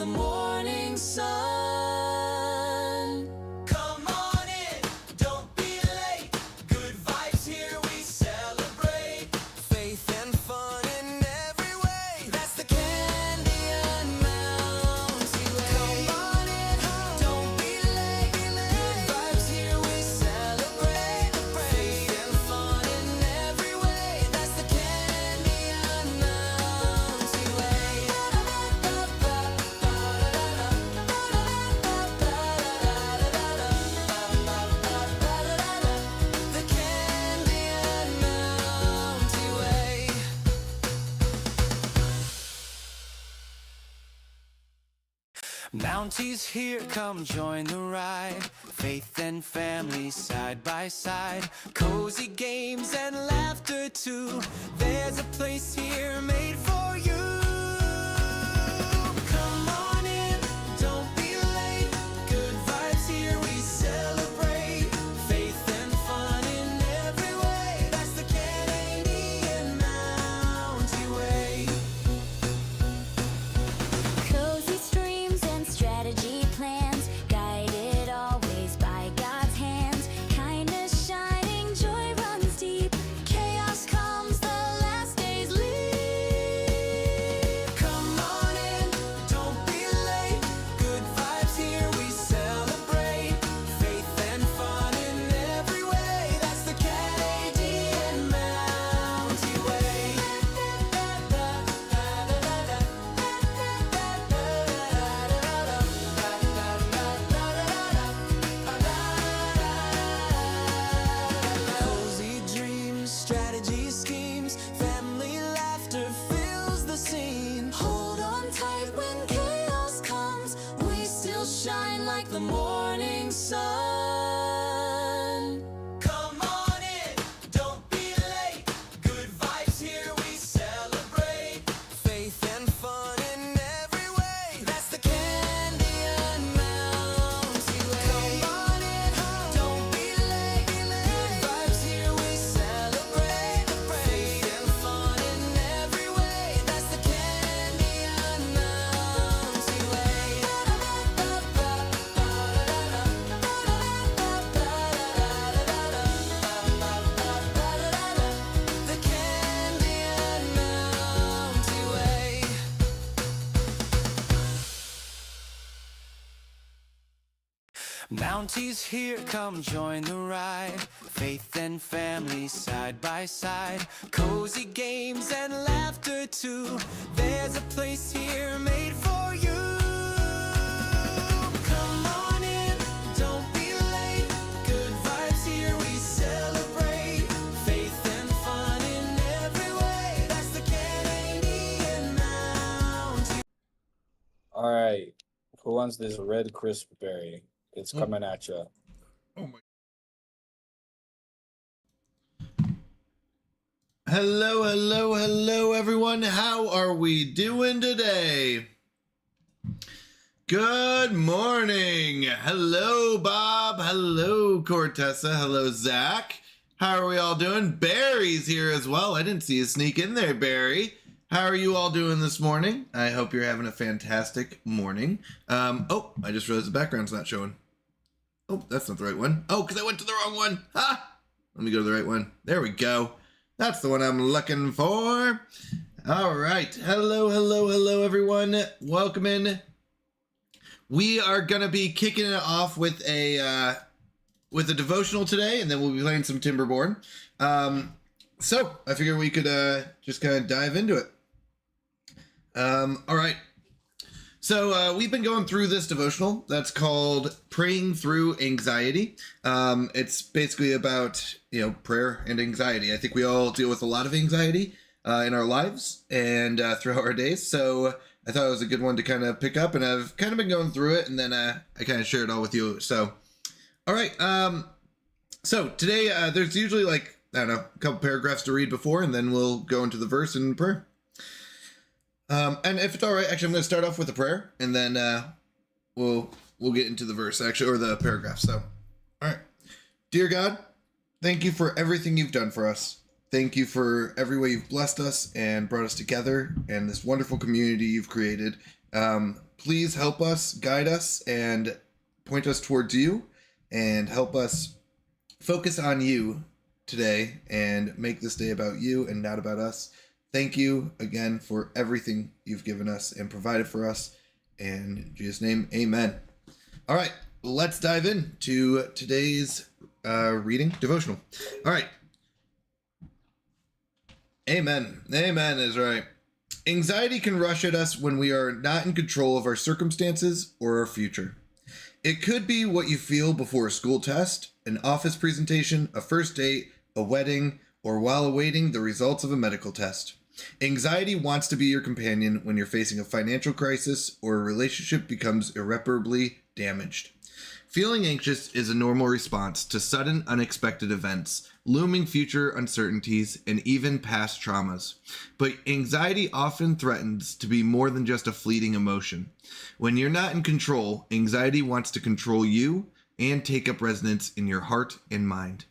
the morning sun. Come on in, don't be late. Good vibes here, we celebrate. Faith and fun in every way. That's the Candy and Mountie way. Come on in, don't be late. Good vibes here, we celebrate. Faith and fun in every way. That's the Candy and Mountie way. The Candy and Mountie way. Mounties here, come join the ride. Faith and family side by side. Cozy games and laughter too. There's a place here made for you. Come on in, don't be late. Good vibes here, we celebrate. Faith and fun in every way. That's the Canadian Mountie way. Cozy streams and strategy plans, guided always by God's hands. Kindness shining, joy runs deep. Chaos comes, the last days leave. Come on in, don't be late. Good vibes here, we celebrate. Faith and fun in every way. That's the Canadian Mountie way. Cozy dreams, strategy schemes, family laughter fills the scene. Hold on tight when chaos comes, we still shine like the morning sun. Come on in, don't be late. Good vibes here, we celebrate. Faith and fun in every way. That's the Canadian Mountie way. Come on in, don't be late. Good vibes here, we celebrate. Faith and fun in every way. That's the Canadian Mountie way. The Canadian Mountie way. Mounties here, come join the ride. Faith and family side by side. Cozy games and laughter too. There's a place here made for you. Come on in, don't be late. Good vibes here, we celebrate. Faith and fun in every way. That's the Canadian Mountie. All right. Who wants this red crisp berry? It's coming at you. Oh my. Hello, hello, hello, everyone. How are we doing today? Good morning. Hello, Bob. Hello, Cortessa. Hello, Zach. How are we all doing? Barry's here as well. I didn't see you sneak in there, Barry. How are you all doing this morning? I hope you're having a fantastic morning. Oh, I just realized the background's not showing. Oh, that's not the right one. Oh, because I went to the wrong one. Ha! Let me go to the right one. There we go. That's the one I'm looking for. All right. Hello, hello, hello, everyone. Welcome in. We are going to be kicking it off with a devotional today, and then we'll be playing some Timberborn. So I figure we could just kind of dive into it. All right. So we've been going through this devotional that's called Praying Through Anxiety. It's basically about, prayer and anxiety. I think we all deal with a lot of anxiety in our lives and throughout our days. So I thought it was a good one to kind of pick up, and I've kind of been going through it, and then I kind of share it all with you. So, all right. So today there's usually a couple paragraphs to read before, and then we'll go into the verse and prayer. And if it's all right, actually, I'm going to start off with a prayer, and then we'll get into the verse, actually, or the paragraph. So, all right. Dear God, thank you for everything you've done for us. Thank you for every way you've blessed us and brought us together, and this wonderful community you've created Please help us, guide us, and point us towards you, and help us focus on you today and make this day about you and not about us. Thank you again for everything you've given us and provided for us. In Jesus' name, amen. All right, let's dive into today's reading devotional. All right. Amen. Amen is right. Anxiety can rush at us when we are not in control of our circumstances or our future. It could be what you feel before a school test, an office presentation, a first date, a wedding, or while awaiting the results of a medical test. Anxiety wants to be your companion when you're facing a financial crisis or a relationship becomes irreparably damaged. Feeling anxious is a normal response to sudden, unexpected events, looming future uncertainties, and even past traumas. But anxiety often threatens to be more than just a fleeting emotion. When you're not in control, anxiety wants to control you and take up residence in your heart and mind.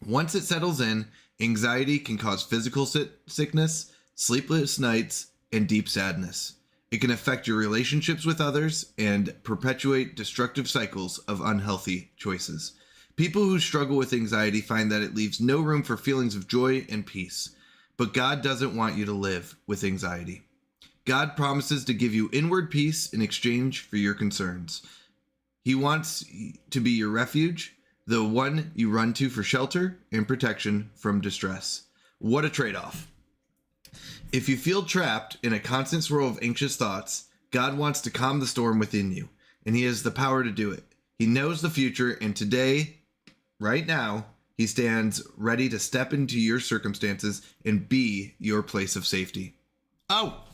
Once it settles in, anxiety can cause physical sickness, sleepless nights, and deep sadness. It can affect your relationships with others and perpetuate destructive cycles of unhealthy choices. People who struggle with anxiety find that it leaves no room for feelings of joy and peace. But God doesn't want you to live with anxiety. God promises to give you inward peace in exchange for your concerns. He wants to be your refuge, the one you run to for shelter and protection from distress. What a trade-off. If you feel trapped in a constant swirl of anxious thoughts, God wants to calm the storm within you, and He has the power to do it. He knows the future, and today, right now, He stands ready to step into your circumstances and be your place of safety. Oh,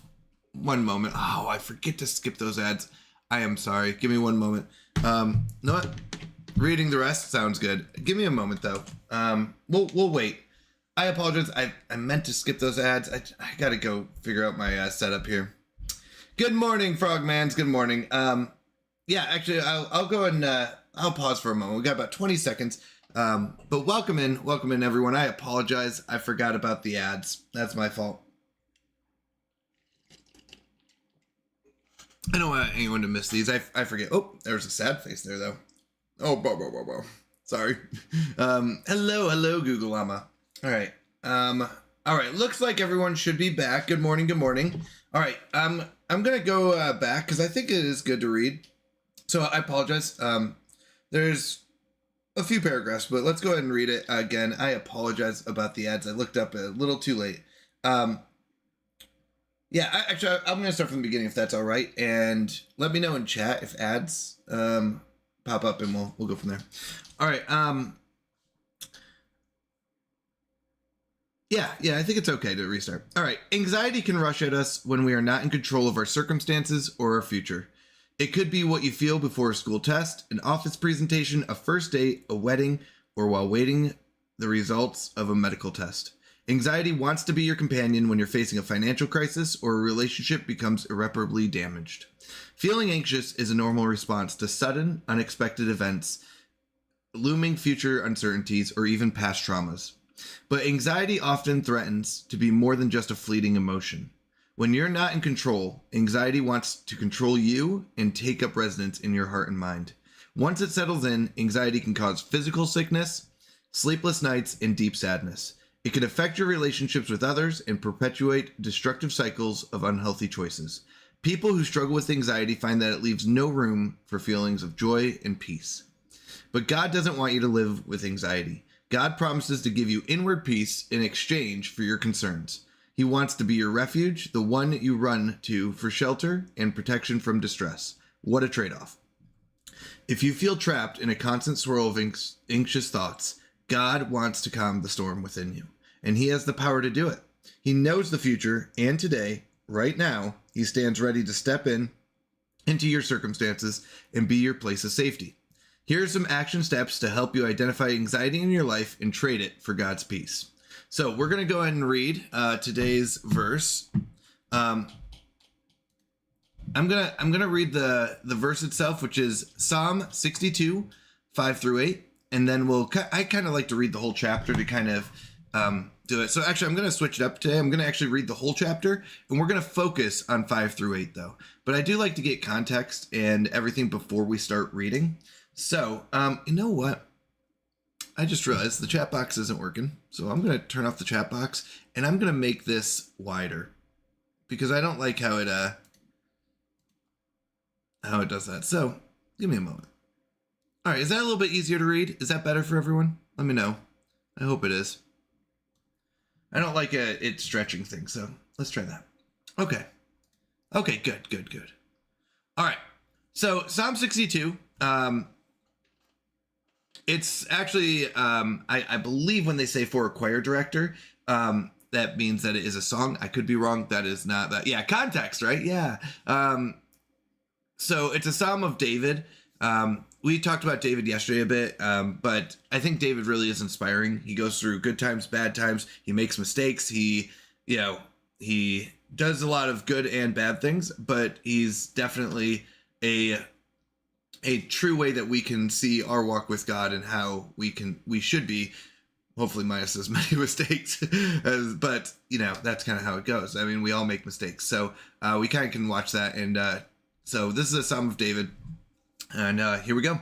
one moment. Oh, I forget to skip those ads. I am sorry. Give me one moment. You know what? Reading the rest sounds good. Give me a moment, though. We'll wait. I apologize. I meant to skip those ads. I got to go figure out my setup here. Good morning, Frogmans. Good morning. Yeah, actually, I'll go and I'll pause for a moment. We got about 20 seconds. But welcome in, everyone. I apologize. I forgot about the ads. That's my fault. I don't want anyone to miss these. I forget. Oh, there's a sad face there, though. Oh, sorry. Hello, Google Llama. All right. Looks like everyone should be back. Good morning. All right. I'm gonna go back because I think it is good to read. So I apologize. There's a few paragraphs, but let's go ahead and read it again. I apologize about the ads. I looked up a little too late. Yeah, I'm gonna start from the beginning if that's all right, and let me know in chat if ads pop up, and we'll go from there. All right. Yeah, I think it's okay to restart. All right. Anxiety can rush at us when we are not in control of our circumstances or our future. It could be what you feel before a school test, an office presentation, a first date, a wedding, or while waiting the results of a medical test. Anxiety wants to be your companion when you're facing a financial crisis or a relationship becomes irreparably damaged. Feeling anxious is a normal response to sudden, unexpected events, looming future uncertainties, or even past traumas. But anxiety often threatens to be more than just a fleeting emotion. When you're not in control, anxiety wants to control you and take up residence in your heart and mind. Once it settles in, anxiety can cause physical sickness, sleepless nights, and deep sadness. It can affect your relationships with others and perpetuate destructive cycles of unhealthy choices. People who struggle with anxiety find that it leaves no room for feelings of joy and peace. But God doesn't want you to live with anxiety. God promises to give you inward peace in exchange for your concerns. He wants to be your refuge, the one you run to for shelter and protection from distress. What a trade-off. If you feel trapped in a constant swirl of anxious thoughts, God wants to calm the storm within you, and He has the power to do it. He knows the future, and today, right now, He stands ready to step into your circumstances and be your place of safety. Here are some action steps to help you identify anxiety in your life and trade it for God's peace. So we're going to go ahead and read today's verse. I'm gonna read the verse itself, which is Psalm 62, 5 through 8, and then I kind of like to read the whole chapter to kind of do it. So actually, I'm going to switch it up today. I'm going to actually read the whole chapter, and we're going to focus on 5 through 8, though. But I do like to get context and everything before we start reading. So, you know what? I just realized the chat box isn't working. So I'm going to turn off the chat box, and I'm going to make this wider because I don't like how it does that. So give me a moment. All right, is that a little bit easier to read? Is that better for everyone? Let me know. I hope it is. I don't like it stretching things, so let's try that. Okay. Okay, good. All right. So Psalm 62, it's actually, I believe when they say for a choir director, that means that it is a song. I could be wrong. That is not that. Yeah, context, right? Yeah. So it's a Psalm of David. We talked about David yesterday a bit, but I think David really is inspiring. He goes through good times, bad times. He makes mistakes. He does a lot of good and bad things, but he's definitely a true way that we can see our walk with God and how we should be, hopefully minus as many mistakes, but that's kind of how it goes. I mean, we all make mistakes. So we kind of can watch that. And so this is a Psalm of David. And here we go.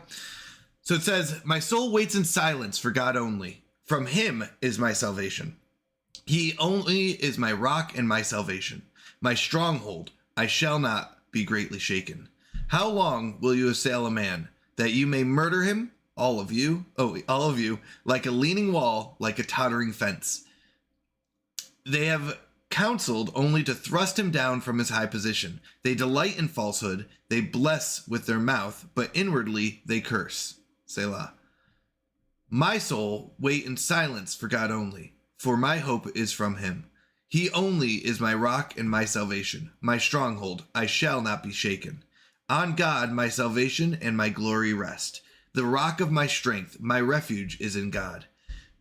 So it says, my soul waits in silence for God only. From him is my salvation. He only is my rock and my salvation. My stronghold, I shall not be greatly shaken. How long will you assail a man, that you may murder him? All of you, like a leaning wall, like a tottering fence. They have counseled only to thrust him down from his high position. They delight in falsehood. They bless with their mouth, but inwardly they curse. Selah. My soul, wait in silence for God only, for my hope is from him. He only is my rock and my salvation, my stronghold. I shall not be shaken. On God, my salvation and my glory rest. The rock of my strength, my refuge is in God.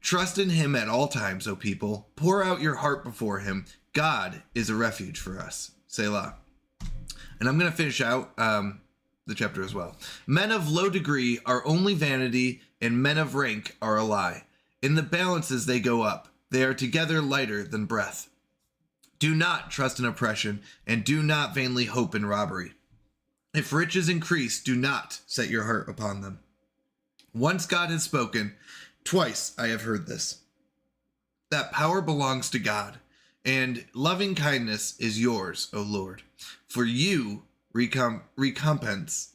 Trust in him at all times, O people. Pour out your heart before him. God is a refuge for us. Selah. And I'm going to finish out the chapter as well. Men of low degree are only vanity, and men of rank are a lie. In the balances they go up. They are together lighter than breath. Do not trust in oppression, and do not vainly hope in robbery. If riches increase, do not set your heart upon them. Once God has spoken, twice I have heard this. That power belongs to God, and loving kindness is yours, O Lord. For you recompense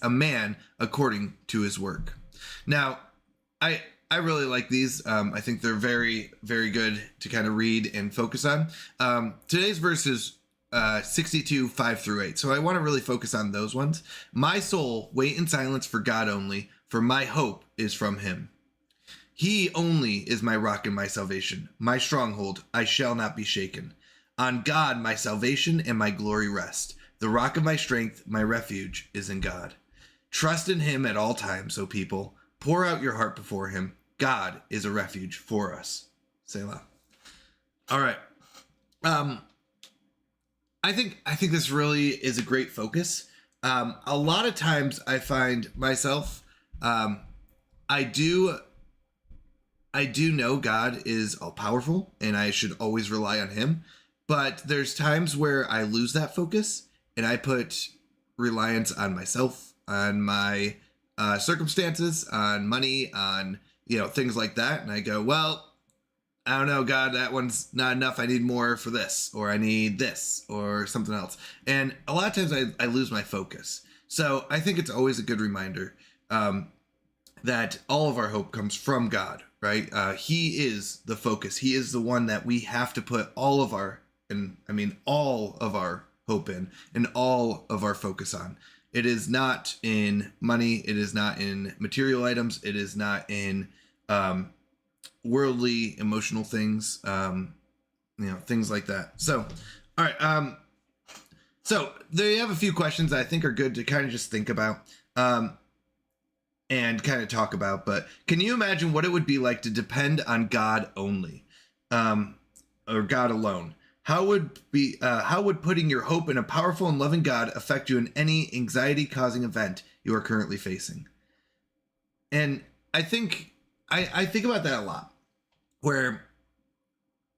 a man according to his work. Now, I really like these. I think they're very, very good to kind of read and focus on. Today's verse is 62, 5 through 8. So I want to really focus on those ones. My soul, wait in silence for God only, for my hope is from him. He only is my rock and my salvation, my stronghold, I shall not be shaken. On God, my salvation and my glory rest. The rock of my strength, my refuge is in God. Trust in him at all times, O people. Pour out your heart before him. God is a refuge for us. Selah. All right. I think this really is a great focus. A lot of times I find myself, I do know God is all powerful and I should always rely on him. But there's times where I lose that focus and I put reliance on myself, on my circumstances, on money, on things like that. And I go, well, I don't know, God, that one's not enough. I need more for this, or I need this, or something else. And a lot of times I lose my focus. So I think it's always a good reminder that all of our hope comes from God, right? He is the focus. He is the one that we have to put all of our hope in and all of our focus on. It is not in money. It is not in material items. It is not in worldly, emotional things, things like that. So, all right. So they have a few questions that I think are good to kind of just think about and kind of talk about. But can you imagine what it would be like to depend on God only, or God alone? How would putting your hope in a powerful and loving God affect you in any anxiety-causing event you are currently facing? And I think about that a lot. where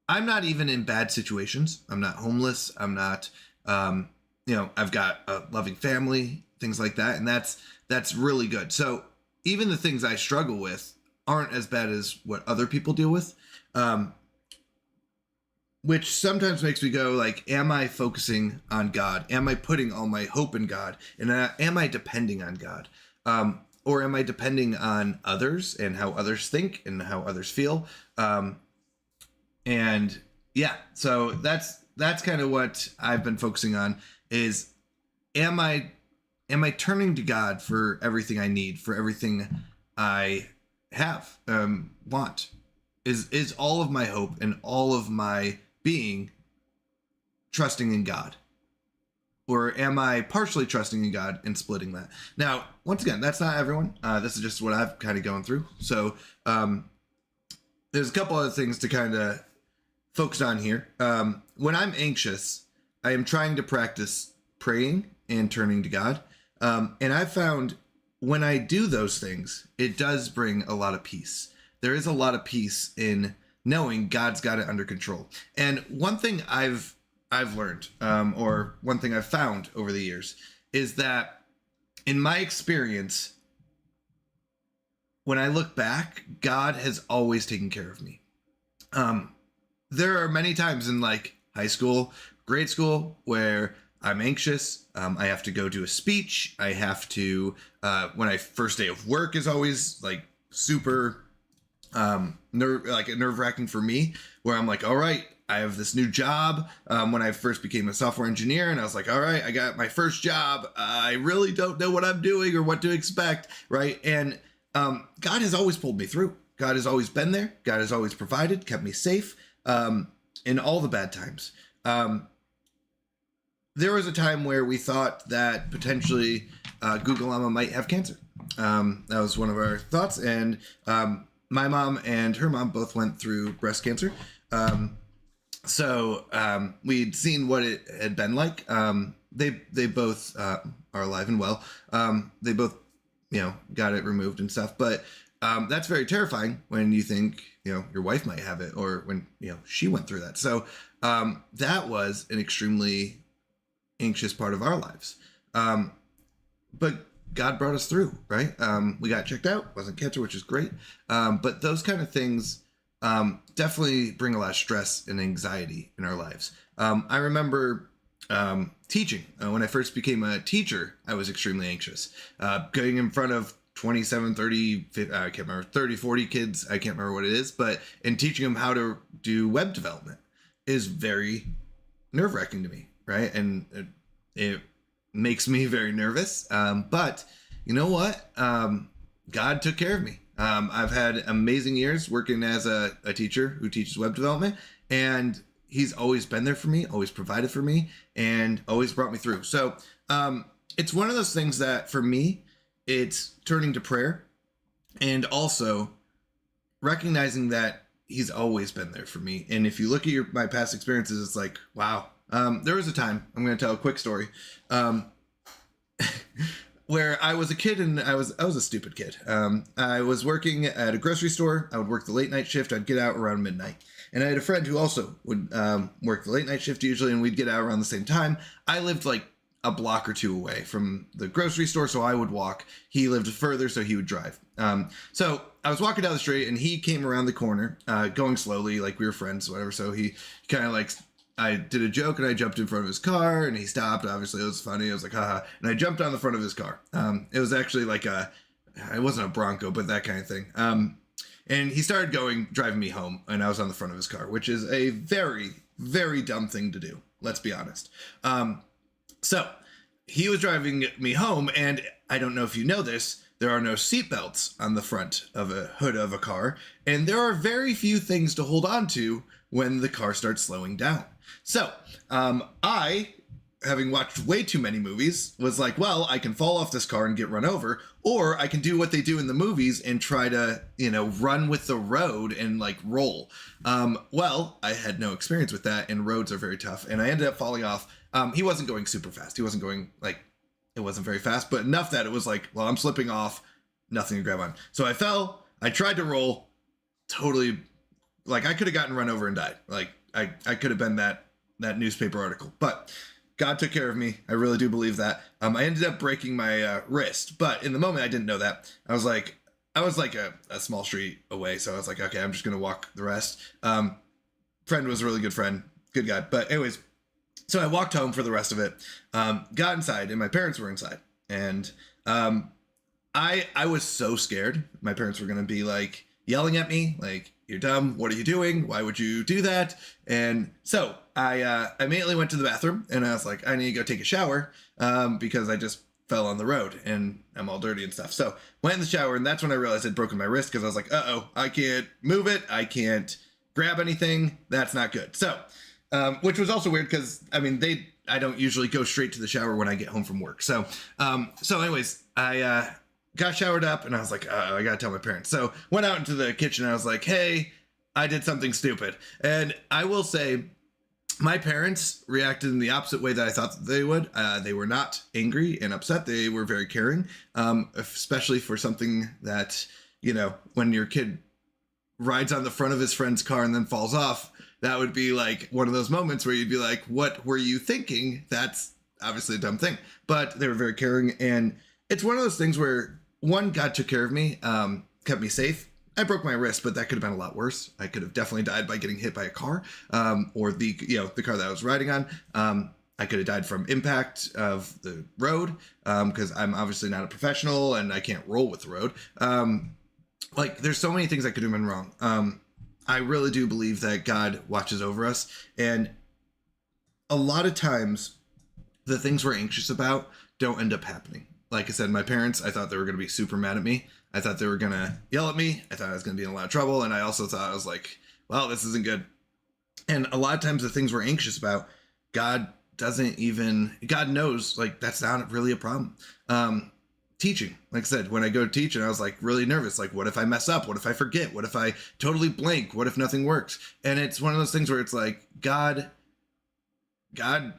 I'm not even in bad situations. I'm not homeless. I'm not, I've got a loving family, things like that. And that's really good. So even the things I struggle with aren't as bad as what other people deal with. Which sometimes makes me go like, am I focusing on God? Am I putting all my hope in God? And am I depending on God? Or am I depending on others and how others think and how others feel? And yeah, so that's kind of what I've been focusing on is, am I turning to God for everything I need, for everything I have, want? Is all of my hope and all of my being trusting in God? Or am I partially trusting in God and splitting that? Now, once again, that's not everyone. This is just what I've kind of gone through. So there's a couple other things to kind of focus on here. When I'm anxious, I am trying to practice praying and turning to God. And I've found when I do those things, it does bring a lot of peace. There is a lot of peace in knowing God's got it under control. And one thing I've learned, or one thing I've found over the years, is that in my experience, when I look back, God has always taken care of me. There are many times in like high school, grade school, where I'm anxious. I have to go do a speech. I have to, when I first day of work is always like super nerve-wracking for me, where I'm like, all right, I have this new job. When I first became a software engineer, and I was like, all right, I got my first job. I really don't know what I'm doing or what to expect, right? And God has always pulled me through. God has always been there. God has always provided, kept me safe in all the bad times. There was a time where we thought that potentially Google Llama might have cancer. That was one of our thoughts, and my mom and her mom both went through breast cancer. So we'd seen what it had been like. They both are alive and well. They both, got it removed and stuff. But that's very terrifying when you think, your wife might have it, or when, she went through that. So that was an extremely anxious part of our lives. But God brought us through, right? We got checked out, wasn't cancer, which is great. But those kind of things definitely bring a lot of stress and anxiety in our lives. I remember teaching. When I first became a teacher, I was extremely anxious. Going in front of 27, 30, I can't remember, 30, 40 kids, I can't remember what it is, and teaching them how to do web development is very nerve-wracking to me, right? And it makes me very nervous. But you know what? God took care of me. I've had amazing years working as a teacher who teaches web development, and he's always been there for me, always provided for me, and always brought me through. So it's one of those things that for me, it's turning to prayer and also recognizing that he's always been there for me. And if you look at my past experiences, it's like, wow. There was a time, I'm going to tell a quick story, where I was a kid, and I was a stupid kid. I was working at a grocery store. I would work the late night shift. I'd get out around midnight. And I had a friend who also would work the late night shift usually, and we'd get out around the same time. I lived like a block or two away from the grocery store, so I would walk. He lived further, so he would drive. So I was walking down the street, and he came around the corner, going slowly, like we were friends, whatever. So he kind of like, I did a joke, and I jumped in front of his car, and he stopped. Obviously, it was funny. I was like, haha. And I jumped on the front of his car. It was actually like it wasn't a Bronco, but that kind of thing. And he started driving me home, and I was on the front of his car, which is a very, very dumb thing to do. Let's be honest. So he was driving me home, and I don't know if you know this, there are no seatbelts on the front of a hood of a car, and there are very few things to hold on to when the car starts slowing down. So I, having watched way too many movies, was like, well, I can fall off this car and get run over, or I can do what they do in the movies and try to, run with the road and like roll. Well, I had no experience with that, and roads are very tough, and I ended up falling off. He wasn't going super fast. He wasn't going it wasn't very fast, but enough that it was like, well, I'm slipping off, nothing to grab on. So I fell, I tried to roll, totally like I could have gotten run over and died. Like I could have been that newspaper article, but God took care of me. I really do believe that. I ended up breaking my wrist, but in the moment I didn't know that. I was like a small street away, so I was like, okay, I'm just gonna walk the rest. Friend was a really good friend, good guy. But anyways, so I walked home for the rest of it. Got inside, and my parents were inside, and I was so scared. My parents were gonna be like yelling at me, like, "You're dumb. What are you doing? Why would you do that?" And so I immediately went to the bathroom, and I was like, I need to go take a shower because I just fell on the road and I'm all dirty and stuff. So went in the shower, and that's when I realized I'd broken my wrist, because I was like, uh-oh, I can't move it. I can't grab anything. That's not good. So, which was also weird because, I mean, I don't usually go straight to the shower when I get home from work. So, anyways, I got showered up, and I was like, I gotta tell my parents. So went out into the kitchen, and I was like, hey, I did something stupid. And I will say, my parents reacted in the opposite way that I thought that they would. They were not angry and upset. They were very caring, especially for something that, you know, when your kid rides on the front of his friend's car and then falls off, that would be like one of those moments where you'd be like, what were you thinking? That's obviously a dumb thing. But they were very caring. And it's one of those things where, one, God took care of me, kept me safe. I broke my wrist, but that could have been a lot worse. I could have definitely died by getting hit by a car, or the car that I was riding on. I could have died from impact of the road, because I'm obviously not a professional and I can't roll with the road. Like, there's so many things that could have been wrong. I really do believe that God watches over us, and a lot of times the things we're anxious about don't end up happening. Like I said, my parents, I thought they were going to be super mad at me. I thought they were going to yell at me. I thought I was going to be in a lot of trouble. And I also thought, I was like, well, this isn't good. And a lot of times the things we're anxious about, God knows, like, that's not really a problem. Teaching, like I said, when I go to teach, and I was like really nervous, like, what if I mess up? What if I forget? What if I totally blank? What if nothing works? And it's one of those things where it's like, God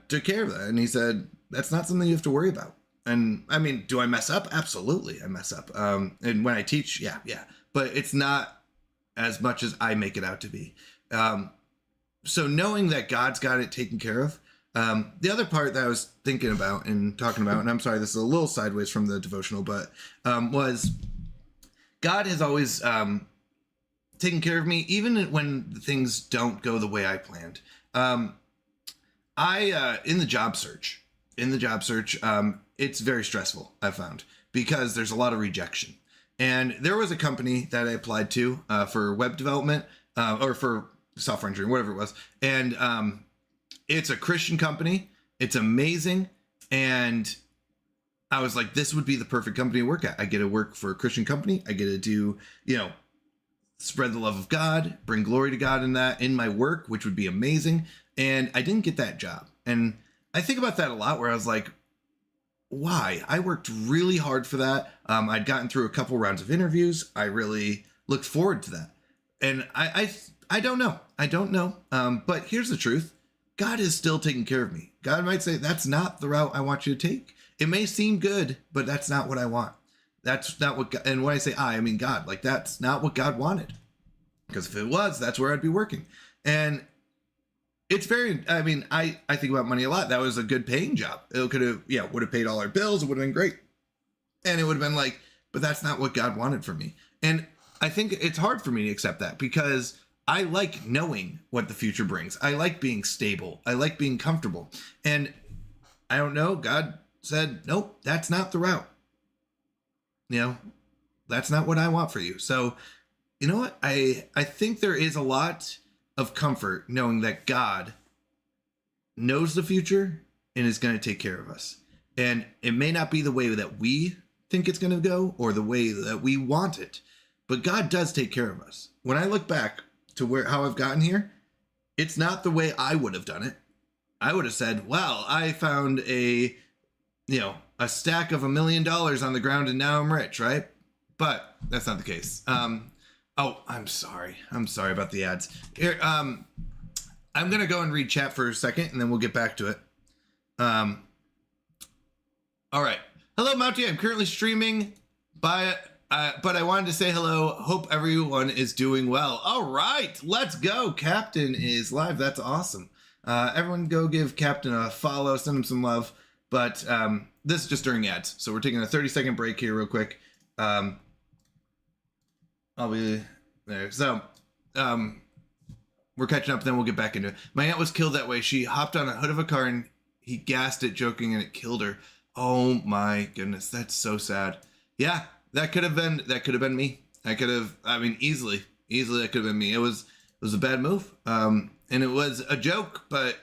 took care of that. And he said, that's not something you have to worry about. And I mean, do I mess up? Absolutely, I mess up. And when I teach, yeah. But it's not as much as I make it out to be. So knowing that God's got it taken care of. The other part that I was thinking about and talking about, and I'm sorry, this is a little sideways from the devotional, but was God has always taken care of me, even when things don't go the way I planned. In the job search, it's very stressful, I've found, because there's a lot of rejection. And there was a company that I applied to for web development, or for software engineering, whatever it was. And it's a Christian company. It's amazing. And I was like, this would be the perfect company to work at. I get to work for a Christian company. I get to do, spread the love of God, bring glory to God in my work, which would be amazing. And I didn't get that job. And I think about that a lot, where I was like, why? I worked really hard for that. I'd gotten through a couple rounds of interviews. I really looked forward to that. And I don't know. But here's the truth. God is still taking care of me. God might say, that's not the route I want you to take. It may seem good, but that's not what I want. That's not what God, and when I say I mean God, like, that's not what God wanted. Because if it was, that's where I'd be working. And it's I think about money a lot. That was a good paying job. It could have, would have paid all our bills. It would have been great. And it would have been like, but that's not what God wanted for me. And I think it's hard for me to accept that, because I like knowing what the future brings. I like being stable. I like being comfortable. And I don't know, God said, nope, that's not the route. That's not what I want for you. So, you know what? I think there is a lot of comfort knowing that God knows the future and is going to take care of us. And it may not be the way that we think it's going to go or the way that we want it, but God does take care of us. When I look back to how I've gotten here, it's not the way I would have done it. I would have said, well, I found a stack of $1 million on the ground and now I'm rich, right? But that's not the case. Oh, I'm sorry about the ads. Here, I'm going to go and read chat for a second and then we'll get back to it. All right. Hello, Mountie. I'm currently streaming by But I wanted to say hello. Hope everyone is doing well. All right, let's go. Captain is live. That's awesome. Everyone go give Captain a follow, send him some love. But this is just during ads. So we're taking a 30-second break here real quick. I'll be there. So we're catching up, then we'll get back into it. My aunt was killed that way. She hopped on a hood of a car and he gassed it joking and it killed her. Oh my goodness, that's so sad. Yeah, that could have been me. Easily that could have been me. It was a bad move. And it was a joke, but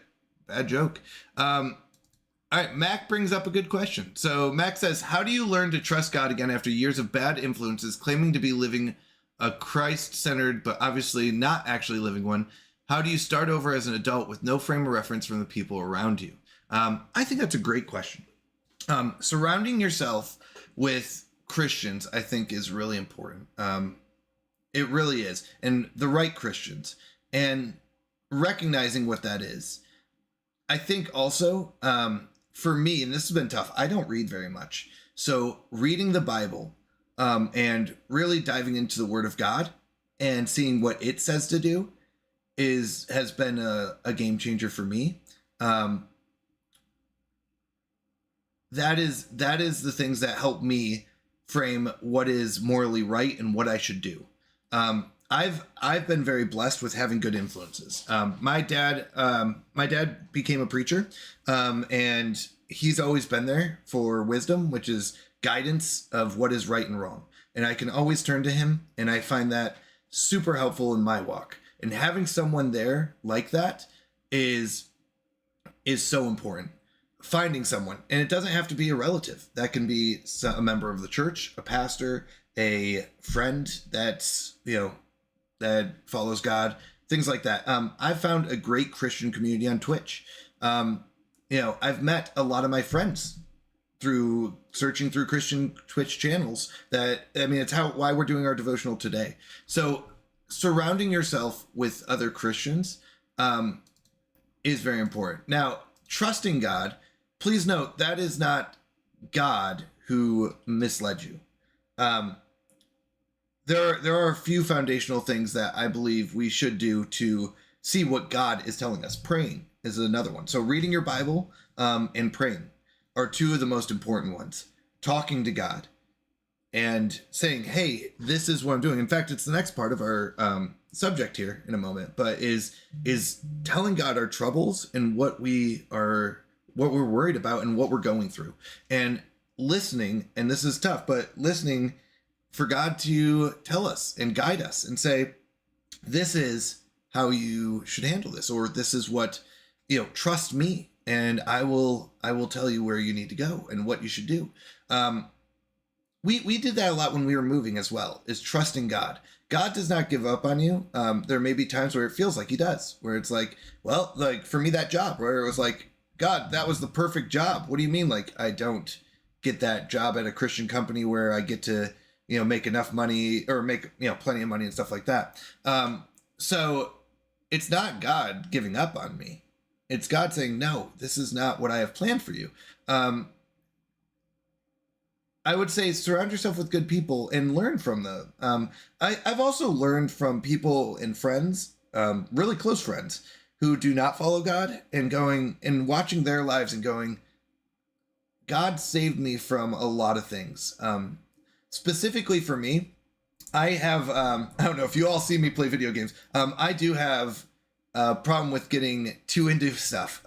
bad joke. All right, Mac brings up a good question. So Mac says, how do you learn to trust God again after years of bad influences, claiming to be living a Christ-centered, but obviously not actually living one? How do you start over as an adult with no frame of reference from the people around you? I think that's a great question. Surrounding yourself with Christians, I think, is really important. It really is. And the right Christians. And recognizing what that is. I think also, for me, and this has been tough, I don't read very much. So reading the Bible and really diving into the Word of God and seeing what it says to do has been a game changer for me. That is the things that help me frame what is morally right and what I should do. I've been very blessed with having good influences. My dad became a preacher, and he's always been there for wisdom, which is guidance of what is right and wrong. And I can always turn to him, and I find that super helpful in my walk. And having someone there like that is so important. Finding someone, and it doesn't have to be a relative. That can be a member of the church, a pastor, a friend that follows God, things like that. I've found a great Christian community on Twitch. I've met a lot of my friends through searching through Christian Twitch channels. It's why we're doing our devotional today. So surrounding yourself with other Christians is very important. Now, trusting God. Please note, that is not God who misled you. There are a few foundational things that I believe we should do to see what God is telling us. Praying is another one. So reading your Bible and praying are two of the most important ones. Talking to God and saying, hey, this is what I'm doing. In fact, it's the next part of our subject here in a moment, but is telling God our troubles and what we're worried about and what we're going through, and listening. And this is tough, but listening for God to tell us and guide us and say, this is how you should handle this, or this is what, trust me and I will tell you where you need to go and what you should do. We did that a lot when we were moving as well, is trusting God. God does not give up on you. There may be times where it feels like he does, where it's like, well, like for me, that job where it was like, God, that was the perfect job. What do you mean? Like, I don't get that job at a Christian company where I get to, make enough money or make, plenty of money and stuff like that. So it's not God giving up on me. It's God saying, no, this is not what I have planned for you. I would say surround yourself with good people and learn from them. I've also learned from people and friends, really close friends, who do not follow God, and going and watching their lives and going, God saved me from a lot of things. Specifically for me, I have, I don't know if you all see me play video games. I do have a problem with getting too into stuff,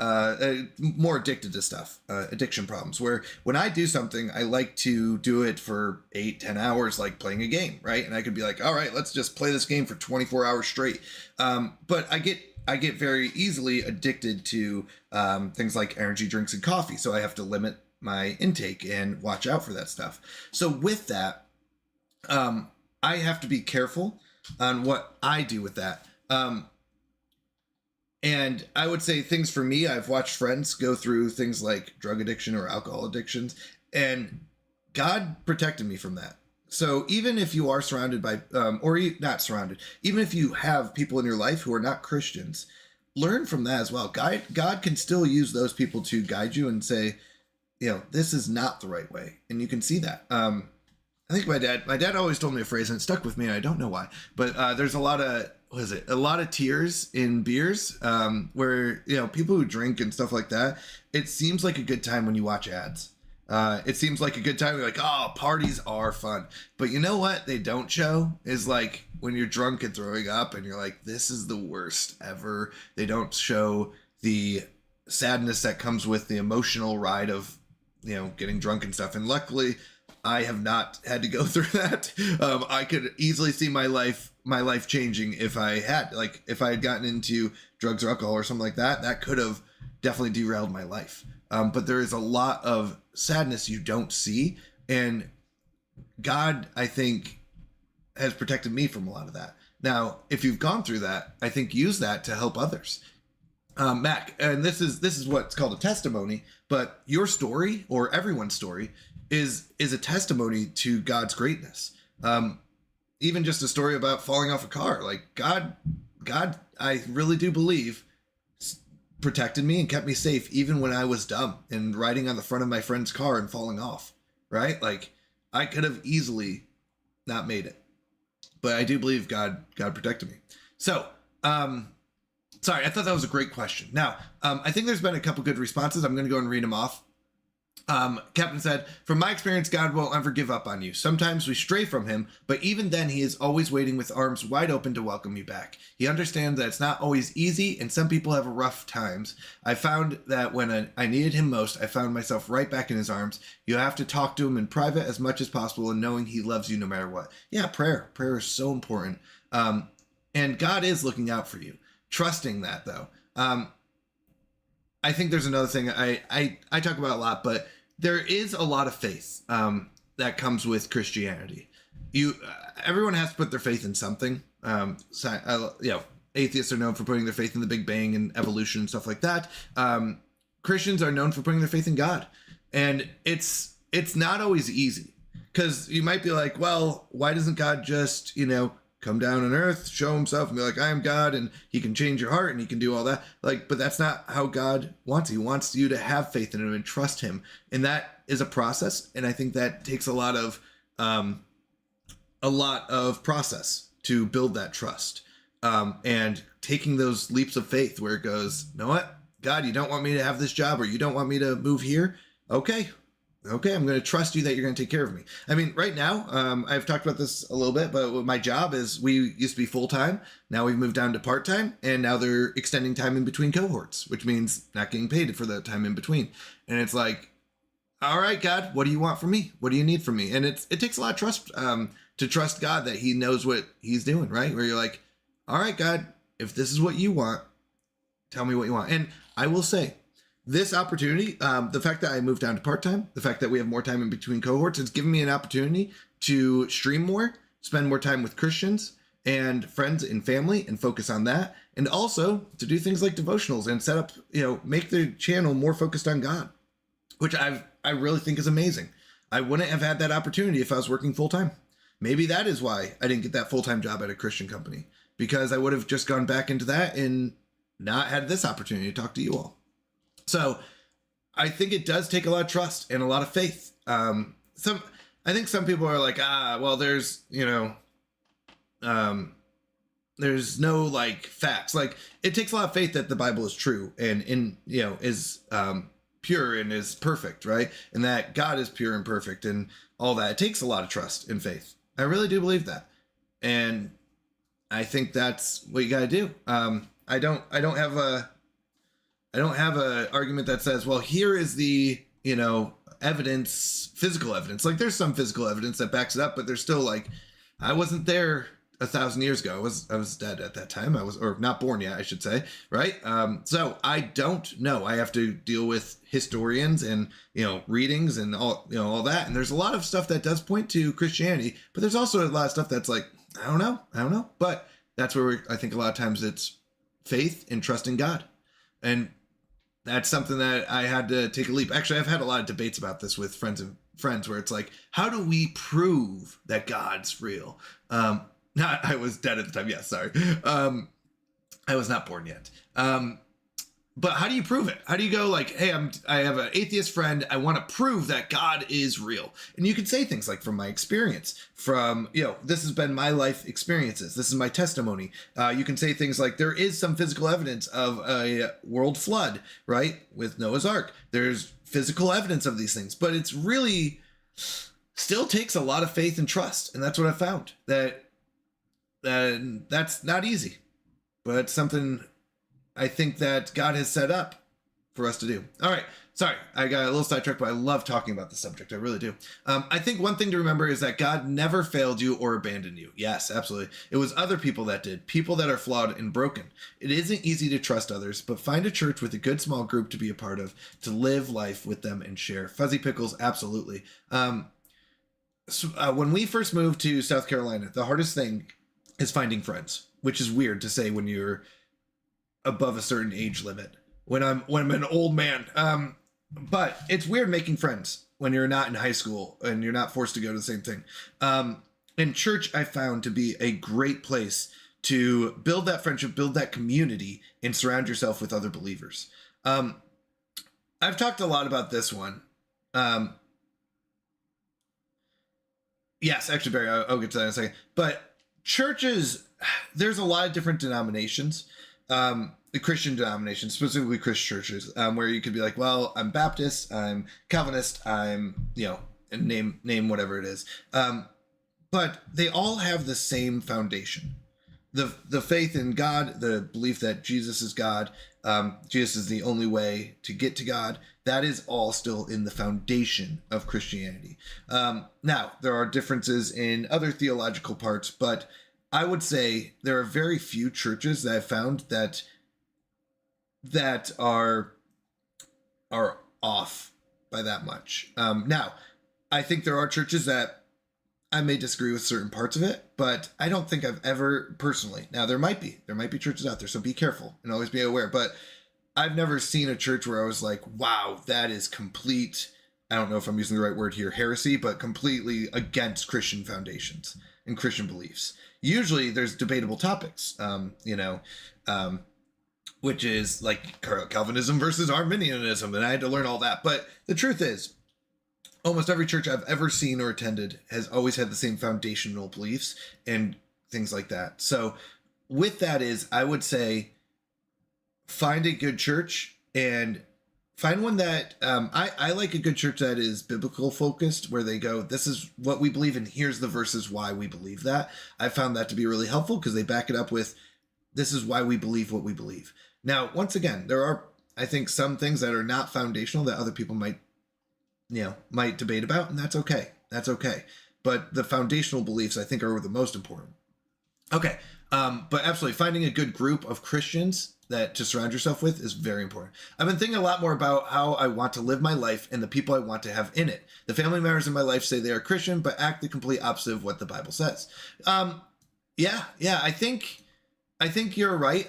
more addicted to stuff, addiction problems, where when I do something, I like to do it for 8-10 hours, like playing a game, right? And I could be like, all right, let's just play this game for 24 hours straight. But I get very easily addicted to things like energy drinks and coffee. So I have to limit my intake and watch out for that stuff. So with that, I have to be careful on what I do with that. And I would say things for me, I've watched friends go through things like drug addiction or alcohol addictions, and God protected me from that. So even if you are surrounded by, not surrounded, even if you have people in your life who are not Christians, learn from that as well. God can still use those people to guide you and say, this is not the right way. And you can see that. I think my dad always told me a phrase and it stuck with me. And I don't know why, but there's a lot of, a lot of tears in beers, where, you know, people who drink and stuff like that, it seems like a good time when you watch ads. It seems like a good time. You're like, oh, parties are fun. But you know what they don't show is like when you're drunk and throwing up and you're like, this is the worst ever. They don't show the sadness that comes with the emotional ride of, you know, getting drunk and stuff. And luckily, I have not had to go through that. I could easily see my life changing if I had, like, if I had gotten into drugs or alcohol or something like that. That could have definitely derailed my life. But there is a lot of sadness you don't see, and God, I think, has protected me from a lot of that. Now, if you've gone through that, I think use that to help others. Mac, and this is what's called a testimony, but your story or everyone's story is a testimony to God's greatness. Even just a story about falling off a car, like God, I really do believe protected me and kept me safe even when I was dumb and riding on the front of my friend's car and falling off, right? Like I could have easily not made it, but I do believe God protected me. So, sorry, I thought that was a great question. Now, I think there's been a couple good responses. I'm going to go and read them off. Captain said, from my experience, God won't ever give up on you. Sometimes we stray from him, but even then he is always waiting with arms wide open to welcome you back. He understands that it's not always easy and some people have rough times. I found that when I needed him most, I found myself right back in his arms. You have to talk to him in private as much as possible and knowing he loves you no matter what. Yeah, prayer is so important. And God is looking out for you. Trusting that though. I think there's another thing I talk about a lot, but there is a lot of faith that comes with Christianity. Everyone has to put their faith in something. Atheists are known for putting their faith in the Big Bang and evolution and stuff like that. Christians are known for putting their faith in God, and it's not always easy because you might be like, well, why doesn't God just come down on earth, show himself and be like, I am God, and he can change your heart and he can do all that. But that's not how God wants. He wants you to have faith in him and trust him. And that is a process. And I think that takes a lot of process to build that trust. And taking those leaps of faith where it goes, you know what, God, you don't want me to have this job or you don't want me to move here. Okay, I'm going to trust you that you're going to take care of me. I mean, right now, I've talked about this a little bit, but my job is we used to be full-time. Now we've moved down to part-time, and now they're extending time in between cohorts, which means not getting paid for the time in between. And it's like, all right, God, what do you want from me? What do you need from me? And it takes a lot of trust to trust God that he knows what he's doing, right? Where you're like, all right, God, if this is what you want, tell me what you want. And I will say, this opportunity, the fact that I moved down to part-time, the fact that we have more time in between cohorts, it's given me an opportunity to stream more, spend more time with Christians and friends and family and focus on that. And also to do things like devotionals and set up, make the channel more focused on God, which I really think is amazing. I wouldn't have had that opportunity if I was working full-time. Maybe that is why I didn't get that full-time job at a Christian company, because I would have just gone back into that and not had this opportunity to talk to you all. So I think it does take a lot of trust and a lot of faith. I think some people are like, well, there's no like facts. Like it takes a lot of faith that the Bible is true and is pure and is perfect, right? And that God is pure and perfect and all that. It takes a lot of trust and faith. I really do believe that. And I think that's what you got to do. I don't have a argument that says, well, here is the, evidence, physical evidence. Like there's some physical evidence that backs it up, but there's still like, I wasn't there 1,000 years ago. I was dead at that time. or not born yet, I should say. Right. So I don't know. I have to deal with historians and, readings and all that. And there's a lot of stuff that does point to Christianity, but there's also a lot of stuff that's like, I don't know. But that's where I think a lot of times it's faith and trust in God. And that's something that I had to take a leap. Actually, I've had a lot of debates about this with friends where it's like, how do we prove that God's real? I was dead at the time. Yeah, sorry. I was not born yet. but how do you prove it? How do you go like, hey, I have an atheist friend. I want to prove that God is real. And you can say things like, from my experience, from, this has been my life experiences. This is my testimony. You can say things like, there is some physical evidence of a world flood, right? With Noah's Ark. There's physical evidence of these things, but it's really still takes a lot of faith and trust. And that's what I found, that's not easy, but it's something I think that God has set up for us to do. All right. Sorry, I got a little sidetracked, but I love talking about the subject. I really do. I think one thing to remember is that God never failed you or abandoned you. Yes, absolutely. It was other people that did, people that are flawed and broken. It isn't easy to trust others, but find a church with a good small group to be a part of, to live life with them and share. Fuzzy Pickles, absolutely. When we first moved to South Carolina, the hardest thing is finding friends, which is weird to say when you're above a certain age limit, when I'm an old man. But it's weird making friends when you're not in high school and you're not forced to go to the same thing. And church I found to be a great place to build that friendship, build that community, and surround yourself with other believers. I've talked a lot about this one. Yes, actually, Barry, I'll get to that in a second. But churches, there's a lot of different denominations. The Christian denominations, specifically Christian churches, where you could be like, well, I'm Baptist, I'm Calvinist, I'm, and name whatever it is. But they all have the same foundation. The faith in God, the belief that Jesus is God, Jesus is the only way to get to God, that is all still in the foundation of Christianity. Now, there are differences in other theological parts, but I would say there are very few churches that I've found that are off by that much. Now, I think there are churches that I may disagree with certain parts of it, but I don't think I've ever personally. Now, there might be churches out there, so be careful and always be aware. But I've never seen a church where I was like, wow, that is complete. I don't know if I'm using the right word here, heresy, but completely against Christian foundations and Christian beliefs. Usually there's debatable topics, which is like Calvinism versus Arminianism. And I had to learn all that. But the truth is, almost every church I've ever seen or attended has always had the same foundational beliefs and things like that. So with that is, I would say, find a good church and find one that I like a good church that is biblical focused, where they go, this is what we believe and here's the verses why we believe that. I found that to be really helpful because they back it up with, this is why we believe what we believe. Now, once again, there are, I think, some things that are not foundational that other people might debate about, and that's okay. That's okay. But the foundational beliefs, I think, are the most important. Okay. But absolutely, finding a good group of Christians to surround yourself with is very important. I've been thinking a lot more about how I want to live my life and the people I want to have in it. The family members in my life say they are Christian, but act the complete opposite of what the Bible says. Yeah, I think you're right.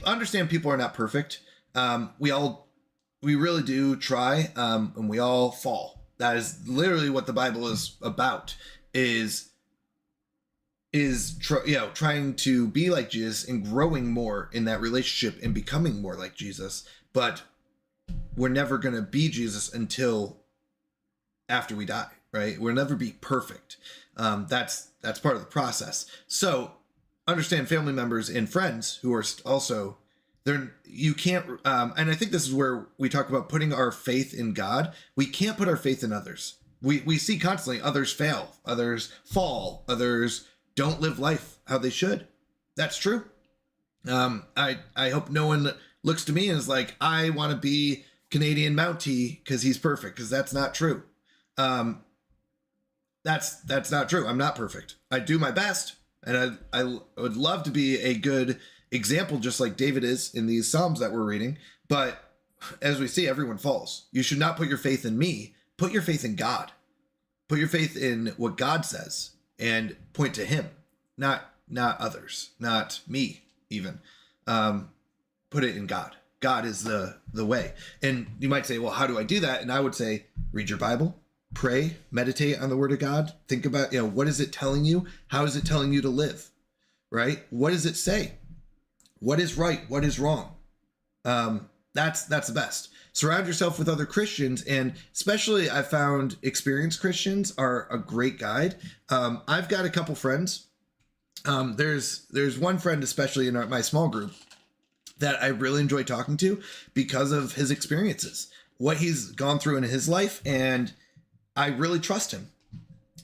Understand people are not perfect. We really do try, and we all fall. That is literally what the Bible is about, trying to be like Jesus and growing more in that relationship and becoming more like Jesus. But we're never going to be Jesus until after we die, right? We'll never be perfect. That's part of the process. So understand family members and friends who are also you can't, and I think this is where we talk about putting our faith in God. We can't put our faith in others. We see constantly others fail, others fall, others don't live life how they should. That's true. I hope no one looks to me and is like, I want to be Canadian Mountie because he's perfect, because that's not true. That's not true. I'm not perfect. I do my best, and I would love to be a good example, just like David is in these Psalms that we're reading. But as we see, everyone falls. You should not put your faith in me. Put your faith in God. Put your faith in what God says and point to him, not others, not me even. Put it in God. God is the way. And you might say, well, how do I do that? And I would say, read your Bible, pray, meditate on the word of God. Think about, what is it telling you? How is it telling you to live? Right? What does it say? what is right, what is wrong. That's the best. Surround yourself with other Christians, and especially I found experienced Christians are a great guide. I've got a couple friends. There's one friend, especially in my small group, that I really enjoy talking to because of his experiences, what he's gone through in his life, and I really trust him.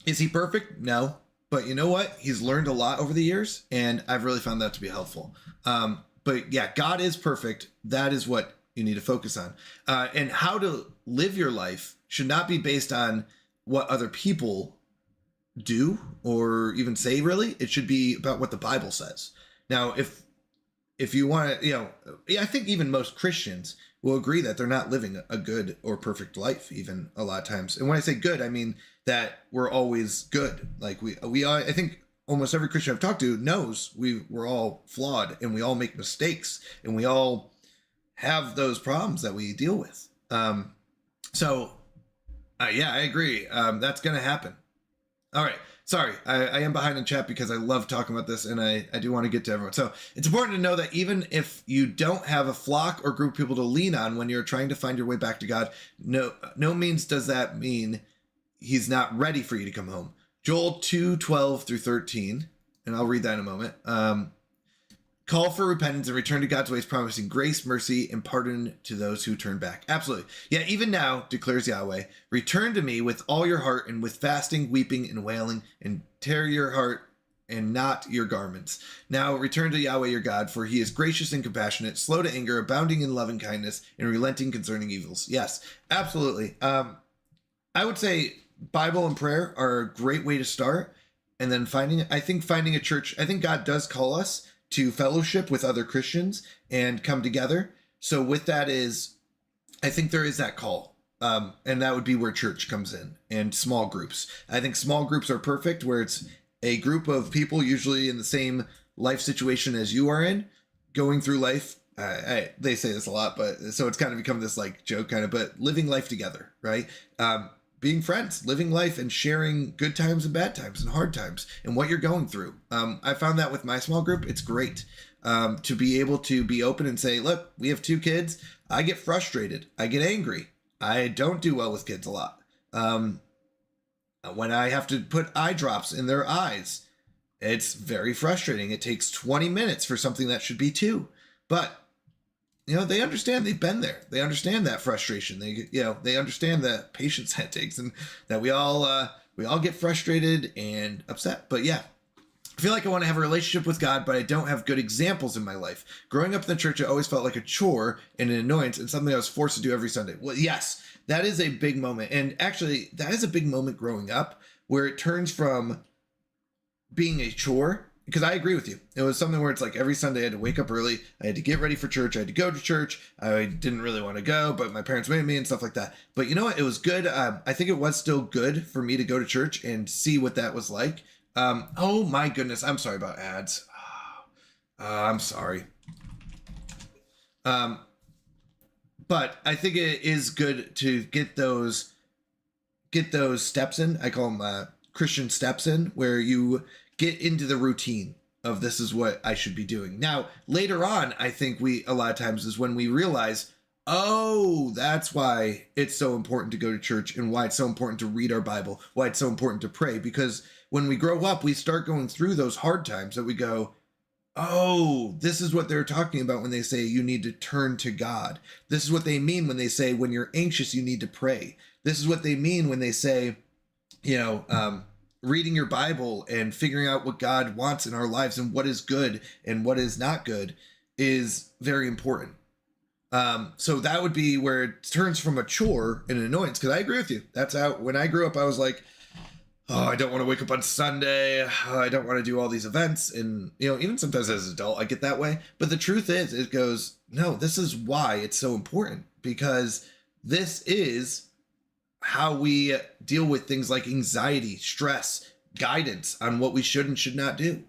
Is he perfect? No. But you know what? He's learned a lot over the years, and I've really found that to be helpful. But yeah, God is perfect. That is what you need to focus on. And how to live your life should not be based on what other people do or even say, really. It should be about what the Bible says. Now, if you want to, I think even most Christians will agree that they're not living a good or perfect life, even a lot of times. And when I say good, I mean that we're always good. Like we are, I think almost every Christian I've talked to knows we're all flawed, and we all make mistakes, and we all have those problems that we deal with. So I agree. That's going to happen. All right. Sorry, I am behind in chat because I love talking about this, and I do want to get to everyone. So it's important to know that even if you don't have a flock or group of people to lean on when you're trying to find your way back to God, no means does that mean he's not ready for you to come home. Joel 2:12 through 13, and I'll read that in a moment. Call for repentance and return to God's ways, promising grace, mercy, and pardon to those who turn back. Absolutely. Yeah, even now, declares Yahweh, return to me with all your heart and with fasting, weeping, and wailing, and tear your heart and not your garments. Now return to Yahweh your God, for he is gracious and compassionate, slow to anger, abounding in loving kindness, and relenting concerning evils. Yes, absolutely. I would say Bible and prayer are a great way to start. And then finding a church, I think God does call us to fellowship with other Christians and come together. So with that I think there is that call. And that would be where church comes in, and small groups. I think small groups are perfect, where it's a group of people usually in the same life situation as you are in, going through life. They say this a lot, but so it's kind of become this like joke kind of, but living life together, right? Being friends, living life, and sharing good times and bad times and hard times and what you're going through. I found that with my small group. It's great to be able to be open and say, look, we have 2 kids. I get frustrated. I get angry. I don't do well with kids a lot. When I have to put eye drops in their eyes, it's very frustrating. It takes 20 minutes for something that should be 2. But they understand. They've been there. They understand that frustration. They understand the patience that takes, and that we all get frustrated and upset. But yeah, I feel like I want to have a relationship with God, but I don't have good examples in my life. Growing up in the church, it always felt like a chore and an annoyance and something I was forced to do every Sunday. Well, yes, that is a big moment. And actually, that is a big moment growing up, where it turns from being a chore. Because I agree with you. It was something where it's like every Sunday I had to wake up early. I had to get ready for church. I had to go to church. I didn't really want to go, but my parents made me and stuff like that. But you know what? It was good. I think it was still good for me to go to church and see what that was like. Oh my goodness. I'm sorry about ads. I'm sorry. But I think it is good to get those steps in. I call them Christian steps in, where you get into the routine of this is what I should be doing. Now, later on, I think a lot of times is when we realize, oh, that's why it's so important to go to church, and why it's so important to read our Bible, why it's so important to pray. Because when we grow up, we start going through those hard times that we go, oh, this is what they're talking about when they say you need to turn to God. This is what they mean when they say when you're anxious, you need to pray. This is what they mean when they say, reading your Bible and figuring out what God wants in our lives and what is good and what is not good is very important. So that would be where it turns from a chore and an annoyance. Because I agree with you. That's how, when I grew up, I was like, oh, I don't want to wake up on Sunday. I don't want to do all these events. And, even sometimes as an adult, I get that way. But the truth is, it goes, no, this is why it's so important. Because this is how we deal with things like anxiety, stress, guidance on what we should and should not do.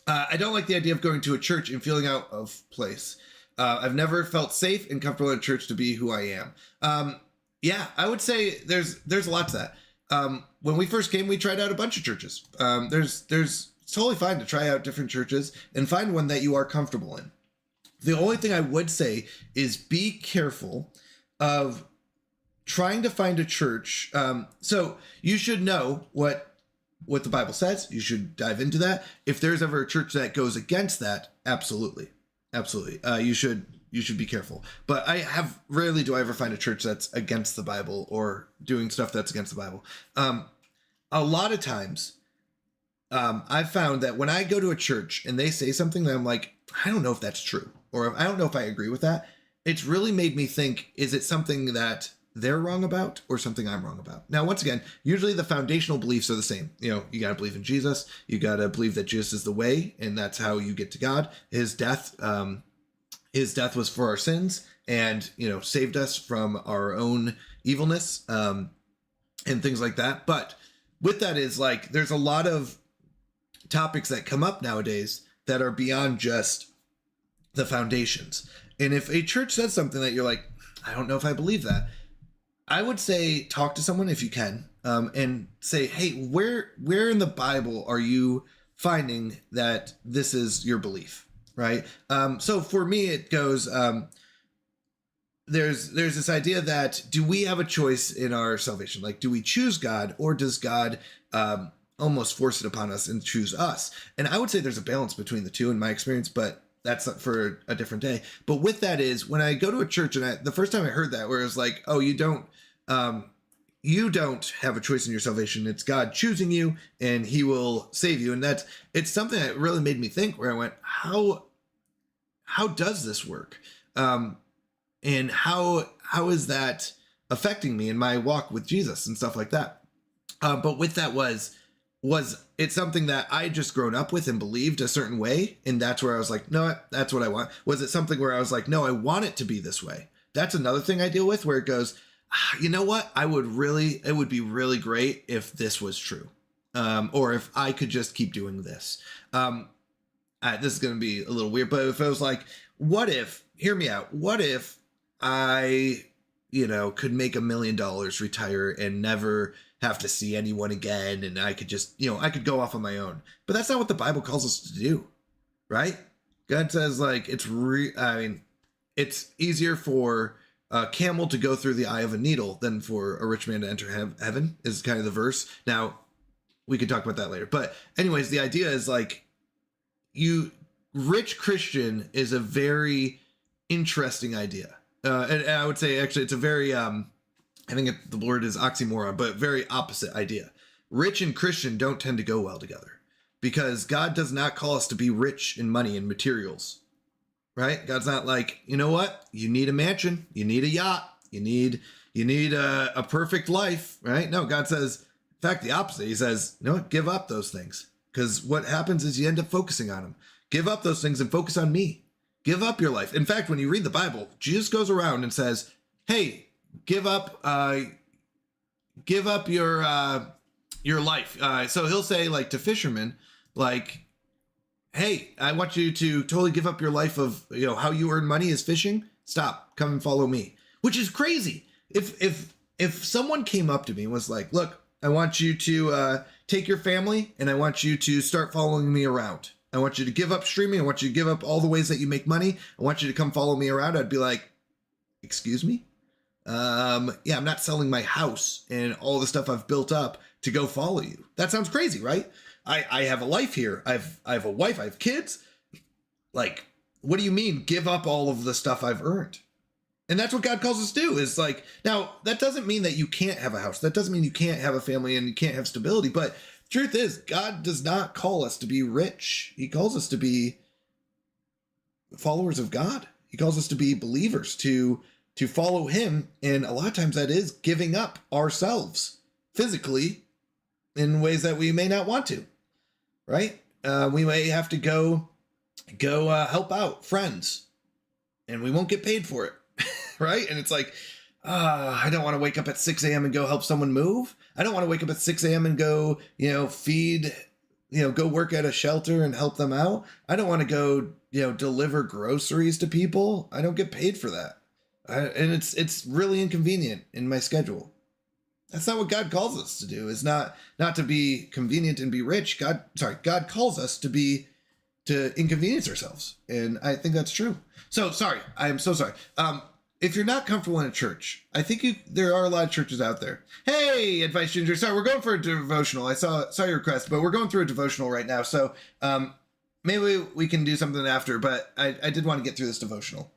I don't like the idea of going to a church and feeling out of place. I've never felt safe and comfortable in church to be who I am. Yeah, I would say there's a lot to that. When we first came, we tried out a bunch of churches. There's it's totally fine to try out different churches and find one that you are comfortable in. The only thing I would say is be careful of trying to find a church. So you should know what the Bible says. You should dive into that. If there's ever a church that goes against that, absolutely. You should be careful. But rarely do I ever find a church that's against the Bible or doing stuff that's against the Bible. A lot of times, I've found that when I go to a church and they say something that I'm like, I don't know if that's true, or I don't know if I agree with that, it's really made me think, is it something that they're wrong about or something I'm wrong about? Now, once again, usually the foundational beliefs are the same. You got to believe in Jesus. You got to believe that Jesus is the way, and that's how you get to God. His death was for our sins and, saved us from our own evilness, and things like that. But with that is like, there's a lot of topics that come up nowadays that are beyond just the foundations. And if a church says something that you're like, I don't know if I believe that, I would say talk to someone if you can, and say, hey, where in the Bible are you finding that this is your belief, right? So for me, it goes, there's this idea that, do we have a choice in our salvation? Like, do we choose God, or does God almost force it upon us and choose us? And I would say there's a balance between the two in my experience, but that's for a different day. But with that is, when I go to a church, and the first time I heard that, where it was like, oh, you don't have a choice in your salvation. It's God choosing you, and he will save you. And it's something that really made me think, where I went, how does this work? And how is that affecting me in my walk with Jesus and stuff like that? But with that was it something that I just grown up with and believed a certain way, and that's where I was like, no, that's what I want? Was it something where I was like, no, I want it to be this way? That's another thing I deal with, where it goes, you know what? It would be really great if this was true, or if I could just keep doing this. This is going to be a little weird, but if I was like, hear me out. What if I, could make $1 million, retire, and never have to see anyone again, and I could just, I could go off on my own? But that's not what the Bible calls us to do, right? God says, like, it's easier for a camel to go through the eye of a needle than for a rich man to enter heaven, is kind of the verse. Now, we could talk about that later. But anyways, the idea is like, rich Christian is a very interesting idea. And I would say, actually, it's a very, I think the word is oxymoron, but very opposite idea. Rich and Christian don't tend to go well together, because God does not call us to be rich in money and materials, right? God's not like, you know what? You need a mansion. You need a yacht. You need a perfect life, right? No, God says, in fact, the opposite. He says, no, give up those things, because what happens is you end up focusing on them. Give up those things and focus on me. Give up your life. In fact, when you read the Bible, Jesus goes around and says, hey, give up your life. So he'll say, like, to fishermen, like, hey, I want you to totally give up your life of, how you earn money is fishing. Stop, come and follow me, which is crazy. If someone came up to me and was like, look, I want you to take your family, and I want you to start following me around. I want you to give up streaming. I want you to give up all the ways that you make money. I want you to come follow me around. I'd be like, excuse me? Yeah, I'm not selling my house and all the stuff I've built up to go follow you. That sounds crazy, right? I have a life here. I have a wife. I have kids. Like, what do you mean give up all of the stuff I've earned? And that's what God calls us to do, is like, now that doesn't mean that you can't have a house. That doesn't mean you can't have a family and you can't have stability. But truth is, God does not call us to be rich. He calls us to be followers of God. He calls us to be believers, to follow him. And a lot of times that is giving up ourselves physically in ways that we may not want to, right? We may have to go help out friends, and we won't get paid for it, right? And it's like, I don't want to wake up at 6 a.m. and go help someone move. I don't want to wake up at 6 a.m. and go, feed, go work at a shelter and help them out. I don't want to go, deliver groceries to people. I don't get paid for that. And it's really inconvenient in my schedule. That's not what God calls us to do. Is not to be convenient and be rich. God calls us to inconvenience ourselves. And I think that's true. So sorry. I am so sorry. If you're not comfortable in a church, I think there are a lot of churches out there. Hey, Advice Ginger. Sorry, we're going for a devotional. I saw your request, but we're going through a devotional right now. So maybe we can do something after, but I did want to get through this devotional.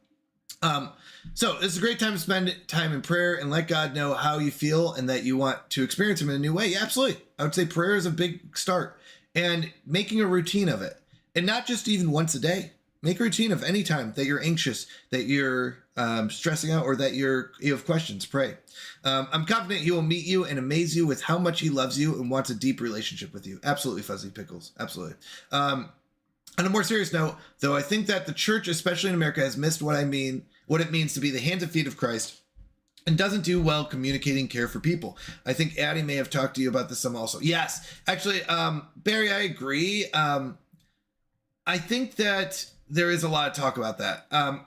So it's a great time to spend time in prayer and let God know how you feel and that you want to experience him in a new way. Yeah, absolutely. I would say prayer is a big start, and making a routine of it, and not just even once a day. Make a routine of any time that you're anxious, that you're stressing out, or that you have questions. Pray. I'm confident he will meet you and amaze you with how much he loves you and wants a deep relationship with you. Absolutely, Fuzzy Pickles. Absolutely. On a more serious note, though, I think that the church, especially in America, has missed what it means to be the hands and feet of Christ, and doesn't do well communicating care for people. I think Addie may have talked to you about this some also. Yes, actually, Barry, I agree. I think that there is a lot of talk about that. I'm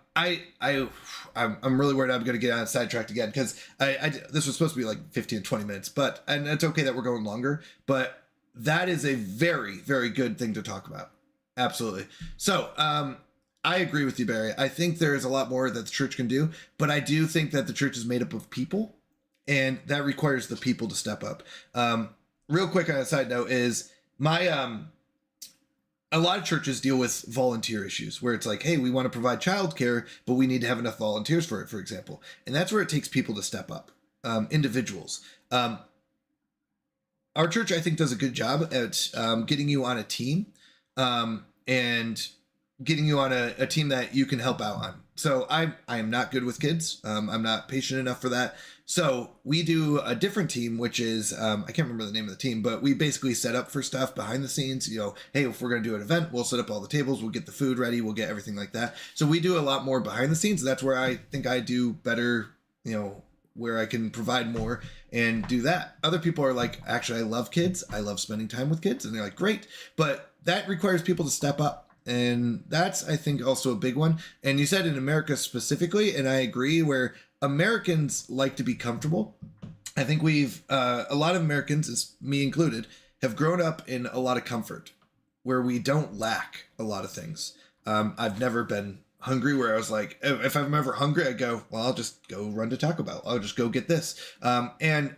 really worried I'm going to get on sidetracked again, because this was supposed to be like 15 to 20 minutes, and it's okay that we're going longer, but that is a very, very good thing to talk about. Absolutely. So, I agree with you, Barry. I think there is a lot more that the church can do, but I do think that the church is made up of people, and that requires the people to step up. Real quick on a side note is a lot of churches deal with volunteer issues where it's like, hey, we want to provide childcare, but we need to have enough volunteers for it, for example. And that's where it takes people to step up, individuals. Our church, I think, does a good job at getting you on a team, and getting you on a team that you can help out on. So I am not good with kids. I'm not patient enough for that. So we do a different team, which is, I can't remember the name of the team, but we basically set up for stuff behind the snes. Hey, if we're going to do an event, we'll set up all the tables, we'll get the food ready, we'll get everything like that. So we do a lot more behind the scenes. That's where I think I do better, where I can provide more and do that. Other people are like, actually, I love kids. I love spending time with kids. And they're like, great. But that requires people to step up. And that's, I think, also a big one. And you said in America specifically, and I agree, where Americans like to be comfortable. I think a lot of Americans, me included, have grown up in a lot of comfort where we don't lack a lot of things. I've never been hungry where I was like, if I'm ever hungry, I go, well, I'll just go run to Taco Bell. I'll just go get this. And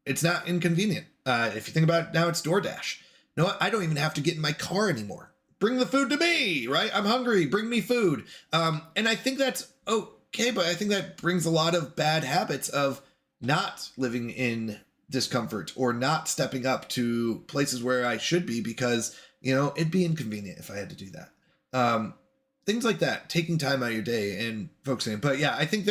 it's not inconvenient. If you think about it now, it's DoorDash. You know what? I don't even have to get in my car anymore. Bring the food to me, right? I'm hungry. Bring me food. And I think that's okay, but I think that brings a lot of bad habits of not living in discomfort or not stepping up to places where I should be because, it'd be inconvenient if I had to do that. Things like that, taking time out of your day and focusing. But yeah, I think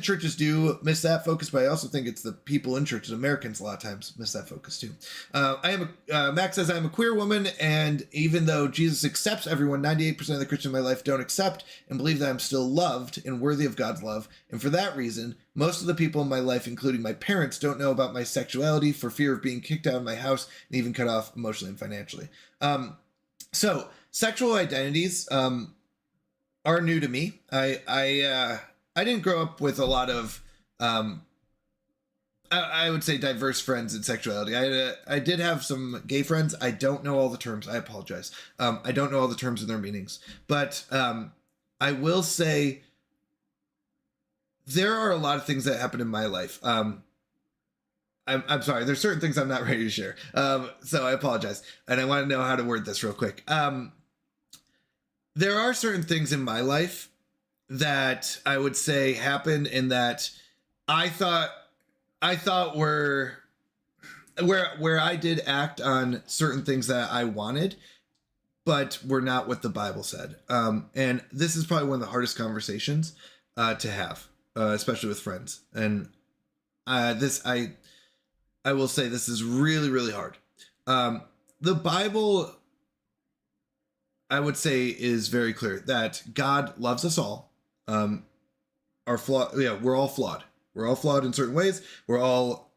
churches do miss that focus, but I also think it's the people in churches, Americans a lot of times miss that focus too. Max says, I'm a queer woman, and even though Jesus accepts everyone, 98% of the Christians in my life don't accept and believe that I'm still loved and worthy of God's love. And for that reason, most of the people in my life, including my parents, don't know about my sexuality for fear of being kicked out of my house and even cut off emotionally and financially. So sexual identities are new to me. I didn't grow up with a lot of, I would say, diverse friends in sexuality. I did have some gay friends. I don't know all the terms. I apologize. I don't know all the terms and their meanings. But I will say there are a lot of things that happen in my life. I'm sorry. There's certain things I'm not ready to share. So I apologize. And I want to know how to word this real quick. There are certain things in my life that I would say happened and that I thought were where I did act on certain things that I wanted, but were not what the Bible said. And this is probably one of the hardest conversations to have, especially with friends. And I will say this is really, really hard. The Bible, I would say, is very clear that God loves us all. We're all flawed. We're all flawed in certain ways. We all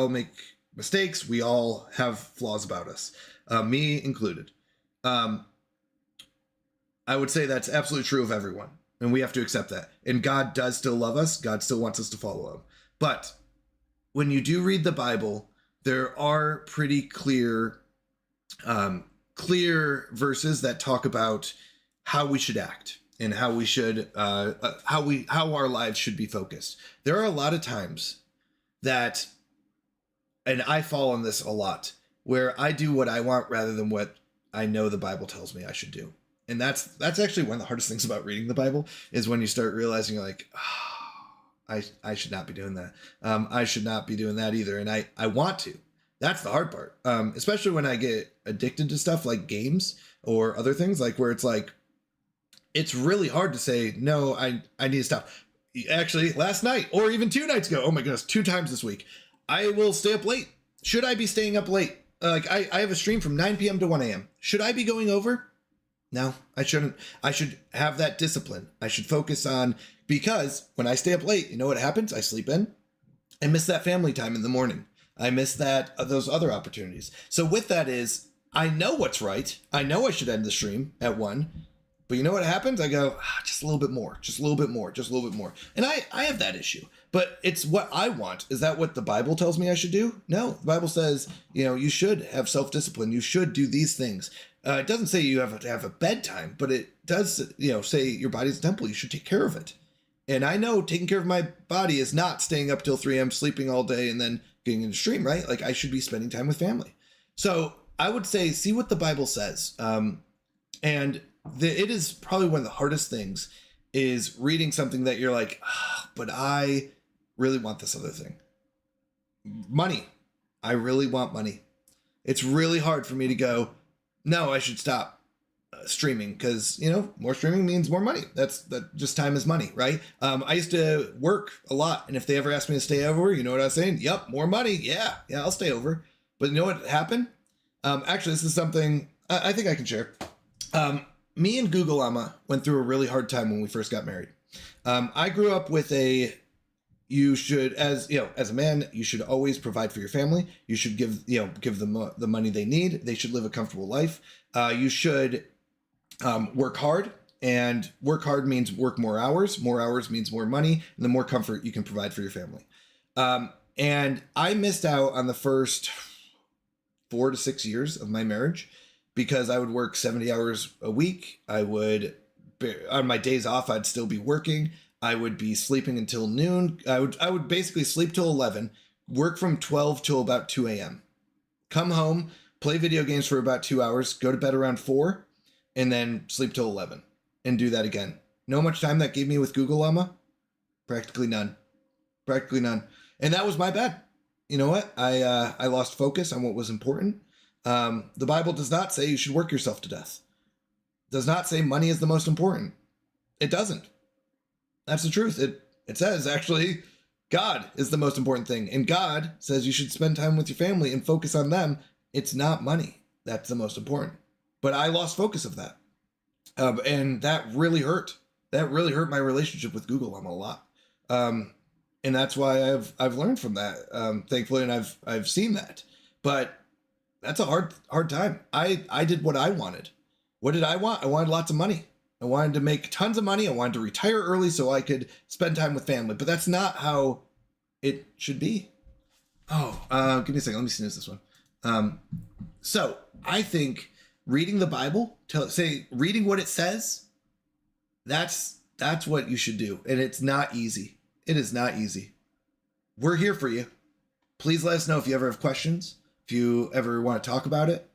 make mistakes. We all have flaws about us, me included. I would say that's absolutely true of everyone, and we have to accept that. And God does still love us. God still wants us to follow him. But when you do read the Bible, there are pretty clear verses that talk about how we should act and how we should how our lives should be focused. There are a lot of times that, and I fall on this a lot, where I do what I want rather than what I know the Bible tells me I should do. And that's actually one of the hardest things about reading the Bible, is when you start realizing you're like, oh, I should not be doing that. I should not be doing that either. And I want to. That's the hard part. Especially when I get addicted to stuff like games or other things, like where it's like, it's really hard to say, no, I need to stop. Actually, last night, or even 2 nights ago, oh my goodness, 2 times this week, I will stay up late. Should I be staying up late? Like I have a stream from 9 p.m. to 1 a.m. Should I be going over? No, I shouldn't. I should have that discipline. I should focus on, because when I stay up late, you know what happens? I sleep in. I miss that family time in the morning. I miss those other opportunities. So with that is, I know what's right. I know I should end the stream at 1. But you know what happens? I go, just a little bit more, just a little bit more, just a little bit more. And I have that issue, but it's what I want. Is that what the Bible tells me I should do? No, the Bible says, you should have self-discipline. You should do these things. It doesn't say you have to have a bedtime, but it does, say your body's a temple. You should take care of it. And I know taking care of my body is not staying up till 3 a.m., sleeping all day, and then getting in the stream, right? Like I should be spending time with family. So I would say, see what the Bible says. It is probably one of the hardest things, is reading something that you're like, but I really want this other thing. Money. I really want money. It's really hard for me to go, no, I should stop streaming, because, more streaming means more money. That just time is money, right? I used to work a lot, and if they ever asked me to stay over, you know what I was saying? Yep, more money. Yeah, I'll stay over. But you know what happened? Actually, this is something I think I can share. Me and Google Llama went through a really hard time when we first got married. I grew up with you should, as a man, you should always provide for your family. You should give them the money they need. They should live a comfortable life. You should work hard, and work hard means work more hours. More hours means more money, and the more comfort you can provide for your family. And I missed out on the first 4 to 6 years of my marriage, because I would work 70 hours a week. On my days off, I'd still be working. I would be sleeping until noon. I would basically sleep till 11, work from 12 till about 2 a.m. Come home, play video games for about 2 hours, go to bed around 4, and then sleep till 11, and do that again. Know how much time that gave me with Google Llama? Practically none. And that was my bad. You know what? I lost focus on what was important. The Bible does not say you should work yourself to death. It does not say money is the most important. It doesn't. That's the truth. It says, actually, God is the most important thing. And God says you should spend time with your family and focus on them. It's not money that's the most important. But I lost focus of that. And that really hurt. That really hurt my relationship with Google Llama a lot. And that's why I've learned from that, thankfully, and I've seen that. But that's a hard time. I did what I wanted. What did I want? I wanted lots of money. I wanted to make tons of money. I wanted to retire early so I could spend time with family. But that's not how it should be. Oh, give me a second. Let me snooze this one. So I think reading the Bible, reading what it says, that's what you should do. And it's not easy. It is not easy. We're here for you. Please let us know if you ever have questions. If you ever want to talk about it.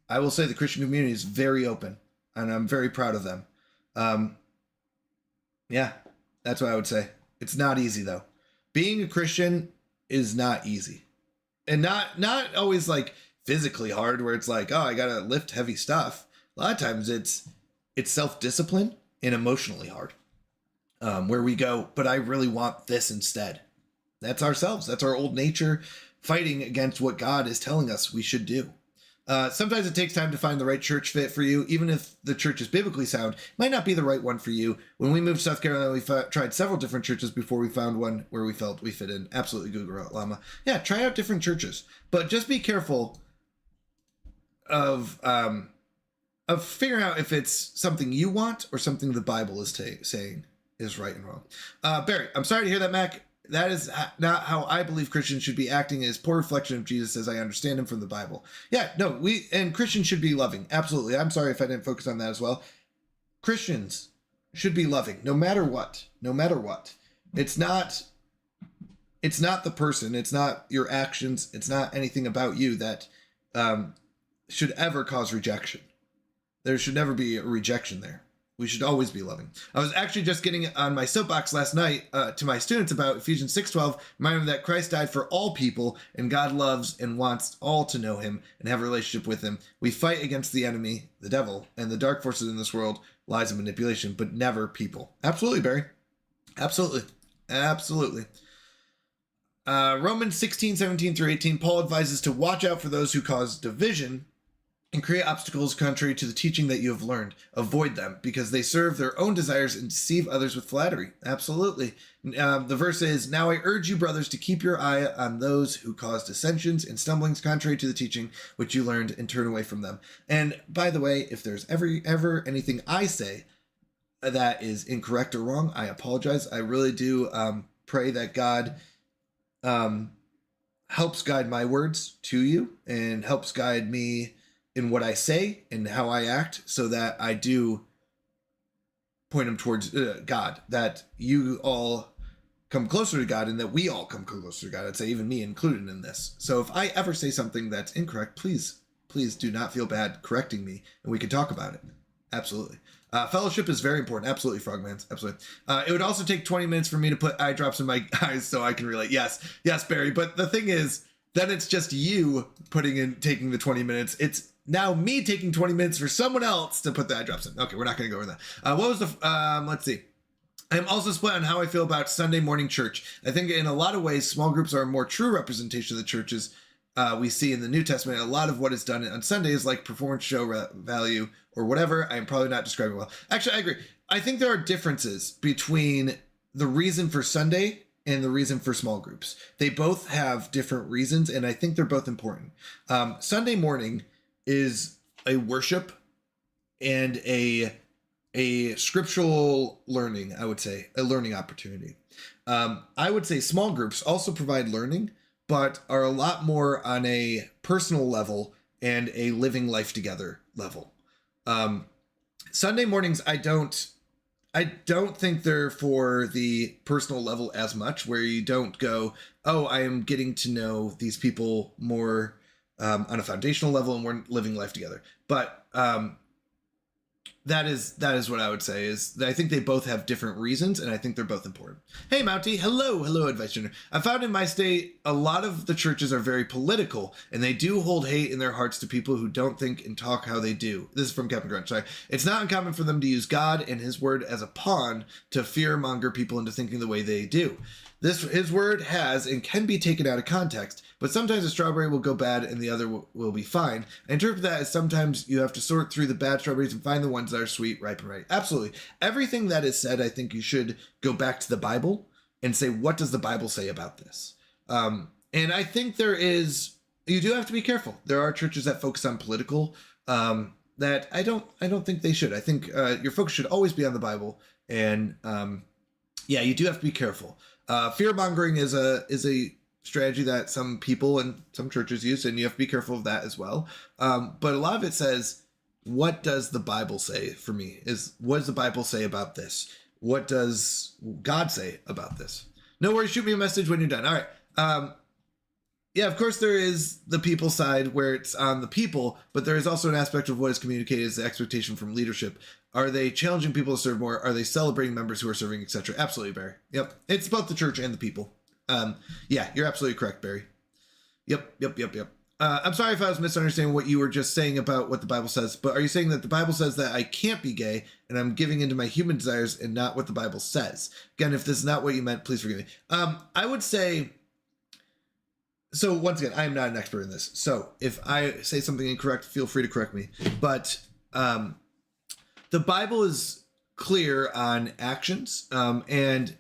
I will say the Christian community is very open, and I'm very proud of them. Yeah, that's what I would say. It's not easy, though. Being a Christian is not easy, and not always like physically hard, where it's like, oh, I gotta lift heavy stuff. A lot of times it's self-discipline and emotionally hard, where we go, but I really want this instead. That's ourselves. That's our old nature fighting against what God is telling us we should do. Sometimes it takes time to find the right church fit for you. Even if the church is biblically sound, it might not be the right one for you. When we moved to South Carolina, we tried several different churches before we found one where we felt we fit in. Absolutely, Google Llama. Yeah, try out different churches, but just be careful of figuring out if it's something you want or something the Bible is saying is right and wrong. Barry, I'm sorry to hear that, Mac. that is not how I believe Christians should be acting, as poor reflection of Jesus as I understand him from the Bible. Yeah, no, and Christians should be loving. Absolutely. I'm sorry if I didn't focus on that as well. Christians should be loving no matter what. No matter what. It's not the person, it's not your actions, it's not anything about you that should ever cause rejection. There should never be a rejection there. We should always be loving. I was actually just getting on my soapbox last night to my students about Ephesians 6:12, reminding them that Christ died for all people, and God loves and wants all to know him and have a relationship with him. We fight against the enemy, the devil, and the dark forces in this world, lies and manipulation, but never people. Absolutely, Barry. Absolutely. Absolutely. Romans 16:17-18, Paul advises to watch out for those who cause division and create obstacles contrary to the teaching that you have learned. Avoid them, because they serve their own desires and deceive others with flattery. Absolutely. The verse is, now I urge you, brothers, to keep your eye on those who cause dissensions and stumblings contrary to the teaching which you learned, and turn away from them. And by the way, if there's ever anything I say that is incorrect or wrong, I apologize. I really do pray that God helps guide my words to you and helps guide me in what I say and how I act, so that I do point them towards God, that you all come closer to God and that we all come closer to God. I'd say even me included in this. So if I ever say something that's incorrect, please do not feel bad correcting me, and we can talk about it. Absolutely. Fellowship is very important. Absolutely, Frogmans. Absolutely. It would also take 20 minutes for me to put eye drops in my eyes so I can relate. Yes, Barry. But the thing is, then it's just you taking the 20 minutes. It's now me taking 20 minutes for someone else to put the eye drops in. Okay, we're not going to go over that. What was the, let's see. I'm also split on how I feel about Sunday morning church. I think in a lot of ways, small groups are a more true representation of the churches we see in the New Testament. A lot of what is done on Sunday is like performance show value or whatever. I'm probably not describing well. Actually, I agree. I think there are differences between the reason for Sunday and the reason for small groups. They both have different reasons, and I think they're both important. Sunday morning is a worship and a scriptural learning, I would say, a learning opportunity. I would say small groups also provide learning, but are a lot more on a personal level and a living life together level. Sunday mornings, I don't think they're for the personal level as much, where you don't go, oh, I am getting to know these people more on a foundational level and we're living life together. But that is what I would say, is that I think they both have different reasons, and I think they're both important. Hey, Mountie. Hello, Advice Junior. I found in my state, a lot of the churches are very political, and they do hold hate in their hearts to people who don't think and talk how they do. This is from Captain Grunt. Sorry. It's not uncommon for them to use God and his word as a pawn to fear-monger people into thinking the way they do. His word has and can be taken out of context, but sometimes a strawberry will go bad and the other will be fine. I interpret that as sometimes you have to sort through the bad strawberries and find the ones that are sweet, ripe, and ready. Absolutely. Everything that is said, I think you should go back to the Bible and say, what does the Bible say about this? And I think you do have to be careful. There are churches that focus on political, that I don't think they should. I think your focus should always be on the Bible, and you do have to be careful. Fear mongering is a strategy that some people and some churches use, and you have to be careful of that as well. But a lot of it says, what does the Bible say for me? What does the Bible say about this? What does God say about this? No worries, shoot me a message when you're done. All right. Of course there is the people side where it's on the people, but there is also an aspect of what is communicated as the expectation from leadership. Are they challenging people to serve more? Are they celebrating members who are serving, etc.? Absolutely, Barry. Yep. It's both the church and the people. You're absolutely correct, Barry. Yep. I'm sorry if I was misunderstanding what you were just saying about what the Bible says, but are you saying that the Bible says that I can't be gay and I'm giving into my human desires and not what the Bible says? Again, if this is not what you meant, please forgive me. I would say, so once again, I am not an expert in this. So if I say something incorrect, feel free to correct me. But the Bible is clear on actions, and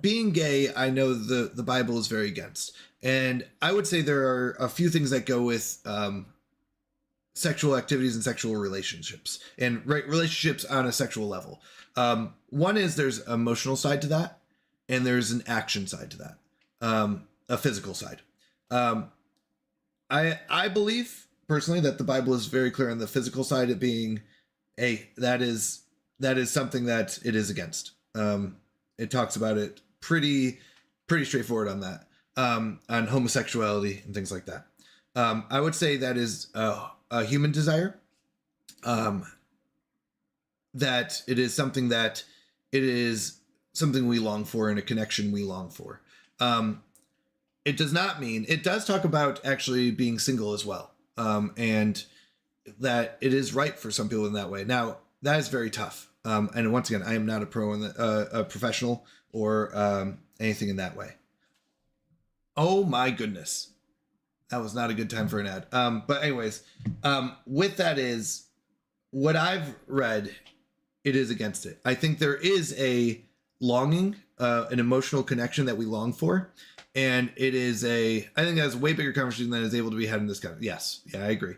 being gay, I know the Bible is very against. And I would say there are a few things that go with sexual activities and sexual relationships, and relationships on a sexual level. One is there's an emotional side to that. and there's an action side to that, a physical side. I believe personally that the Bible is very clear on the physical side, it being that is something that it is against. It talks about it pretty straightforward on that, on homosexuality and things like that. I would say that is a human desire. That it is something we long for and a connection we long for. It does not mean, it does talk about actually being single as well. And that it is right for some people in that way. Now, that is very tough. And once again, I am not a professional or anything in that way. Oh my goodness. That was not a good time for an ad. But anyways, with that is, what I've read, it is against it. I think there is a longing, an emotional connection that we long for. And it is I think that's a way bigger conversation than is able to be had in this kind of, yes. Yeah, I agree.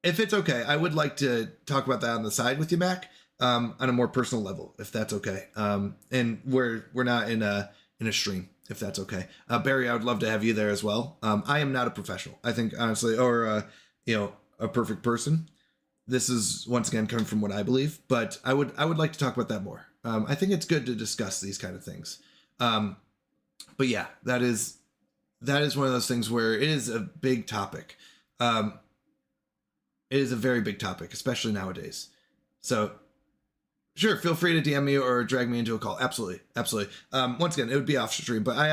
If it's okay, I would like to talk about that on the side with you, Mac, on a more personal level, if that's okay. And we're not in a stream, if that's okay. Barry, I would love to have you there as well. I am not a professional, I think, honestly, or a perfect person. This is once again coming from what I believe, but I would like to talk about that more. I think it's good to discuss these kind of things. But yeah, that is one of those things where it is a big topic. It is a very big topic, especially nowadays. So sure, feel free to DM me or drag me into a call. Absolutely. Once again, it would be off stream, but I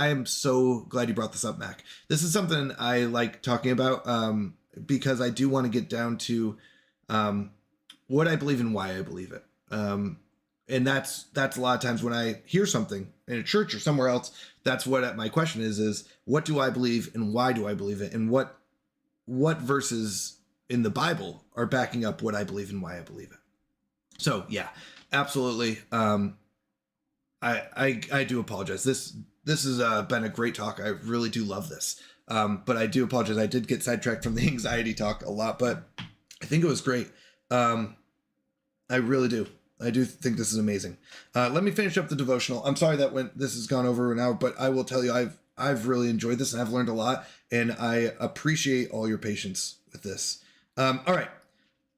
am so glad you brought this up, Mac. This is something I like talking about, because I do want to get down to what I believe and why I believe it. And that's a lot of times when I hear something in a church or somewhere else, that's what my question is what do I believe and why do I believe it? And what verses in the Bible are backing up what I believe and why I believe it? So yeah, absolutely. I do apologize. This has been a great talk. I really do love this. But I do apologize. I did get sidetracked from the anxiety talk a lot, but I think it was great. I really do. I do think this is amazing. Let me finish up the devotional. I'm sorry that this has gone over an hour, but I will tell you, I've really enjoyed this and I've learned a lot, and I appreciate all your patience with this. All right.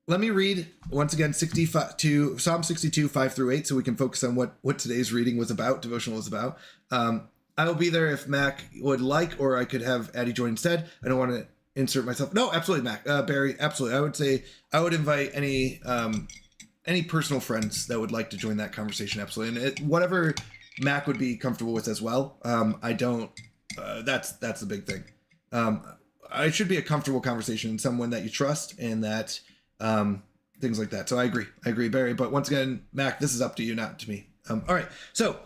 Let me read once again Psalm 62, 5-8, so we can focus on what today's reading was about, devotional was about. I will be there if Mac would like, or I could have Addie join instead. I don't want to insert myself. No, absolutely, Mac. Barry, absolutely. I would say I would invite any personal friends that would like to join that conversation. Absolutely. And whatever Mac would be comfortable with as well. That's the big thing. It should be a comfortable conversation, someone that you trust, and that things like that. So I agree, Barry. But once again, Mac, this is up to you, not to me. All right. So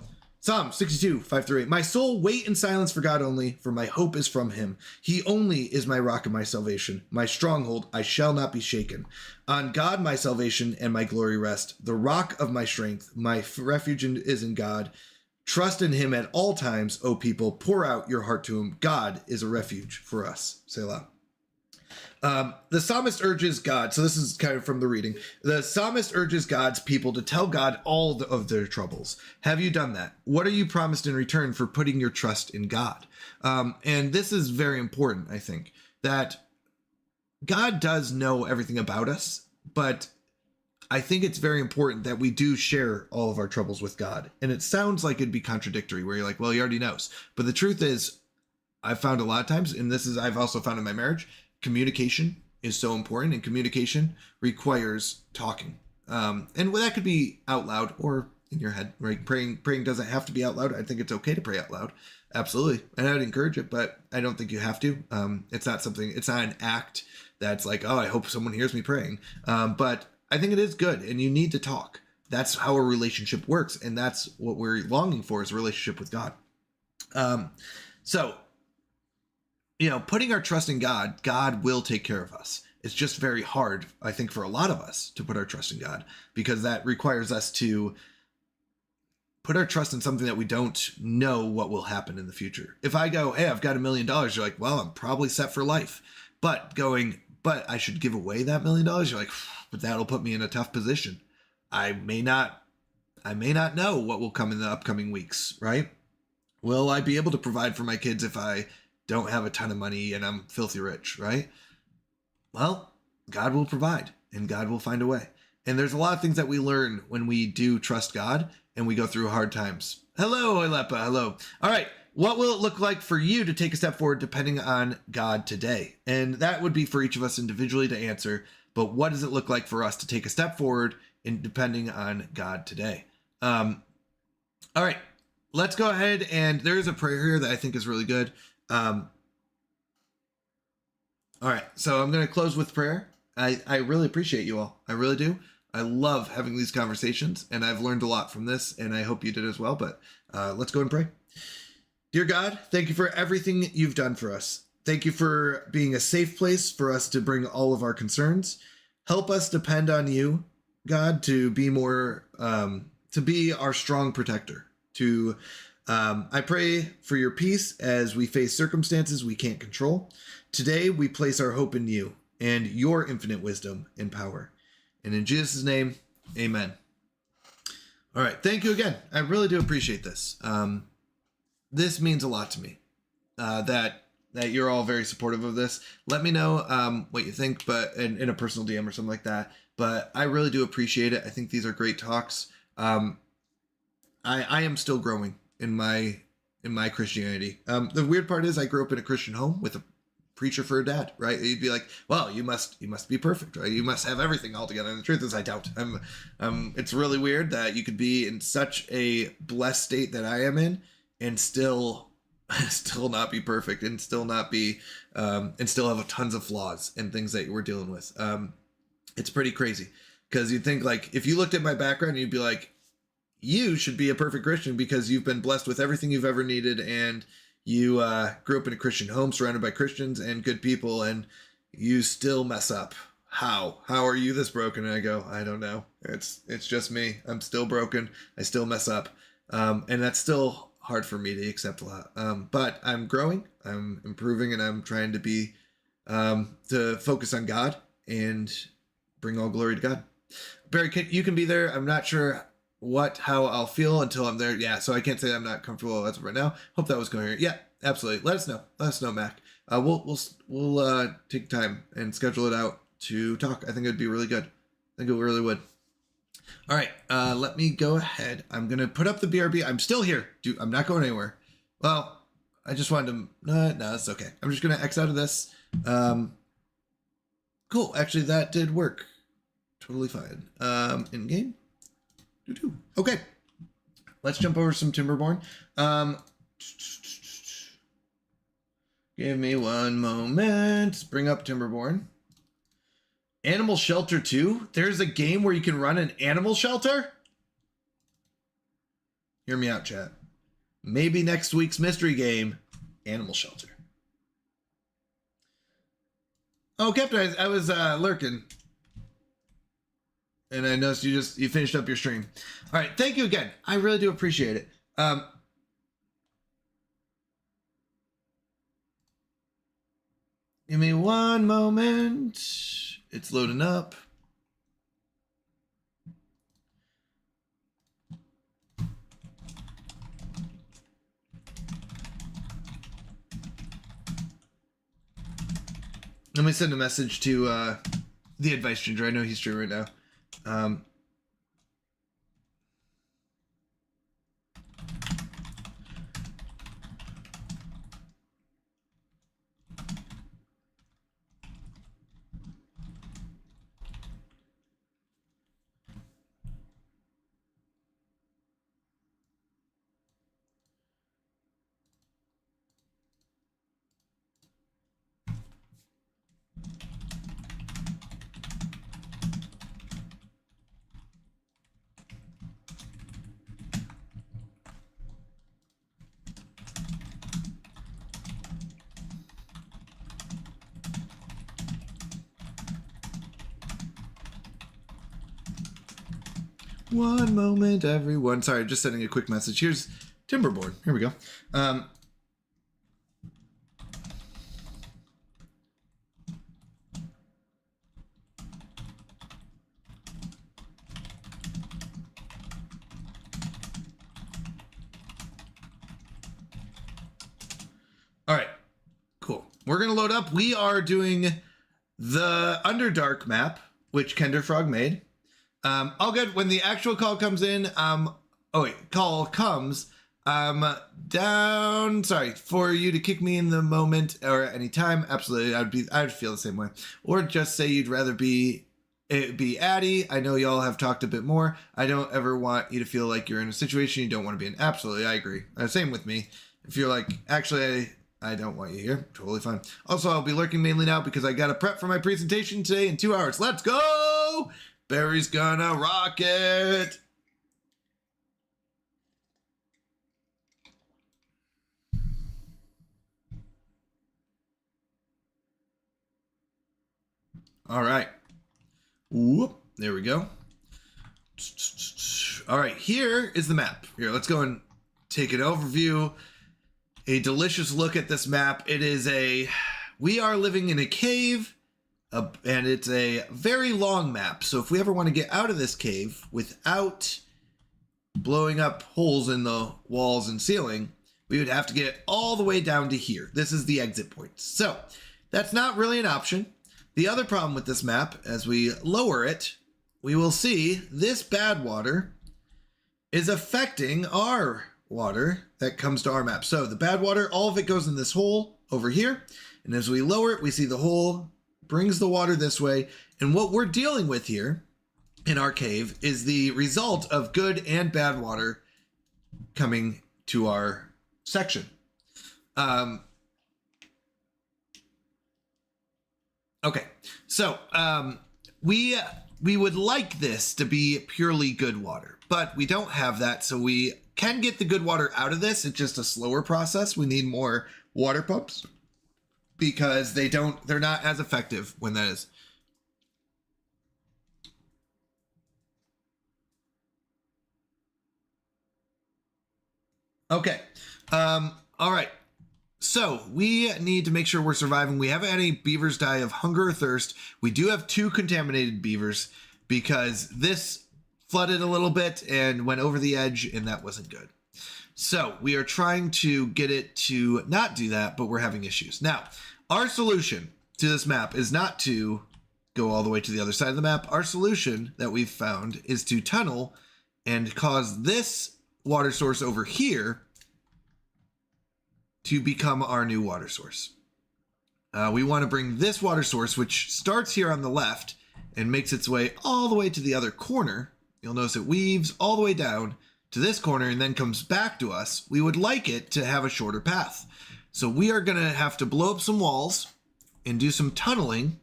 Psalm 62, 5-8. My soul wait in silence for God only, for my hope is from him. He only is my rock and my salvation, my stronghold, I shall not be shaken. On God my salvation and my glory rest, the rock of my strength, my refuge is in God. Trust in him at all times, O people, pour out your heart to him. God is a refuge for us. Selah. The psalmist urges God, so this is kind of from the reading. The psalmist urges God's people to tell God all of their troubles. Have you done that? What are you promised in return for putting your trust in God? And this is very important, I think, that God does know everything about us, but I think it's very important that we do share all of our troubles with God. And it sounds like it'd be contradictory, where you're like, well, he already knows. But the truth is, I've found a lot of times, and I've also found in my marriage, communication is so important, and communication requires talking. And that could be out loud or in your head, right? Praying doesn't have to be out loud. I think it's okay to pray out loud. Absolutely. And I would encourage it, but I don't think you have to. It's not an act that's like, oh, I hope someone hears me praying. But I think it is good, and you need to talk. That's how a relationship works. And that's what we're longing for, is a relationship with God. So, putting our trust in God, God will take care of us. It's just very hard, I think, for a lot of us to put our trust in God, because that requires us to put our trust in something that we don't know what will happen in the future. If I go, hey, I've got $1 million, you're like, well, I'm probably set for life. But I should give away that $1 million, you're like, but that'll put me in a tough position. I may not I may not know what will come in the upcoming weeks, right? Will I be able to provide for my kids if I don't have a ton of money and I'm filthy rich, right? Well, God will provide and God will find a way. And there's a lot of things that we learn when we do trust God and we go through hard times. Hello, Ilepa. Hello. All right. What will it look like for you to take a step forward depending on God today? And that would be for each of us individually to answer. But what does it look like for us to take a step forward in depending on God today? All right. Let's go ahead, and there is a prayer here that I think is really good. All right, so I'm going to close with prayer. I really appreciate you all. I really do. I love having these conversations, and I've learned a lot from this, and I hope you did as well. But let's go and pray. Dear God, thank you for everything you've done for us. Thank you for being a safe place for us to bring all of our concerns. Help us depend on you, God, to be more, to be our strong protector. I pray for your peace as we face circumstances we can't control. Today, we place our hope in you and your infinite wisdom and power. And in Jesus' name, amen. All right. Thank you again. I really do appreciate this. This means a lot to me, that you're all very supportive of this. Let me know what you think, but in a personal DM or something like that. But I really do appreciate it. I think these are great talks. I am still growing in my Christianity. The weird part is I grew up in a Christian home with a preacher for a dad, right? You'd be like, well, you must be perfect, right? You must have everything all together. And the truth is I don't. It's really weird that you could be in such a blessed state that I am in and still not be perfect and still not be, and still have tons of flaws and things that we're dealing with. It's pretty crazy because you'd think like, if you looked at my background, you'd be like, you should be a perfect Christian because you've been blessed with everything you've ever needed, and you grew up in a Christian home surrounded by Christians and good people, and you still mess up. How are you this broken? And I go, I don't know. It's just me. I'm still broken. I still mess up. And that's still hard for me to accept a lot. But I'm growing, I'm improving, and I'm trying to be, to focus on God and bring all glory to God. Barry, you can be there. I'm not sure how I'll feel until I'm there. Yeah, so I can't say I'm not comfortable as of right now. Hope that was going. Yeah, absolutely. Let us know, Mac. We'll take time and schedule it out to talk. I think it'd be really good. I think it really would. All right, let me go ahead. I'm gonna put up the BRB. I'm still here. I'm not going anywhere. Well, I just wanted to. No, it's okay. I'm just gonna X out of this. Cool. Actually, that did work. Totally fine. In game. Okay, let's jump over some Timberborn. Give me one moment. Bring up Timberborn. Animal Shelter 2? There's a game where you can run an animal shelter? Hear me out, chat. Maybe next week's mystery game, Animal Shelter. Oh, Captain, I was lurking. And I noticed you finished up your stream. All right, thank you again. I really do appreciate it. Give me one moment. It's loading up. Let me send a message to the Advice Ginger. I know he's streaming right now. One moment, everyone. Sorry, just sending a quick message. Here's Timberborn. Here we go. we're going to load up. We are doing the Underdark map, which Kenderfrog made. All good. When the actual call comes in, call comes, down, sorry, for you to kick me in the moment or any time. Absolutely. I'd feel the same way. Or just say you'd rather be Addy. I know y'all have talked a bit more. I don't ever want you to feel like you're in a situation you don't want to be in. Absolutely. I agree. Same with me. If you're like, actually, I don't want you here. Totally fine. Also, I'll be lurking mainly now because I got to prep for my presentation today in 2 hours. Let's go! Barry's gonna rock it. All right. Whoop. There we go. All right. Here is the map. Here, let's go and take an overview. A delicious look at this map. We are living in a cave, and it's a very long map. So if we ever want to get out of this cave without blowing up holes in the walls and ceiling, we would have to get all the way down to here. This is the exit point. So that's not really an option. The other problem with this map, as we lower it, we will see this bad water is affecting our water that comes to our map. So the bad water, all of it goes in this hole over here. And as we lower it, we see the hole brings the water this way. And what we're dealing with here in our cave is the result of good and bad water coming to our section. Okay, so we would like this to be purely good water, but we don't have that, so we can get the good water out of this. It's just a slower process. We need more water pumps because they're not as effective when that is. Okay, all right. So we need to make sure we're surviving. We haven't had any beavers die of hunger or thirst. We do have 2 contaminated beavers because this flooded a little bit and went over the edge, and that wasn't good. So we are trying to get it to not do that, but we're having issues. Now, our solution to this map is not to go all the way to the other side of the map. Our solution that we've found is to tunnel and cause this water source over here to become our new water source. We want to bring this water source, which starts here on the left and makes its way all the way to the other corner. You'll notice it weaves all the way down to this corner and then comes back to us. We would like it to have a shorter path. So we are going to have to blow up some walls and do some tunneling.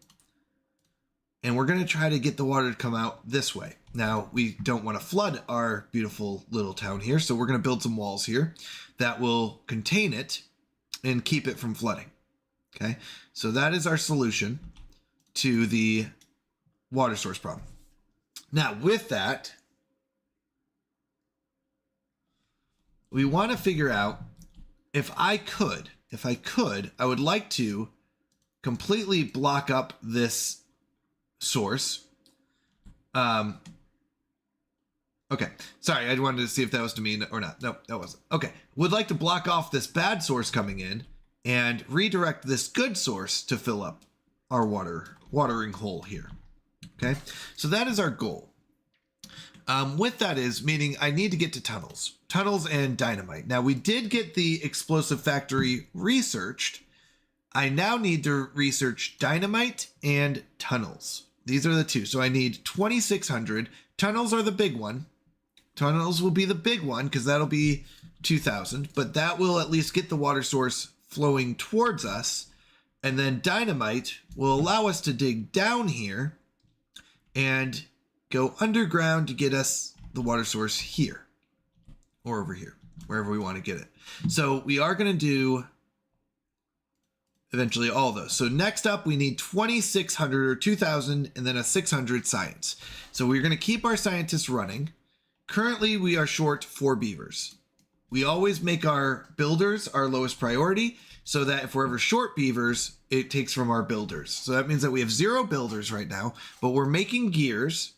And we're going to try to get the water to come out this way. Now, we don't want to flood our beautiful little town here, so we're going to build some walls here that will contain it and keep it from flooding. Okay, so that is our solution to the water source problem. Now, with that, we want to figure out if I could, I would like to completely block up this source. Okay, sorry, I wanted to see if that was to me or not. No, that wasn't. Okay, would like to block off this bad source coming in and redirect this good source to fill up our watering hole here. Okay, so that is our goal. With that is meaning I need to get to tunnels and dynamite. Now we did get the explosive factory researched. I now need to research dynamite and tunnels. These are the 2. So I need 2,600. Tunnels are the big one. Tunnels will be the big one because that'll be 2,000, but that will at least get the water source flowing towards us. And then dynamite will allow us to dig down here and go underground to get us the water source here or over here, wherever we want to get it. So we are going to do eventually all those. So next up, we need 2,600 or 2,000 and then a 600 science. So we're going to keep our scientists running. Currently, we are short 4 beavers. We always make our builders our lowest priority so that if we're ever short beavers, it takes from our builders. So that means that we have 0 builders right now, but we're making gears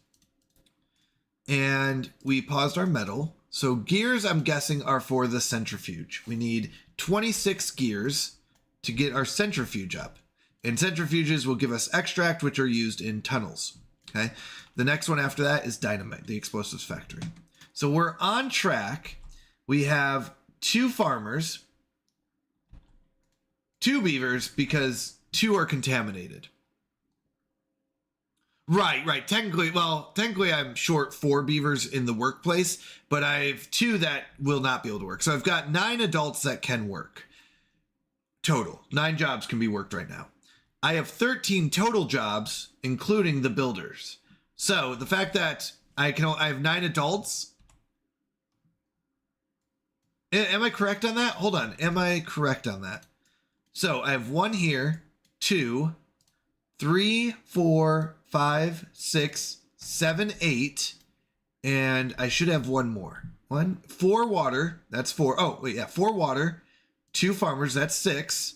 and we paused our metal. So gears, I'm guessing, are for the centrifuge. We need 26 gears to get our centrifuge up. And centrifuges will give us extract, which are used in tunnels. Okay. The next one after that is dynamite, the explosives factory. So we're on track. We have 2 farmers, 2 beavers, because 2 are contaminated. Right. Technically I'm short 4 beavers in the workplace, but I have 2 that will not be able to work. So I've got 9 adults that can work. Total. 9 jobs can be worked right now. I have 13 total jobs, including the builders. So the fact that I have 9 adults. Am I correct on that? Hold on. Am I correct on that? So I have 1 here, 2, 3, 4, 5, 6, 7, 8, and I should have 1 more. 4 water. That's 4. Oh, wait, yeah, 4 water, 2 farmers. That's 6,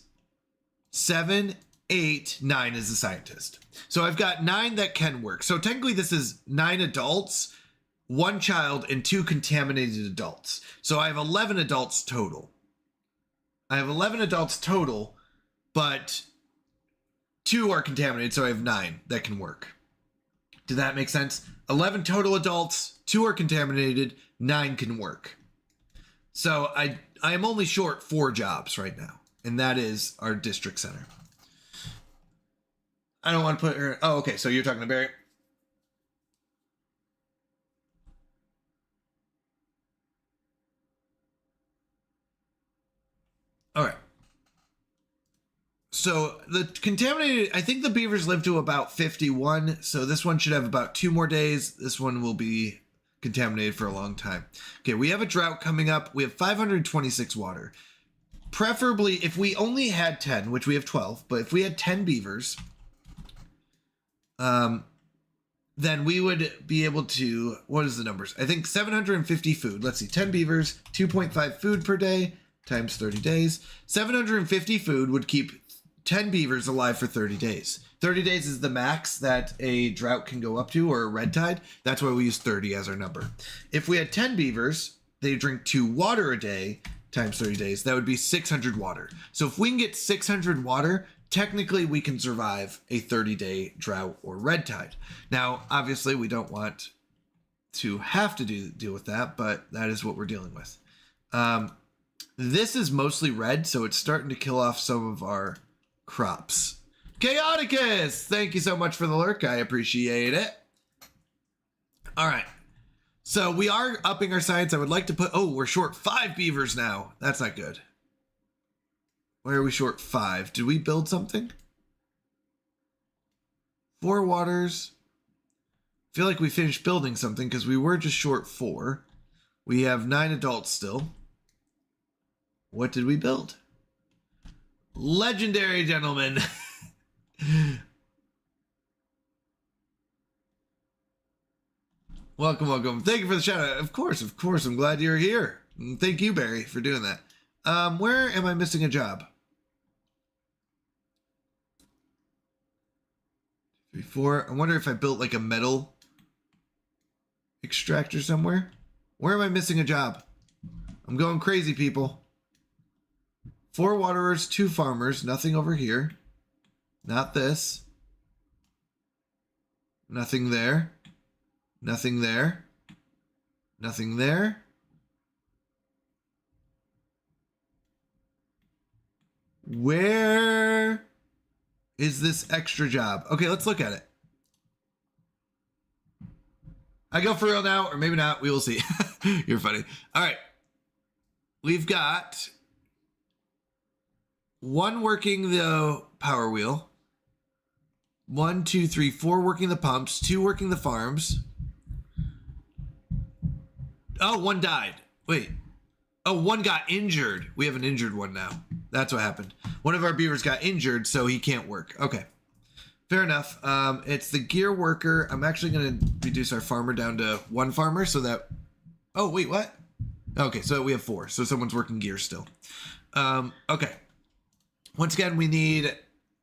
7, 8, 9 is the scientist. So I've got 9 that can work. So technically this is 9 adults, 1 child, and 2 contaminated adults. So I have 11 adults total. But 2 are contaminated, so I have 9 that can work. Did that make sense? 11 total adults, 2 are contaminated, 9 can work. So I am only short 4 jobs right now, and that is our district center. I don't want to put her. Oh, okay. So you're talking to Barry. All right. So the contaminated, I think the beavers live to about 51. So this one should have about 2 more days. This one will be contaminated for a long time. Okay. We have a drought coming up. We have 526 water. Preferably if we only had 10, which we have 12, but if we had 10 beavers, then we would be able to, what is the numbers? I think 750 food. Let's see, 10 beavers, 2.5 food per day times 30 days. 750 food would keep 10 beavers alive for 30 days. 30 days is the max that a drought can go up to, or a red tide. That's why we use 30 as our number. If we had 10 beavers, they drink 2 water a day times 30 days. That would be 600 water. So if we can get 600 water, technically we can survive a 30-day drought or red tide. Now, obviously we don't want to have to deal with that, but that is what we're dealing with. This is mostly red, so it's starting to kill off some of our crops. Chaoticus, thank you so much for the lurk. I appreciate it. All right. So we are upping our science. I would like to put, oh, we're short 5 beavers now. That's not good. Why are we short 5? Did we build something? 4 waters. I feel like we finished building something because we were just short 4. We have 9 adults still. What did we build? Legendary, gentlemen. Welcome, welcome. Thank you for the shout out. Of course. I'm glad you're here. And thank you, Barry, for doing that. Where am I missing a job? 3, 4. I wonder if I built like a metal extractor somewhere. Where am I missing a job? I'm going crazy, people. 4 waterers, 2 farmers. Nothing over here. Not this. Nothing there. Nothing there. Nothing there. Where is this extra job? Okay, let's look at it. I go for real now, or maybe not. We will see. You're funny. All right. We've got 1 working the power wheel. 1, 2, 3, 4 working the pumps. 2 working the farms. Oh, 1 died. Wait. Oh, 1 got injured. We have an injured one now. That's what happened. One of our beavers got injured, so he can't work. Okay. Fair enough. It's the gear worker. I'm actually going to reduce our farmer down to 1 farmer so that... Oh, wait, what? Okay, so we have 4. So someone's working gear still. Okay. Once again, we need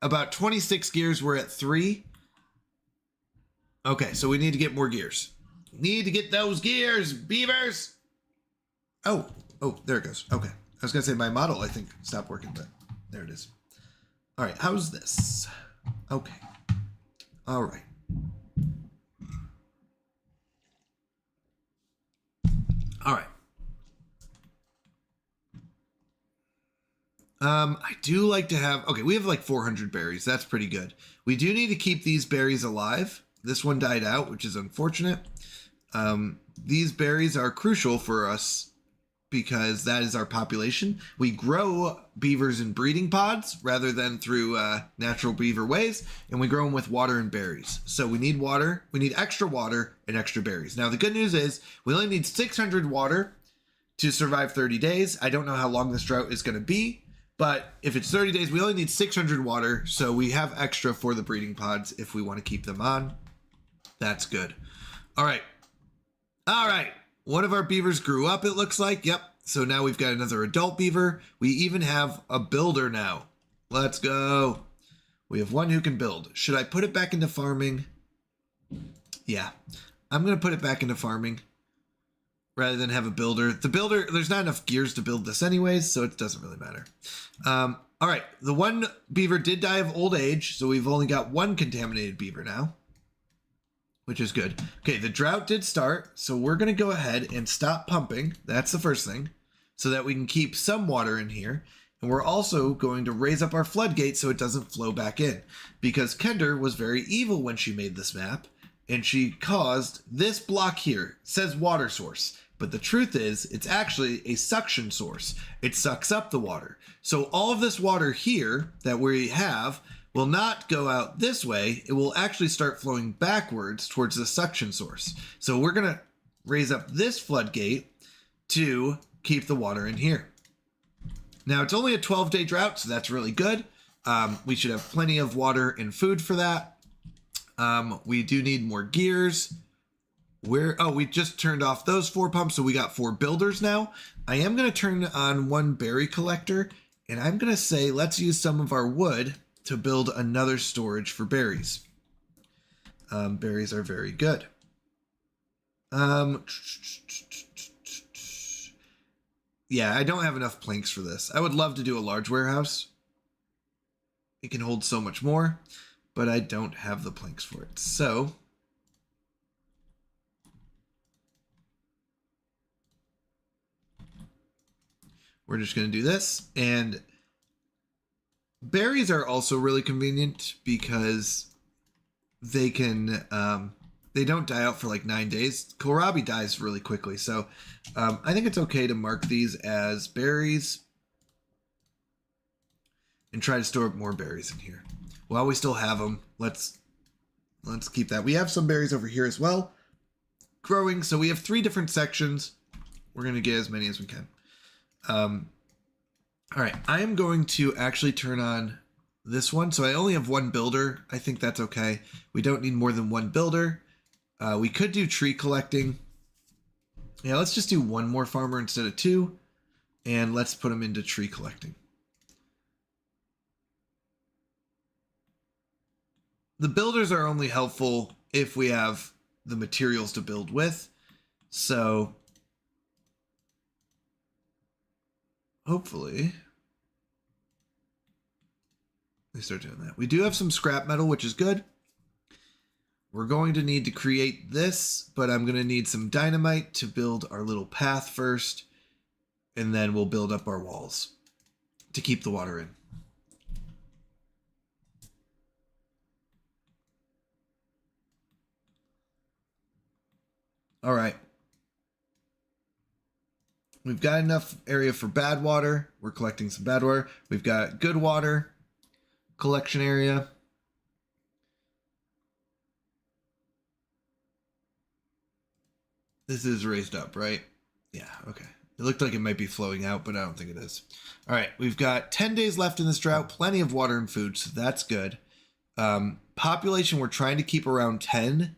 about 26 gears. We're at 3. Okay, so we need to get more gears. Need to get those gears, beavers. Oh, there it goes. Okay. I was going to say my model, I think, stopped working, but there it is. All right, how's this? Okay. All right. All right. I do like to have, okay, we have like 400 berries. That's pretty good. We do need to keep these berries alive. This one died out, which is unfortunate. These berries are crucial for us because that is our population. We grow beavers in breeding pods rather than through natural beaver ways, and we grow them with water and berries. So we need water, we need extra water and extra berries. Now the good news is we only need 600 water to survive 30 days. I don't know how long this drought is going to be, but if it's 30 days, we only need 600 water, so we have extra for the breeding pods if we want to keep them on. That's good. All right. All right. One of our beavers grew up, it looks like. Yep. So now we've got another adult beaver. We even have a builder now. Let's go. We have one who can build. Should I put it back into farming? Yeah. I'm going to put it back into farming rather than have a builder. The builder, there's not enough gears to build this anyways, so it doesn't really matter. All right. The one beaver did die of old age, so we've only got one contaminated beaver now, which is good. Okay, the drought did start, so we're going to go ahead and stop pumping. That's the first thing, so that we can keep some water in here. And we're also going to raise up our floodgate so it doesn't flow back in, because Kender was very evil when she made this map, and she caused this block here. It says water source, but the truth is it's actually a suction source. It sucks up the water. So all of this water here that we have will not go out this way. It will actually start flowing backwards towards the suction source. So we're going to raise up this floodgate to keep the water in here. Now it's only a 12-day drought, so that's really good. We should have plenty of water and food for that. We do need more gears. We just turned off those 4 pumps, so we got 4 builders now. I am going to turn on 1 berry collector, and I'm going to say let's use some of our wood to build another storage for berries. Berries are very good. Yeah, I don't have enough planks for this. I would love to do a large warehouse. It can hold so much more, but I don't have the planks for it. So we're just going to do this. And berries are also really convenient because they can, they don't die out for like 9 days. Kohlrabi dies really quickly. So I think it's okay to mark these as berries and try to store up more berries in here. While we still have them, let's keep that. We have some berries over here as well growing. So we have 3 different sections. We're going to get as many as we can. All right, I am going to actually turn on this one. So I only have 1 builder. I think that's okay. We don't need more than 1 builder. We could do tree collecting. Yeah, let's just do 1 more farmer instead of 2. And let's put them into tree collecting. The builders are only helpful if we have the materials to build with. So hopefully they start doing that. We do have some scrap metal, which is good. We're going to need to create this, but I'm going to need some dynamite to build our little path first, and then we'll build up our walls to keep the water in. All right. We've got enough area for bad water. We're collecting some bad water. We've got good water collection area. This is raised up, right? Yeah, okay. It looked like it might be flowing out, but I don't think it is. All right, we've got 10 days left in this drought, plenty of water and food, so that's good. Population, we're trying to keep around 10.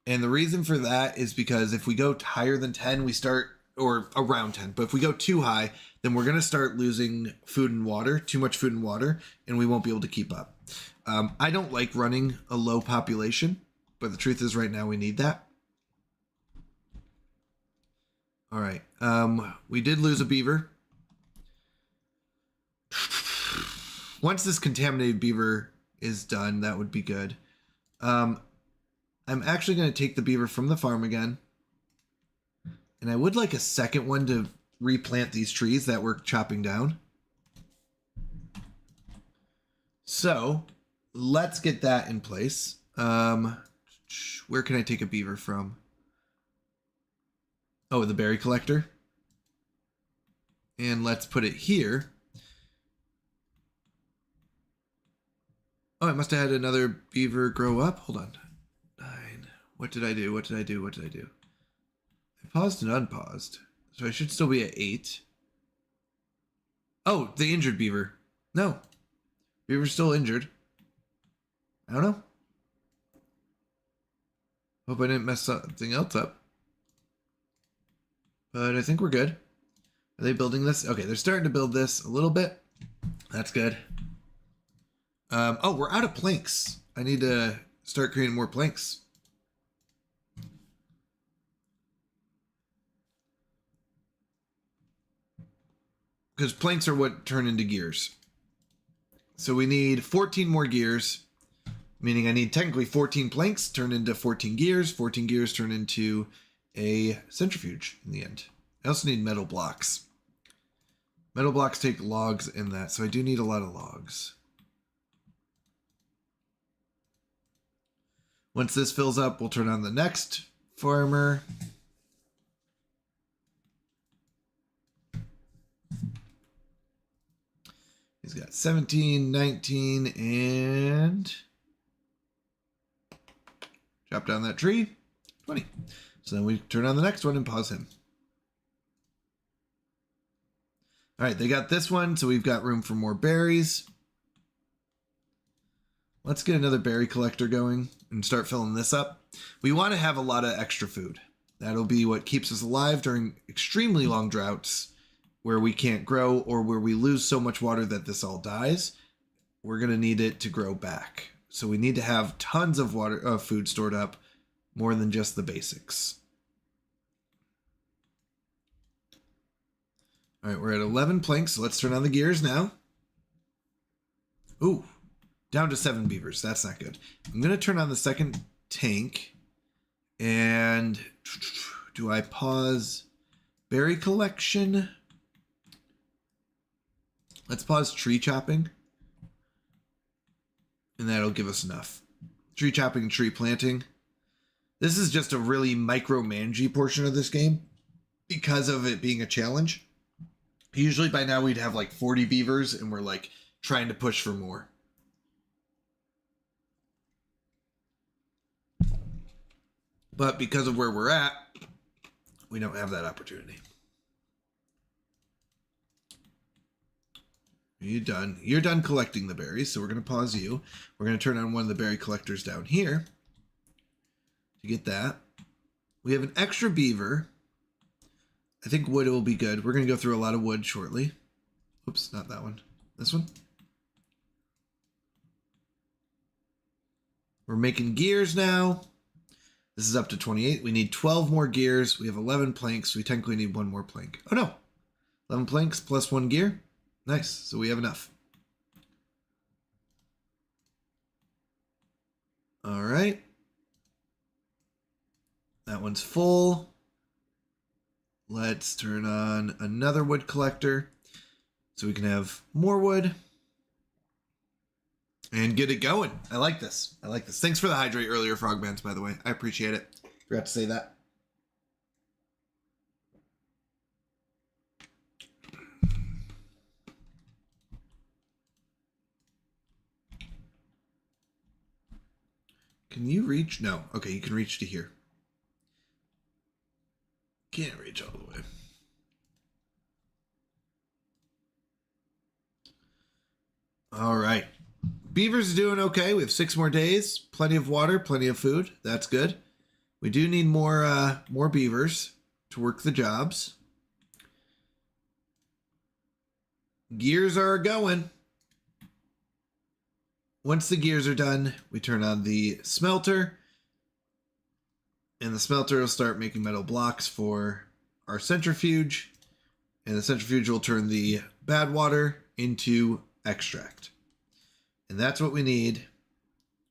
And the reason for that is because if we go higher than 10, we start, or around 10, but if we go too high, then we're going to start losing food and water, too much food and water, and we won't be able to keep up. I don't like running a low population, but the truth is right now we need that. All right. We did lose a beaver. Once this contaminated beaver is done, that would be good. I'm actually going to take the beaver from the farm again. And I would like a second one to replant these trees that we're chopping down. So let's get that in place. Where can I take a beaver from? Oh, the berry collector. And let's put it here. Oh, I must have had another beaver grow up. Hold on. 9. What did I do? What did I do? What did I do? I paused and unpaused. So I should still be at 8. Oh, the injured beaver. No. Beaver's still injured. I don't know. Hope I didn't mess something else up. But I think we're good. Are they building this? Okay, they're starting to build this a little bit. That's good. Oh, we're out of planks. I need to start creating more planks. Because planks are what turn into gears. So we need 14 more gears, meaning I need technically 14 planks turn into 14 gears. 14 gears turn into a centrifuge in the end. I also need metal blocks. Metal blocks take logs in that, so I do need a lot of logs. Once this fills up, we'll turn on the next farmer. He's got 17, 19, and chop down that tree, 20. So then we turn on the next one and pause him. All right, they got this one, so we've got room for more berries. Let's get another berry collector going and start filling this up. We want to have a lot of extra food. That'll be what keeps us alive during extremely long droughts where we can't grow or where we lose so much water that this all dies. We're going to need it to grow back. So we need to have tons of water, food stored up, more than just the basics. All right, we're at 11 planks, so let's turn on the gears now. Ooh, down to 7 beavers. That's not good. I'm going to turn on the second tank. And do I pause berry collection? Let's pause tree chopping. And that'll give us enough. Tree chopping and tree planting. This is just a really micromanagey portion of this game because of it being a challenge. Usually by now we'd have like 40 beavers and we're like trying to push for more. But because of where we're at, we don't have that opportunity. Are you done? You're done collecting the berries, so we're going to pause you. We're going to turn on one of the berry collectors down here to get that. We have an extra beaver. I think wood will be good. We're going to go through a lot of wood shortly. Oops, not that one. This one. We're making gears now. This is up to 28. We need 12 more gears. We have 11 planks. We technically need one more plank. Oh no. 11 planks plus 1 gear. Nice. So we have enough. All right. That one's full. Let's turn on another wood collector so we can have more wood and get it going. I like this. I like this. Thanks for the hydrate earlier, Frogmans, by the way. I appreciate it. Forgot to say that. Can you reach? No. Okay, you can reach to here. Can't reach all the way. All right. Beavers are doing okay. We have 6 more days. Plenty of water, plenty of food. That's good. We do need more beavers to work the jobs. Gears are going. Once the gears are done, we turn on the smelter. And the smelter will start making metal blocks for our centrifuge. And the centrifuge will turn the bad water into extract. And that's what we need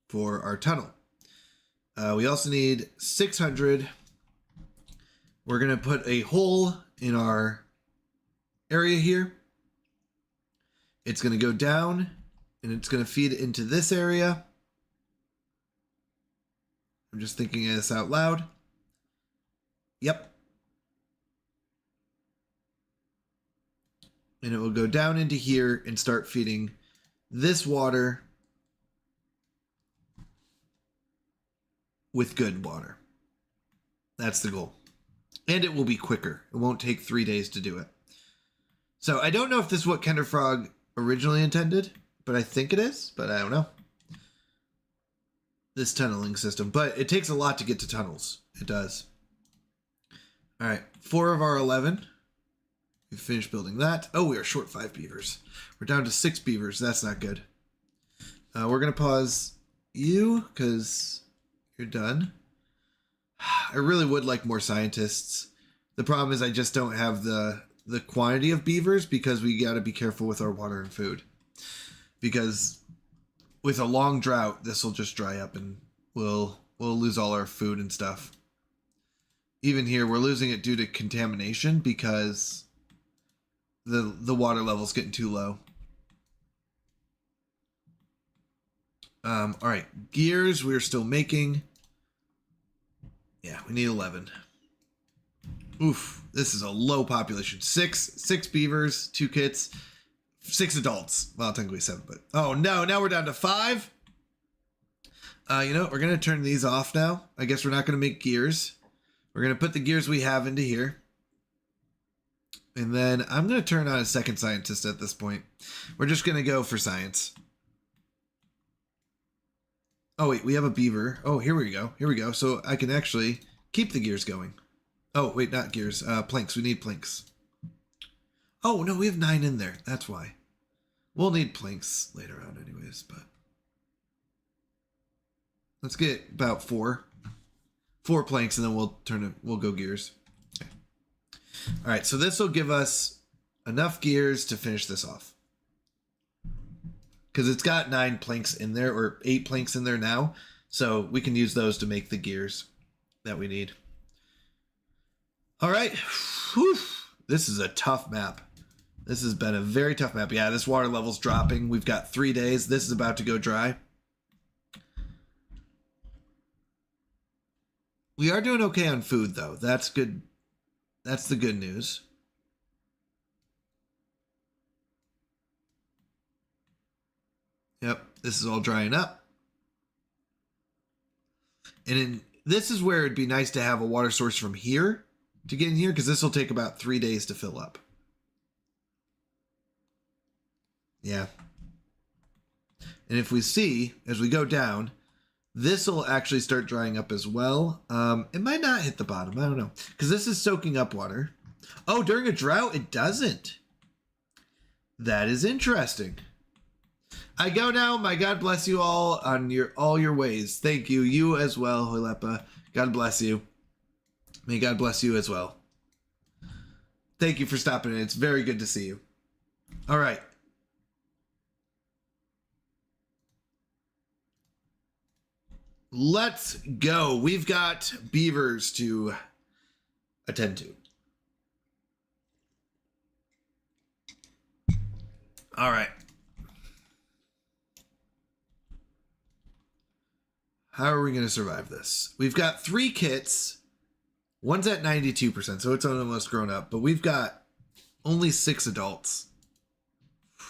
for our tunnel. We also need 600. We're going to put a hole in our area here. It's going to go down and it's going to feed into this area. I'm just thinking this out loud. Yep. And it will go down into here and start feeding this water with good water. That's the goal. And it will be quicker. It won't take 3 days to do it. So I don't know if this is what Kender Frog originally intended, but I think it is, but I don't know. This tunneling system, but it takes a lot to get to tunnels. It does. All right, 4 of our 11. We finished building that. Oh, we are short 5 beavers. We're down to 6 beavers. That's not good. We're going to pause you because you're done. I really would like more scientists. The problem is I just don't have the quantity of beavers because we got to be careful with our water and food. Because with a long drought, this will just dry up and we'll lose all our food and stuff. Even here, we're losing it due to contamination because the water level's getting too low. All right, gears we're still making. Yeah, we need 11. Oof, this is a low population. Six beavers, 2 kits, 6 adults. Well, technically 7, but oh no, now we're down to 5. You know what? We're gonna turn these off now. I guess we're not gonna make gears. We're gonna put the gears we have into here. And then I'm gonna turn on a second scientist at this point. We're just gonna go for science. Oh wait, we have a beaver. Oh, here we go. Here we go. So I can actually keep the gears going. Oh, wait, not gears. Planks. We need planks. Oh, no, we have 9 in there. That's why. We'll need planks later on anyways, but let's get about 4 planks and then we'll go gears. Okay. All right, so this will give us enough gears to finish this off. Because it's got 9 planks in there, or 8 planks in there now. So we can use those to make the gears that we need. All right. Whew. This is a tough map. This has been a very tough map. Yeah, this water level's dropping. We've got 3 days. This is about to go dry. We are doing okay on food, though. That's good. That's the good news. Yep, this is all drying up. And this is where it'd be nice to have a water source from here to get in here, because this will take about 3 days to fill up. Yeah. And if we see, as we go down, this will actually start drying up as well. It might not hit the bottom. I don't know. Because this is soaking up water. Oh, during a drought, it doesn't. That is interesting. I go now. My God bless you all on all your ways. Thank you. You as well, Huilepa. God bless you. May God bless you as well. Thank you for stopping in. It's very good to see you. All right. Let's go. We've got beavers to attend to. All right. How are we going to survive this? We've got 3 kits. One's at 92%, so it's almost grown up. But we've got only 6 adults.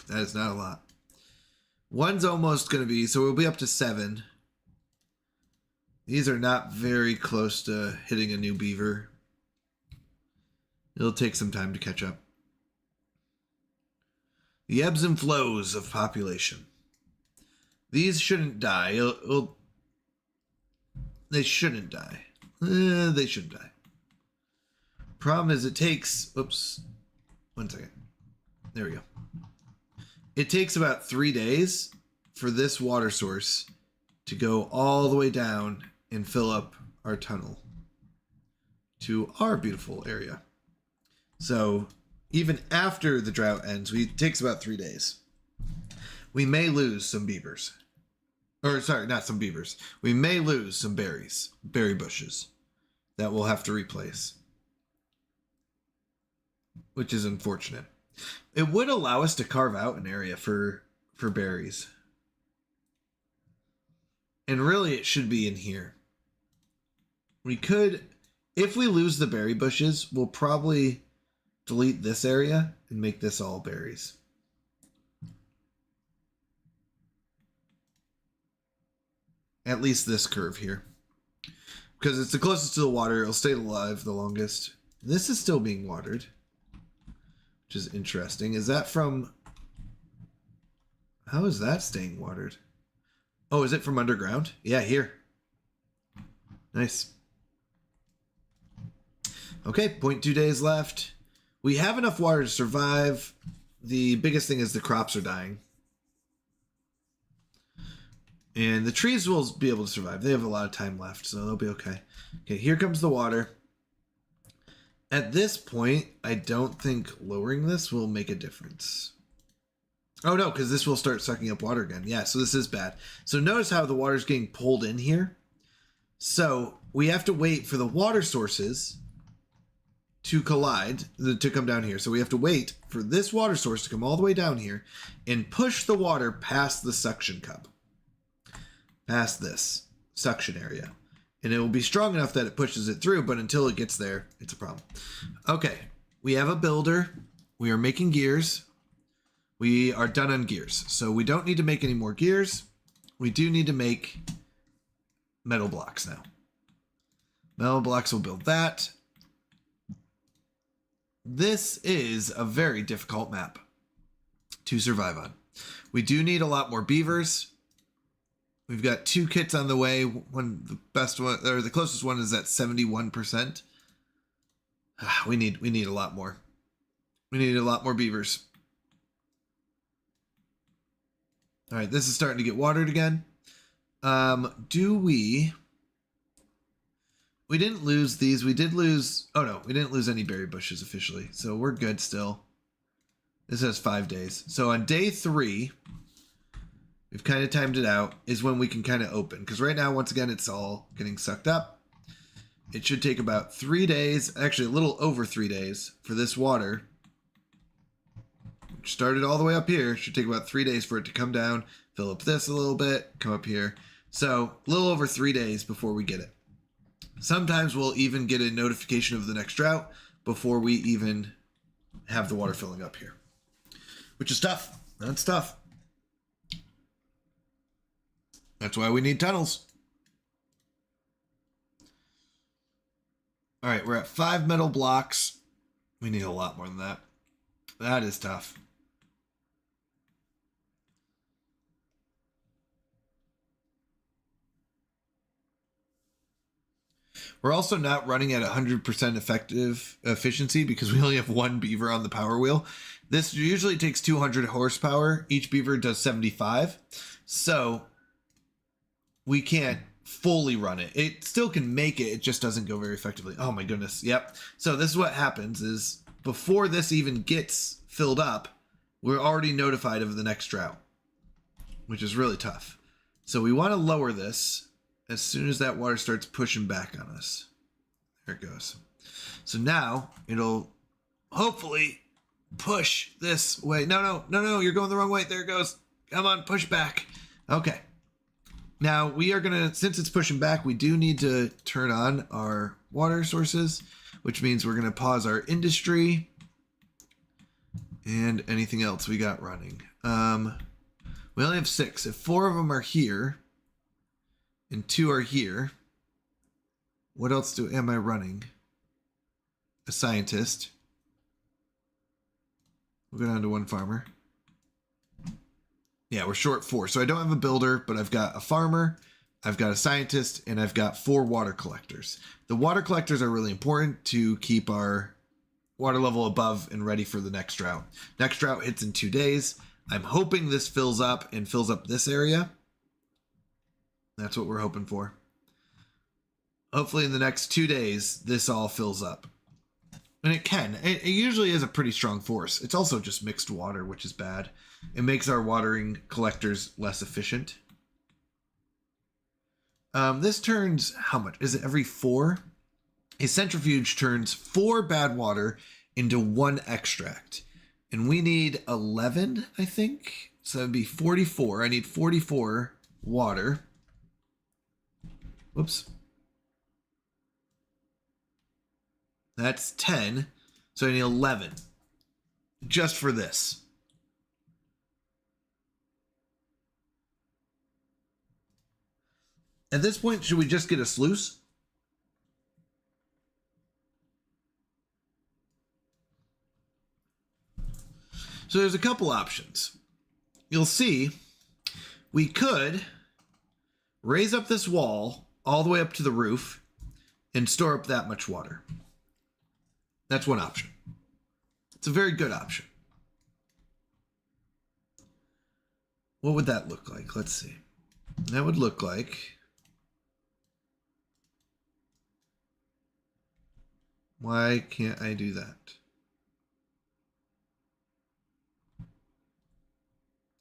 That is not a lot. One's almost going to be, so we'll be up to 7. These are not very close to hitting a new beaver. It'll take some time to catch up. The ebbs and flows of population. These shouldn't die. They shouldn't die. They shouldn't die. Problem is it takes... Oops. 1 second. There we go. It takes about 3 days for this water source to go all the way down and fill up our tunnel to our beautiful area. So even after the drought ends, it takes about 3 days. We may lose some beavers. Or, sorry, not some beavers. We may lose some berries, berry bushes, that we'll have to replace, which is unfortunate. It would allow us to carve out an area for berries. And really, it should be in here. We could, if we lose the berry bushes, we'll probably delete this area and make this all berries. At least this curve here. Because it's the closest to the water, it'll stay alive the longest. This is still being watered, which is interesting. Is that from... How is that staying watered? Oh, is it from underground? Yeah, here. Nice. Okay, 0.2 days left. We have enough water to survive. The biggest thing is the crops are dying. And the trees will be able to survive. They have a lot of time left, so they'll be okay. Okay, here comes the water. At this point, I don't think lowering this will make a difference. Oh no, because this will start sucking up water again. Yeah, so this is bad. So notice how the water's getting pulled in here. So we have to wait for the water sources to collide, to come down here. So we have to wait for this water source to come all the way down here and push the water past the suction cup. Past this suction area. And it will be strong enough that it pushes it through, but until it gets there, it's a problem. Okay, we have a builder. We are making gears. We are done on gears. So we don't need to make any more gears. We do need to make metal blocks now. Metal blocks will build that. This is a very difficult map to survive on. We do need a lot more beavers. We've got 2 kits on the way. One, the best one, or the closest one, is at 71%. We need a lot more. We need a lot more beavers. All right, this is starting to get watered again. We didn't lose these. We did lose. Oh no, we didn't lose any berry bushes officially, so we're good still. This has 5 days. So on day 3. We've kind of timed it out, is when we can kind of open. Because right now, once again, it's all getting sucked up. It should take about 3 days, actually a little over 3 days, for this water, which started all the way up here, should take about 3 days for it to come down, fill up this a little bit, come up here. So a little over 3 days before we get it. Sometimes we'll even get a notification of the next drought before we even have the water filling up here. Which is tough. That's tough. That's why we need tunnels. All right, we're at 5 metal blocks. We need a lot more than that. That is tough. We're also not running at 100% effective efficiency because we only have 1 beaver on the power wheel. This usually takes 200 horsepower. Each beaver does 75. So we can't fully run it. It still can make it. It just doesn't go very effectively. Oh my goodness. Yep. So this is what happens is before this even gets filled up, we're already notified of the next drought, which is really tough. So we want to lower this as soon as that water starts pushing back on us. There it goes. So now it'll hopefully push this way. No, you're going the wrong way. There it goes. Come on, push back. Okay. Now we are gonna, since it's pushing back, we do need to turn on our water sources, which means we're gonna pause our industry and anything else we got running. We only have 6. If 4 of them are here and 2 are here, what else am I running? A scientist. We'll go down to 1 farmer. Yeah, we're short 4. So I don't have a builder, but I've got a farmer, I've got a scientist, and I've got 4 water collectors. The water collectors are really important to keep our water level above and ready for the next drought. Next drought hits in 2 days. I'm hoping this fills up and fills up this area. That's what we're hoping for. Hopefully in the next 2 days, this all fills up. And it can. It usually is a pretty strong force. It's also just mixed water, which is bad. It makes our watering collectors less efficient. This turns how much? Is it every 4? A centrifuge turns 4 bad water into 1 extract. And we need 11, I think. So that'd be 44. I need 44 water. Whoops. That's 10. So I need 11. Just for this. At this point, should we just get a sluice? So there's a couple options. You'll see we could raise up this wall all the way up to the roof and store up that much water. That's one option. It's a very good option. What would that look like? Let's see. That would look like... Why can't I do that?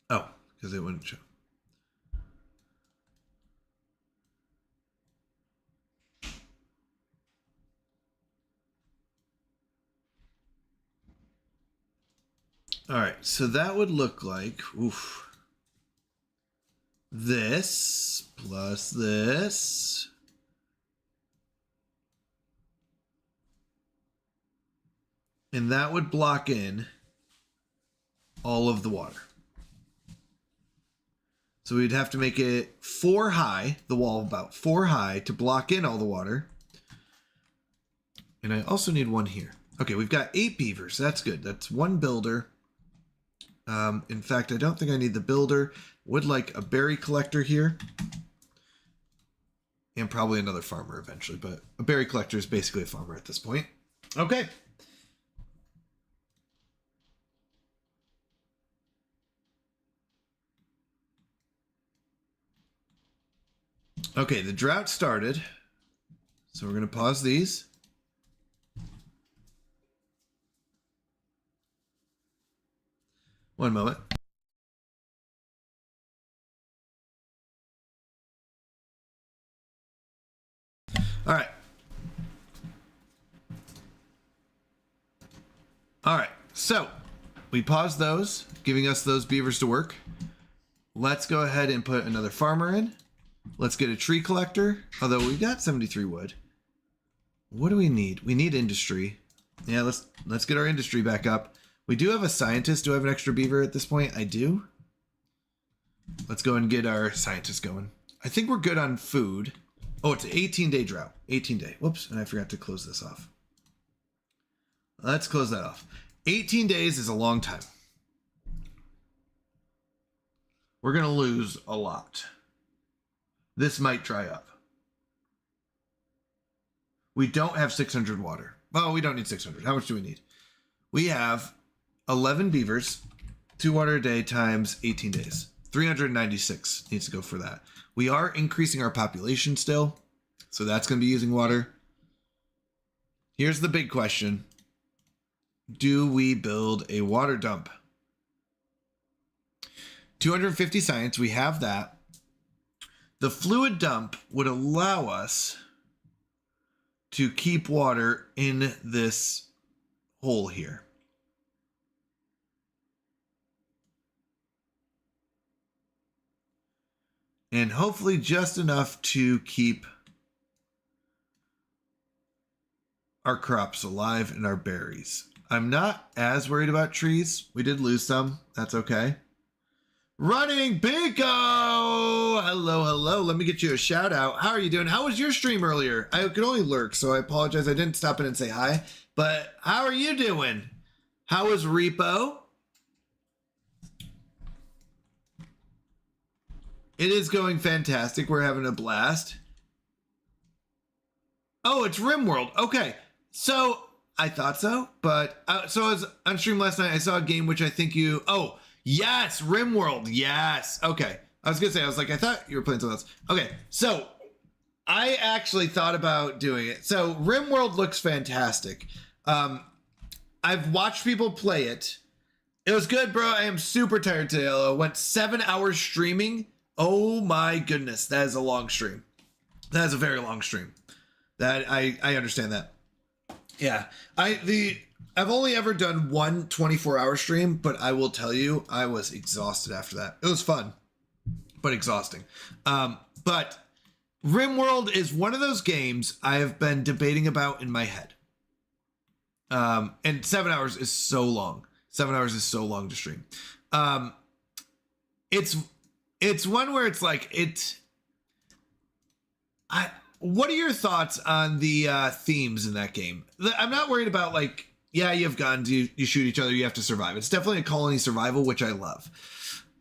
Oh, because it wouldn't show. All right, so that would look like, this plus this. And that would block in all of the water. So we'd have to make it 4 high, the wall about 4 high to block in all the water. And I also need 1 here. Okay, we've got 8 beavers. That's good. That's 1 builder. In fact, I don't think I need the builder. Would like a berry collector here. And probably another farmer eventually, but a berry collector is basically a farmer at this point. Okay. Okay, the drought started. So we're going to pause these. One moment. All right. All right. So we paused those, giving us those beavers to work. Let's go ahead and put another farmer in. Let's get a tree collector. Although we've got 73 wood. What do we need? We need industry. Yeah, let's get our industry back up. We do have a scientist. Do I have an extra beaver at this point? I do. Let's go and get our scientist going. I think we're good on food. Oh, it's an 18-day drought. 18-day. Whoops, and I forgot to close this off. Let's close that off. 18 days is a long time. We're going to lose a lot. This might dry up. We don't have 600 water. Well, we don't need 600. How much do we need? We have 11 beavers, 2 water a day times 18 days. 396 needs to go for that. We are increasing our population still, so that's going to be using water. Here's the big question. Do we build a water dump? 250 science, we have that. The fluid dump would allow us to keep water in this hole here. And hopefully just enough to keep our crops alive and our berries. I'm not as worried about trees. We did lose some. That's okay. Running Bingo! Hello, hello. Let me get you a shout out. How are you doing? How was your stream earlier? I could only lurk, so I apologize. I didn't stop in and say hi. But how are you doing? How was Repo? It is going fantastic. We're having a blast. Oh, it's RimWorld. Okay. So I thought so, but so I was on stream last night. I saw a game which I think you... Oh, yes, RimWorld. Yes. Okay. I was going to say, I was like, I thought you were playing something else. Okay. So I actually thought about doing it. So RimWorld looks fantastic. I've watched people play it, It was good, bro. I am super tired today. I went 7 hours streaming. Oh my goodness. That is a long stream. That is a very long stream. That I understand that. Yeah. I've only ever done one 24-hour stream, but I will tell you, I was exhausted after that. It was fun, but exhausting. But RimWorld is one of those games I have been debating about in my head. And 7 hours is so long. 7 hours is so long to stream. It's one where it's like what are your thoughts on the themes in that game? I'm not worried about like, yeah, you have guns, you shoot each other, you have to survive. It's definitely a colony survival, which I love.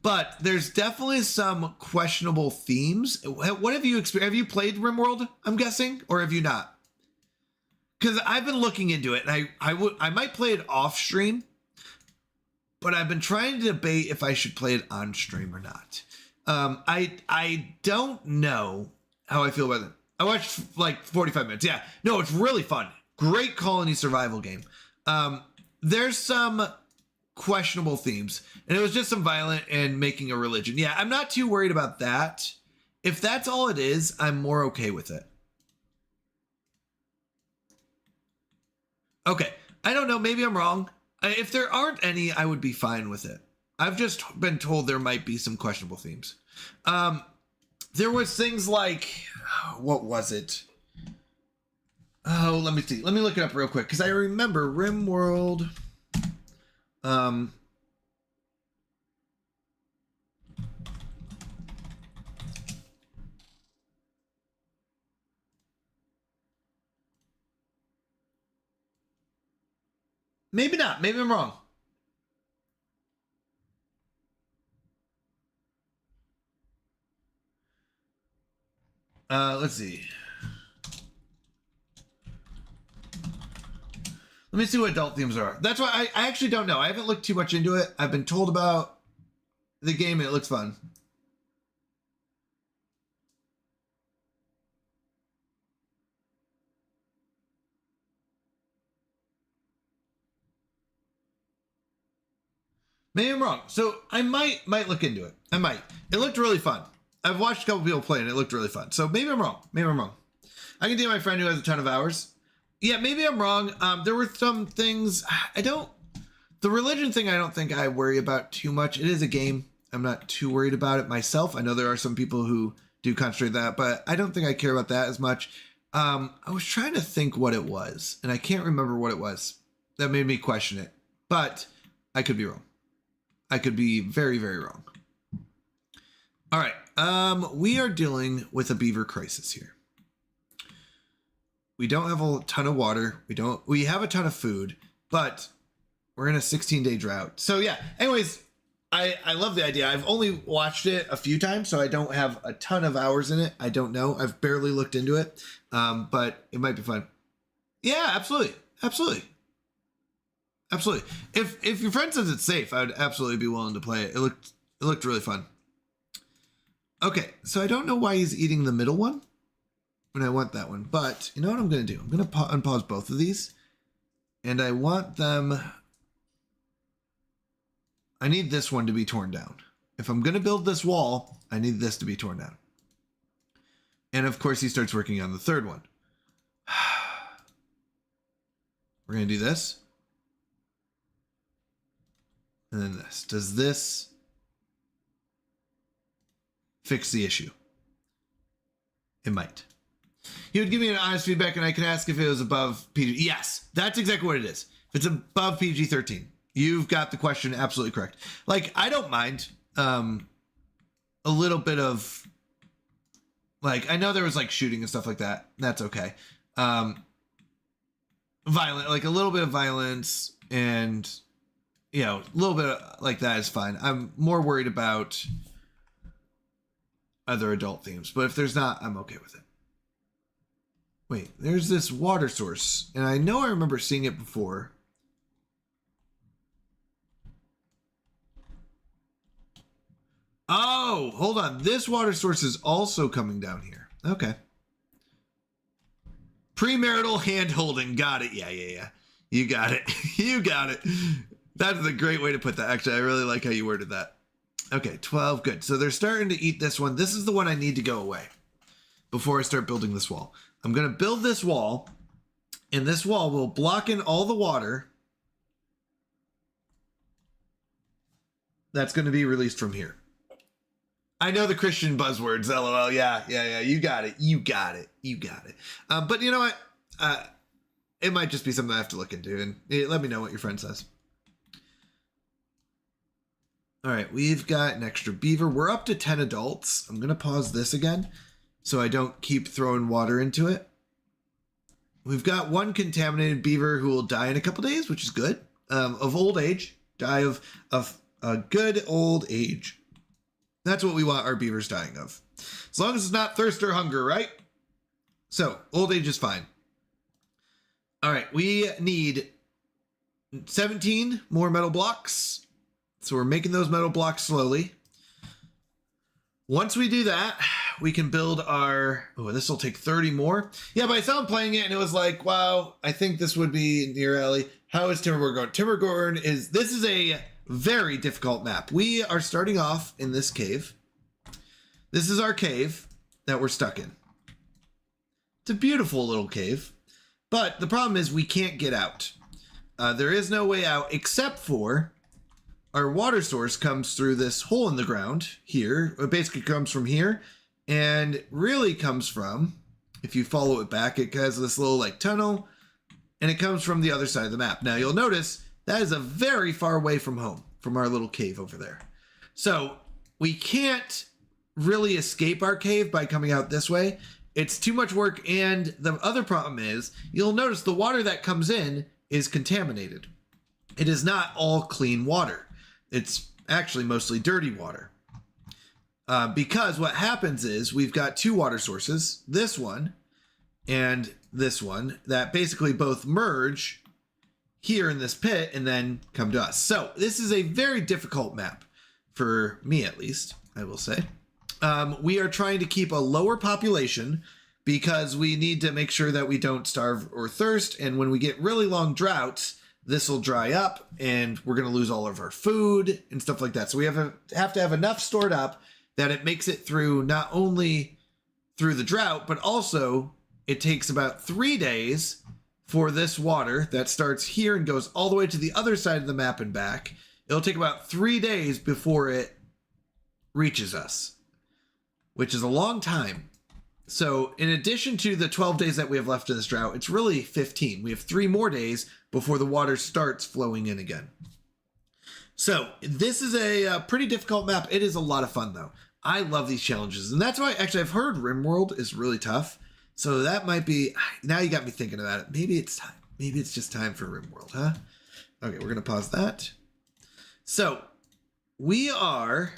But there's definitely some questionable themes. What have you experienced? Have you played RimWorld, I'm guessing, or have you not? Because I've been looking into it, and I might play it off stream, but I've been trying to debate if I should play it on stream or not. I don't know how I feel about it. I watched like 45 minutes. Yeah, no, it's really fun. Great colony survival game. There's some questionable themes, and it was just some violent and making a religion. Yeah, I'm not too worried about that. If that's all it is, I'm more okay with it. Okay, I don't know. Maybe I'm wrong. If there aren't any, I would be fine with it. I've just been told there might be some questionable themes. There was things like, what was it? Oh, let me see. Let me look it up real quick because I remember RimWorld. Maybe not. Maybe I'm wrong. Let's see. Let me see what adult themes are. That's why I actually don't know. I haven't looked too much into it. I've been told about the game and it looks fun. Maybe I'm wrong. So I might look into it. I might. It looked really fun. I've watched a couple people play and it looked really fun. So maybe I'm wrong. Maybe I'm wrong. I can date my friend who has a ton of hours. Yeah, maybe I'm wrong. There were some things the religion thing I don't think I worry about too much. It is a game. I'm not too worried about it myself. I know there are some people who do concentrate that, but I don't think I care about that as much. I was trying to think what it was, and I can't remember what it was. That made me question it, but I could be wrong. I could be very, very wrong. All right. We are dealing with a beaver crisis here. We don't have a ton of water. We have a ton of food, but we're in a 16-day drought. So yeah, anyways, I love the idea. I've only watched it a few times, so I don't have a ton of hours in it. I don't know. I've barely looked into it, but it might be fun. Yeah, absolutely. Absolutely. Absolutely. If your friend says it's safe, I would absolutely be willing to play it. It looked really fun. Okay, so I don't know why he's eating the middle one when I want that one, but you know what I'm going to do? I'm going to unpause both of these, and I want them. I need this one to be torn down. If I'm going to build this wall, I need this to be torn down. And of course, he starts working on the third one. We're going to do this. And then this. Does this fix the issue? It might. He would give me an honest feedback and I can ask if it was above PG. Yes, that's exactly what it is. If it's above PG-13, you've got the question absolutely correct. Like, I don't mind a little bit of, like, I know there was like shooting and stuff like that. That's okay. Violent, like a little bit of violence and, you know, a little bit like that is fine. I'm more worried about other adult themes, but if there's not, I'm okay with it. Wait, there's this water source, and I know I remember seeing it before. Oh, hold on. This water source is also coming down here. Okay. Premarital hand holding. Got it. Yeah. You got it. You got it. That is a great way to put that. Actually, I really like how you worded that. Okay, 12, good. So they're starting to eat this one. This is the one I need to go away before I start building this wall. I'm going to build this wall, and this wall will block in all the water that's going to be released from here. I know the Christian buzzwords, LOL. Yeah. You got it. But you know what? It might just be something I have to look into, and let me know what your friend says. All right, we've got an extra beaver. We're up to 10 adults. I'm going to pause this again so I don't keep throwing water into it. We've got one contaminated beaver who will die in a couple days, which is good. Of old age. Die of a good old age. That's what we want our beavers dying of. As long as it's not thirst or hunger, right? So, old age is fine. All right, we need 17 more metal blocks. So we're making those metal blocks slowly. Once we do that, we can build our... Oh, this will take 30 more. Yeah, but I saw him playing it and it was like, wow, I think this would be near alley. How is Timberborn going? Timberborn is... This is a very difficult map. We are starting off in this cave. This is our cave that we're stuck in. It's a beautiful little cave. But the problem is we can't get out. There is no way out except for... Our water source comes through this hole in the ground here. It basically comes from here and really comes from, if you follow it back, it has this little like tunnel and it comes from the other side of the map. Now you'll notice that is a very far away from home, from our little cave over there. So we can't really escape our cave by coming out this way. It's too much work. And the other problem is you'll notice the water that comes in is contaminated. It is not all clean water. It's actually mostly dirty water. Because what happens is we've got two water sources, this one and this one, that basically both merge here in this pit and then come to us. So this is a very difficult map for me, at least, I will say. We are trying to keep a lower population because we need to make sure that we don't starve or thirst. And when we get really long droughts, this will dry up and we're going to lose all of our food and stuff like that. So we have to have enough stored up that it makes it through not only through the drought, but also it takes about 3 days for this water that starts here and goes all the way to the other side of the map and back. It'll take about 3 days before it reaches us, which is a long time. So in addition to the 12 days that we have left in this drought, it's really 15. We have 3 more days before the water starts flowing in again. So this is a pretty difficult map. It is a lot of fun though. I love these challenges. And that's why actually I've heard RimWorld is really tough. So that might be, now you got me thinking about it. Maybe it's time. Maybe it's just time for RimWorld, huh? Okay, we're going to pause that. So we are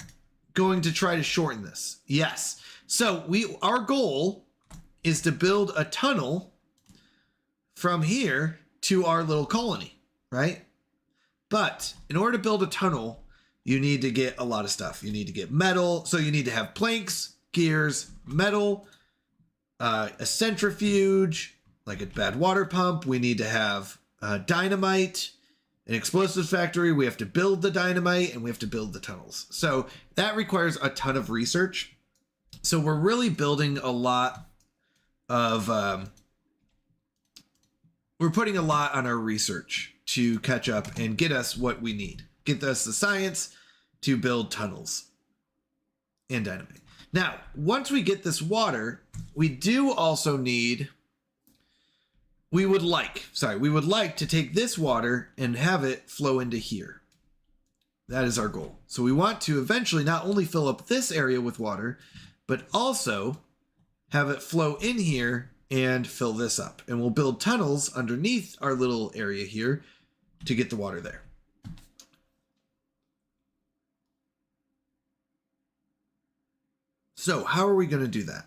going to try to shorten this. Yes. So our goal is to build a tunnel from here to our little colony, right? But in order to build a tunnel, you need to get a lot of stuff. You need to get metal. So you need to have planks, gears, metal, a centrifuge, like a bad water pump. We need to have dynamite, an explosives factory. We have to build the dynamite and we have to build the tunnels. So that requires a ton of research. So we're really building a lot of, we're putting a lot on our research to catch up and get us what we need. Get us the science to build tunnels and dynamite. Now, once we get this water, we do also need, we would like to take this water and have it flow into here. That is our goal. So we want to eventually not only fill up this area with water, but also have it flow in here and fill this up. And we'll build tunnels underneath our little area here to get the water there. So how are we going to do that?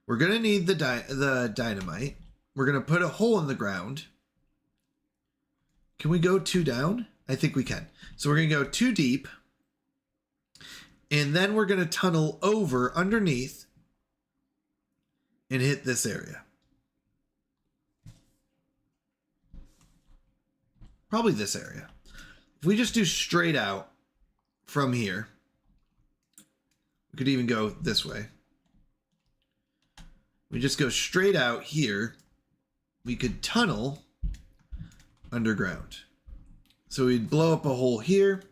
We're going to need the dynamite. We're going to put a hole in the ground. Can we go 2 down? I think we can. So we're going to go 2 deep. And then we're going to tunnel over underneath and hit this area. Probably this area. If we just do straight out from here, we could even go this way. We just go straight out here. We could tunnel underground. So we'd blow up a hole here.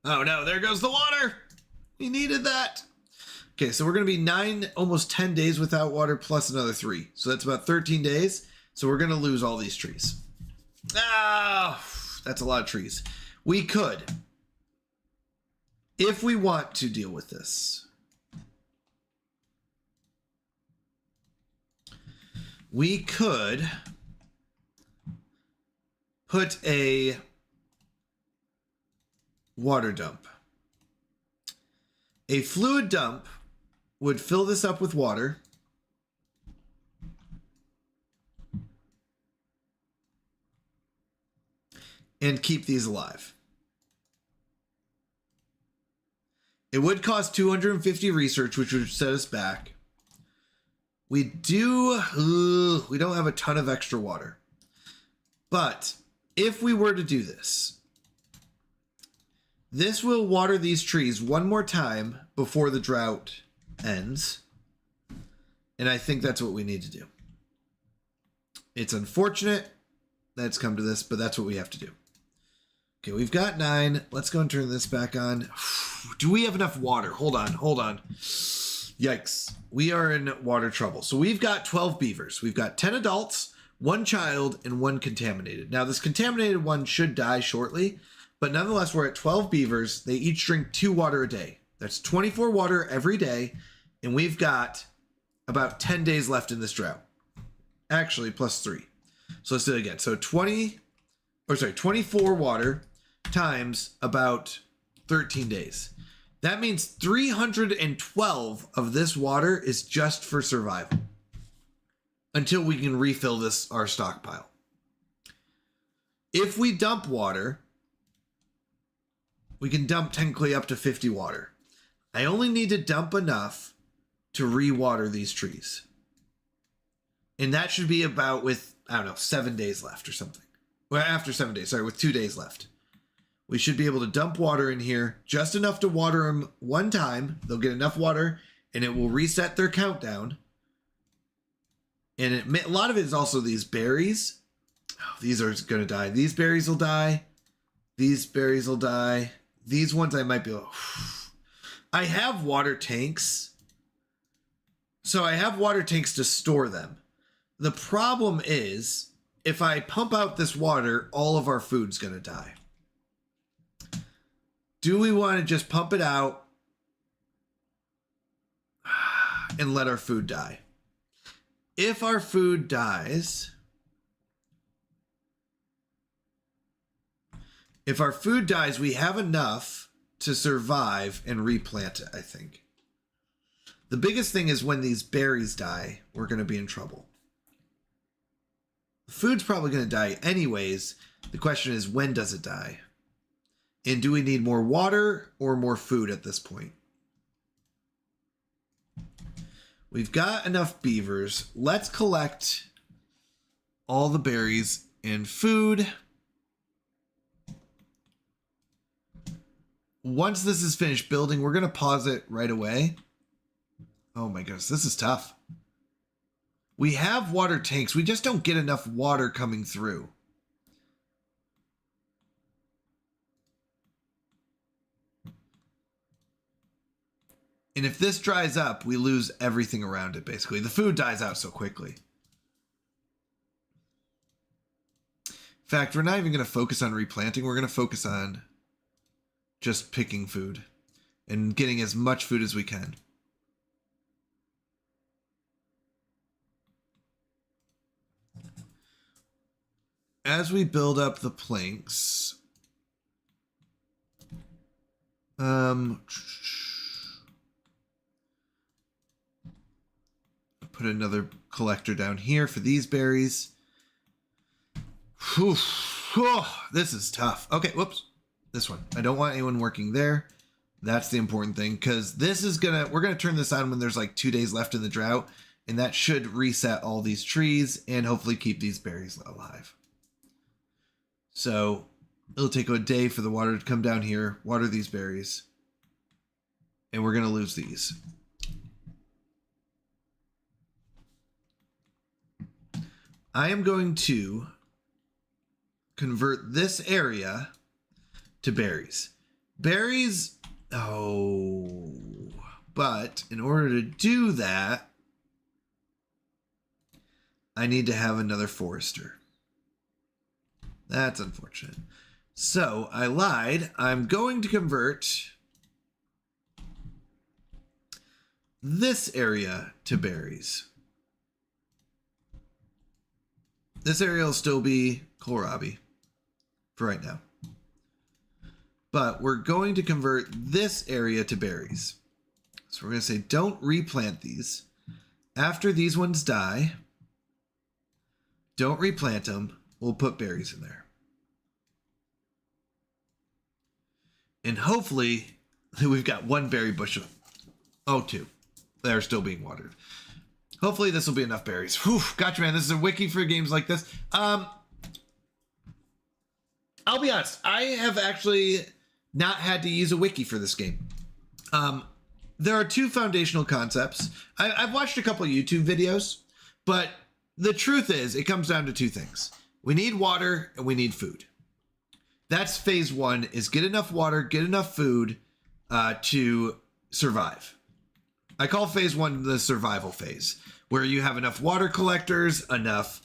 Oh no, there goes the water. We needed that. Okay, so we're going to be 9, almost 10 days without water plus another 3. So that's about 13 days. So we're going to lose all these trees. Ah, that's a lot of trees. We could, if we want to deal with this, we could put a water dump. A fluid dump would fill this up with water. And keep these alive. It would cost 250 research, which would set us back. We don't have a ton of extra water. But if we were to do this, this will water these trees one more time before the drought ends. And I think that's what we need to do. It's unfortunate that it's come to this, but that's what we have to do. Okay, we've got 9. Let's go and turn this back on. Do we have enough water? Hold on. Yikes. We are in water trouble. So we've got 12 beavers. We've got 10 adults, 1 child, and 1 contaminated. Now, this contaminated one should die shortly, but nonetheless, we're at 12 beavers. They each drink 2 water a day. That's 24 water every day, and we've got about 10 days left in this drought. Actually, plus 3. So let's do it again. So 24 water times about 13 days. That means 312 of this water is just for survival until we can refill our stockpile. If we dump water, we can dump technically up to 50 water. I only need to dump enough to re-water these trees. And that should be about with, 7 days left or something. Well, after 7 days, with 2 days left. We should be able to dump water in here, just enough to water them one time. They'll get enough water, and it will reset their countdown. And a lot of it is also these berries. Oh, these are going to die. These berries will die. These berries will die. These ones I might be able... I have water tanks. So I have water tanks to store them. The problem is, if I pump out this water, all of our food's going to die. Do we want to just pump it out and let our food die? If our food dies, we have enough to survive and replant it, I think. The biggest thing is when these berries die, we're going to be in trouble. The food's probably going to die anyways. The question is, when does it die? And do we need more water or more food at this point? We've got enough beavers. Let's collect all the berries and food. Once this is finished building, we're going to pause it right away. Oh my goodness, this is tough. We have water tanks. We just don't get enough water coming through. And if this dries up, we lose everything around it, basically. The food dies out so quickly. In fact, we're not even going to focus on replanting. We're going to focus on just picking food and getting as much food as we can. As we build up the planks, put another collector down here for these berries. Whew. Oh, this is tough. Okay, whoops. This one. I don't want anyone working there. That's the important thing, because this is we're gonna turn this on when there's like 2 days left in the drought, and that should reset all these trees and hopefully keep these berries alive. So it'll take a day for the water to come down here, water these berries, and we're going to lose these. I am going to convert this area to berries. Berries, but in order to do that, I need to have another forester. That's unfortunate. So I lied. I'm going to convert this area to berries. This area will still be kohlrabi for right now. But we're going to convert this area to berries. So we're going to say don't replant these. After these ones die, don't replant them. We'll put berries in there. And hopefully we've got one berry bushel. Oh, two. They're still being watered. Hopefully this will be enough berries. Whew, gotcha, man. This is a wiki for games like this. I'll be honest. I have actually not had to use a wiki for this game. There are two foundational concepts. I've watched a couple of YouTube videos, but the truth is it comes down to two things. We need water and we need food. That's phase one, is get enough water, get enough food to survive. I call phase one the survival phase, where you have enough water collectors, enough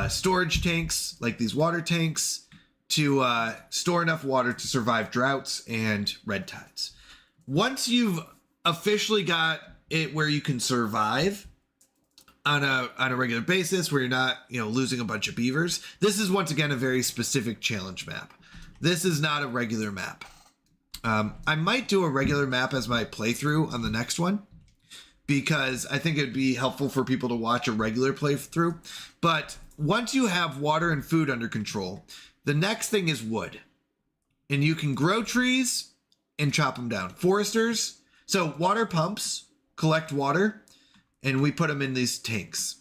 storage tanks, like these water tanks, to store enough water to survive droughts and red tides. Once you've officially got it where you can survive on a regular basis, where you're not, losing a bunch of beavers, this is once again a very specific challenge map. This is not a regular map. I might do a regular map as my playthrough on the next one, because I think it'd be helpful for people to watch a regular playthrough. But once you have water and food under control, the next thing is wood. And you can grow trees and chop them down. Foresters, so water pumps collect water, and we put them in these tanks.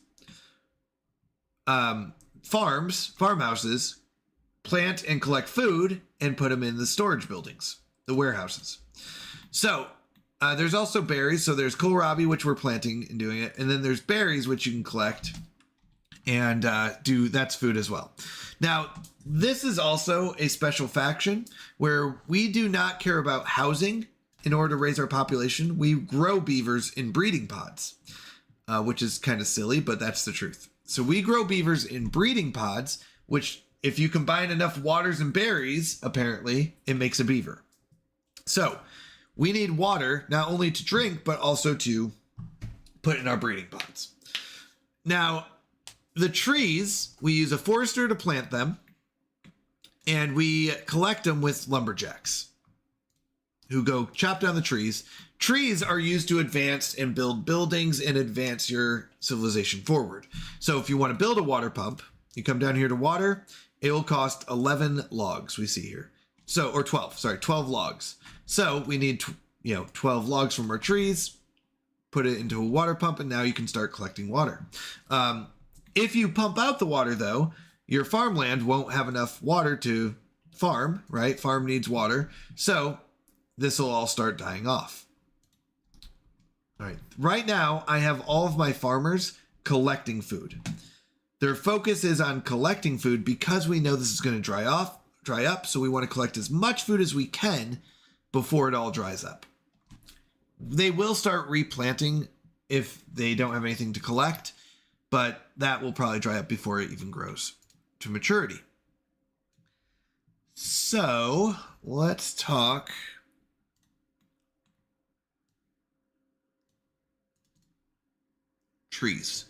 Farmhouses plant and collect food and put them in the storage buildings, the warehouses. So there's also berries. So there's kohlrabi, which we're planting and doing it. And then there's berries, which you can collect and that's food as well. Now, this is also a special faction where we do not care about housing in order to raise our population. We grow beavers in breeding pods, which is kind of silly, but that's the truth. So we grow beavers in breeding pods, which if you combine enough waters and berries, apparently it makes a beaver. So we need water not only to drink, but also to put in our breeding pods. Now, the trees, we use a forester to plant them, and we collect them with lumberjacks who go chop down the trees. Trees are used to advance and build buildings and advance your civilization forward. So if you want to build a water pump, you come down here to water, it will cost 11 logs we see here. So, or 12 logs. So we need, 12 logs from our trees, put it into a water pump, and now you can start collecting water. If you pump out the water, though, your farmland won't have enough water to farm, right? Farm needs water. So this will all start dying off. All right. Right now, I have all of my farmers collecting food. Their focus is on collecting food because we know this is going to dry up. So we want to collect as much food as we can before it all dries up. They will start replanting if they don't have anything to collect, but that will probably dry up before it even grows to maturity. So let's talk trees.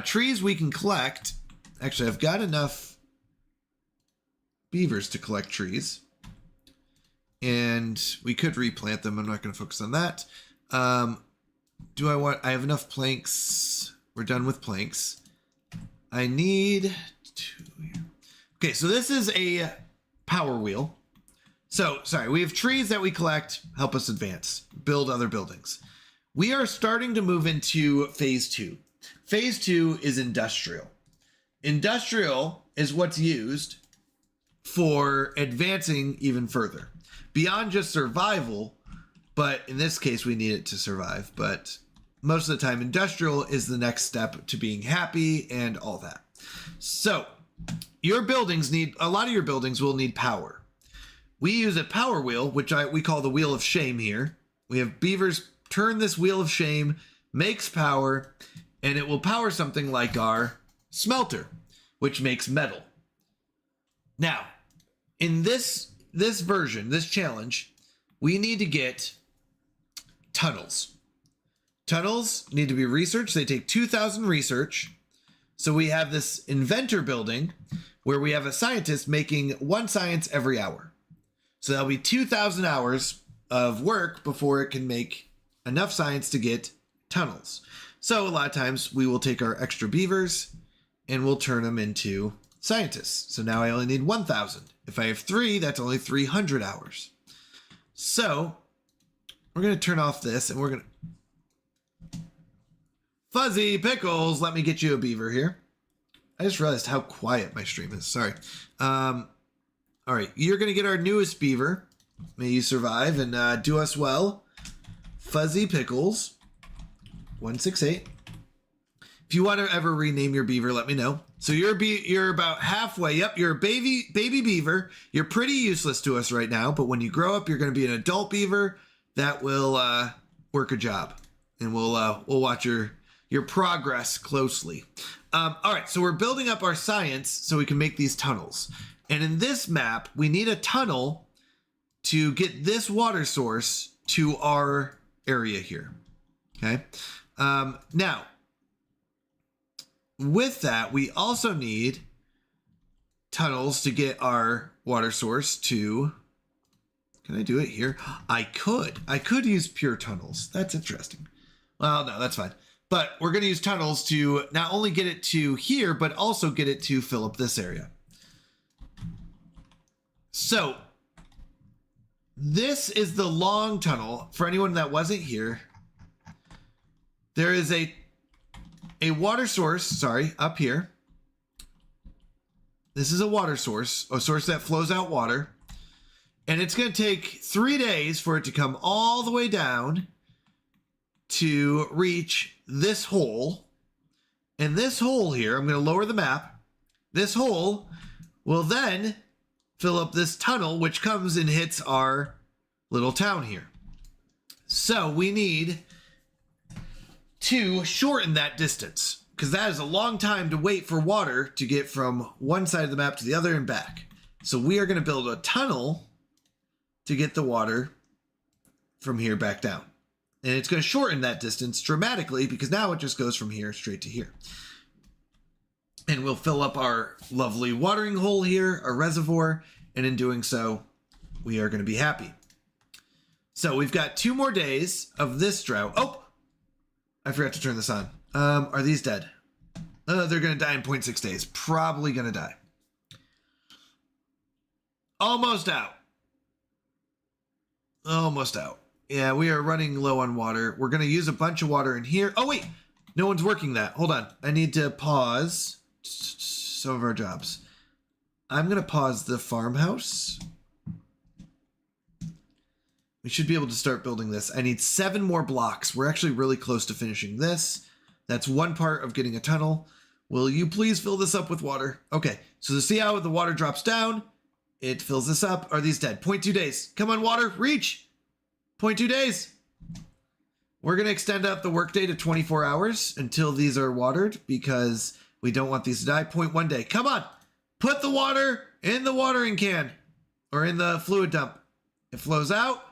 Trees we can collect. Actually, I've got enough beavers to collect trees, and we could replant them. I'm not going to focus on that. I have enough planks. We're done with planks. I need 2 here. Okay, so this is a power wheel. So, sorry, we have trees that we collect, help us advance, build other buildings. We are starting to move into phase 2. Phase 2 is industrial. Industrial is what's used for advancing even further beyond just survival. But in this case, we need it to survive. But most of the time, industrial is the next step to being happy and all that. So your buildings need, a lot of your buildings will need power. We use a power wheel, which we call the wheel of shame here. We have beavers turn this wheel of shame, makes power, and it will power something like our smelter, which makes metal. Now, in this version, this challenge, we need to get tunnels. Tunnels need to be researched. They take 2,000 research. So we have this inventor building where we have a scientist making one science every hour. So that'll be 2,000 hours of work before it can make enough science to get tunnels. So a lot of times we will take our extra beavers and we'll turn them into scientists. So now I only need 1,000. If I have 3, that's only 300 hours. So we're going to turn off this and we're going to... Fuzzy Pickles, let me get you a beaver here. I just realized how quiet my stream is. Sorry. All right, you're going to get our newest beaver. May you survive and do us well. Fuzzy Pickles, 168. If you want to ever rename your beaver, let me know. So you're about halfway. Yep, you're a baby beaver. You're pretty useless to us right now, but when you grow up, you're going to be an adult beaver that will work a job, and we'll watch your progress closely. All right, so we're building up our science so we can make these tunnels. And in this map, we need a tunnel to get this water source to our area here. Okay. Now, with that, we also need tunnels to get our water source to... Can I do it here? I could use pure tunnels. That's interesting. Well, no, that's fine. But we're going to use tunnels to not only get it to here, but also get it to fill up this area. So this is the long tunnel. For anyone that wasn't here, there is a water source, up here. This is a water source, a source that flows out water. And it's going to take 3 days for it to come all the way down to reach this hole. And this hole here, I'm going to lower the map. This hole will then fill up this tunnel, which comes and hits our little town here. So we need to shorten that distance, because that is a long time to wait for water to get from one side of the map to the other and back. So we are going to build a tunnel to get the water from here back down. And it's going to shorten that distance dramatically, because now it just goes from here straight to here. And we'll fill up our lovely watering hole here, our reservoir, and in doing so, we are going to be happy. So we've got 2 more days of this drought. Oh, I forgot to turn this on. Are these dead? They're going to die in 0.6 days. Probably going to die. Almost out. Almost out. Yeah, we are running low on water. We're going to use a bunch of water in here. Oh, wait. No one's working that. Hold on. I need to pause some of our jobs. I'm going to pause the farmhouse. We should be able to start building this. I need 7 more blocks. We're actually really close to finishing this. That's one part of getting a tunnel. Will you please fill this up with water? Okay, so to see how the water drops down, it fills this up. Are these dead? 0.2 days. Come on, water, reach. 0.2 days. We're going to extend out the workday to 24 hours until these are watered, because we don't want these to die. 0.1 day. Come on. Put the water in the watering can, or in the fluid dump. It flows out.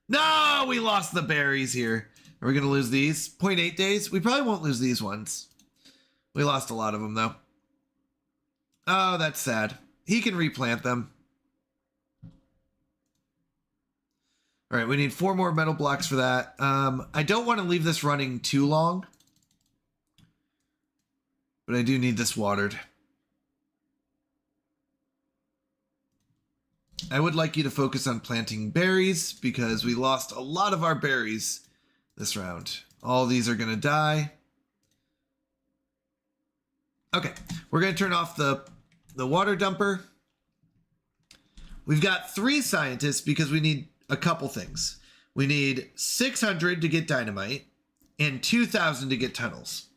No, we lost the berries here. Are we going to lose these? 0.8 days. We probably won't lose these ones. We lost a lot of them, though. Oh, that's sad. He can replant them. All right, we need 4 more metal blocks for that. I don't want to leave this running too long, but I do need this watered. I would like you to focus on planting berries, because we lost a lot of our berries this round. All these are going to die. Okay, we're going to turn off the water dumper. We've got 3 scientists because we need a couple things. We need 600 to get dynamite and 2,000 to get tunnels.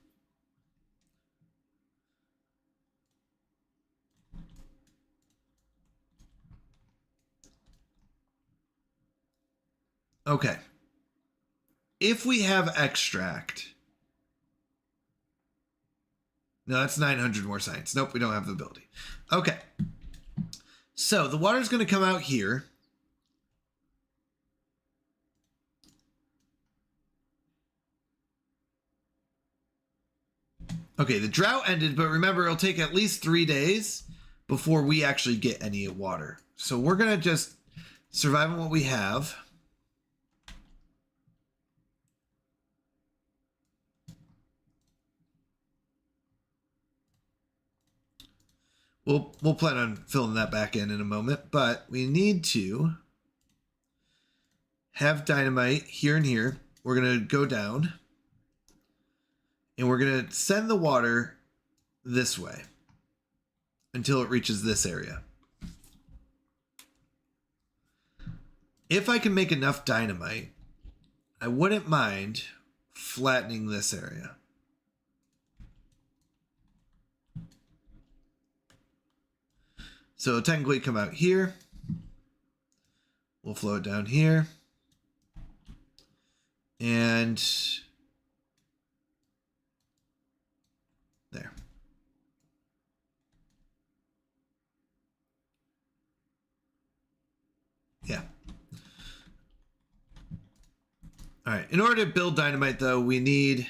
Okay. If we have extract. No, that's 900 more science. Nope, we don't have the ability. Okay. So the water's going to come out here. Okay, the drought ended, but remember, it'll take at least 3 days before we actually get any water. So we're going to just survive on what we have. We'll plan on filling that back in a moment, but we need to have dynamite here and here. We're going to go down and we're going to send the water this way until it reaches this area. If I can make enough dynamite, I wouldn't mind flattening this area. So it'll technically come out here. We'll flow it down here. And there. Yeah. All right. In order to build dynamite, though, we need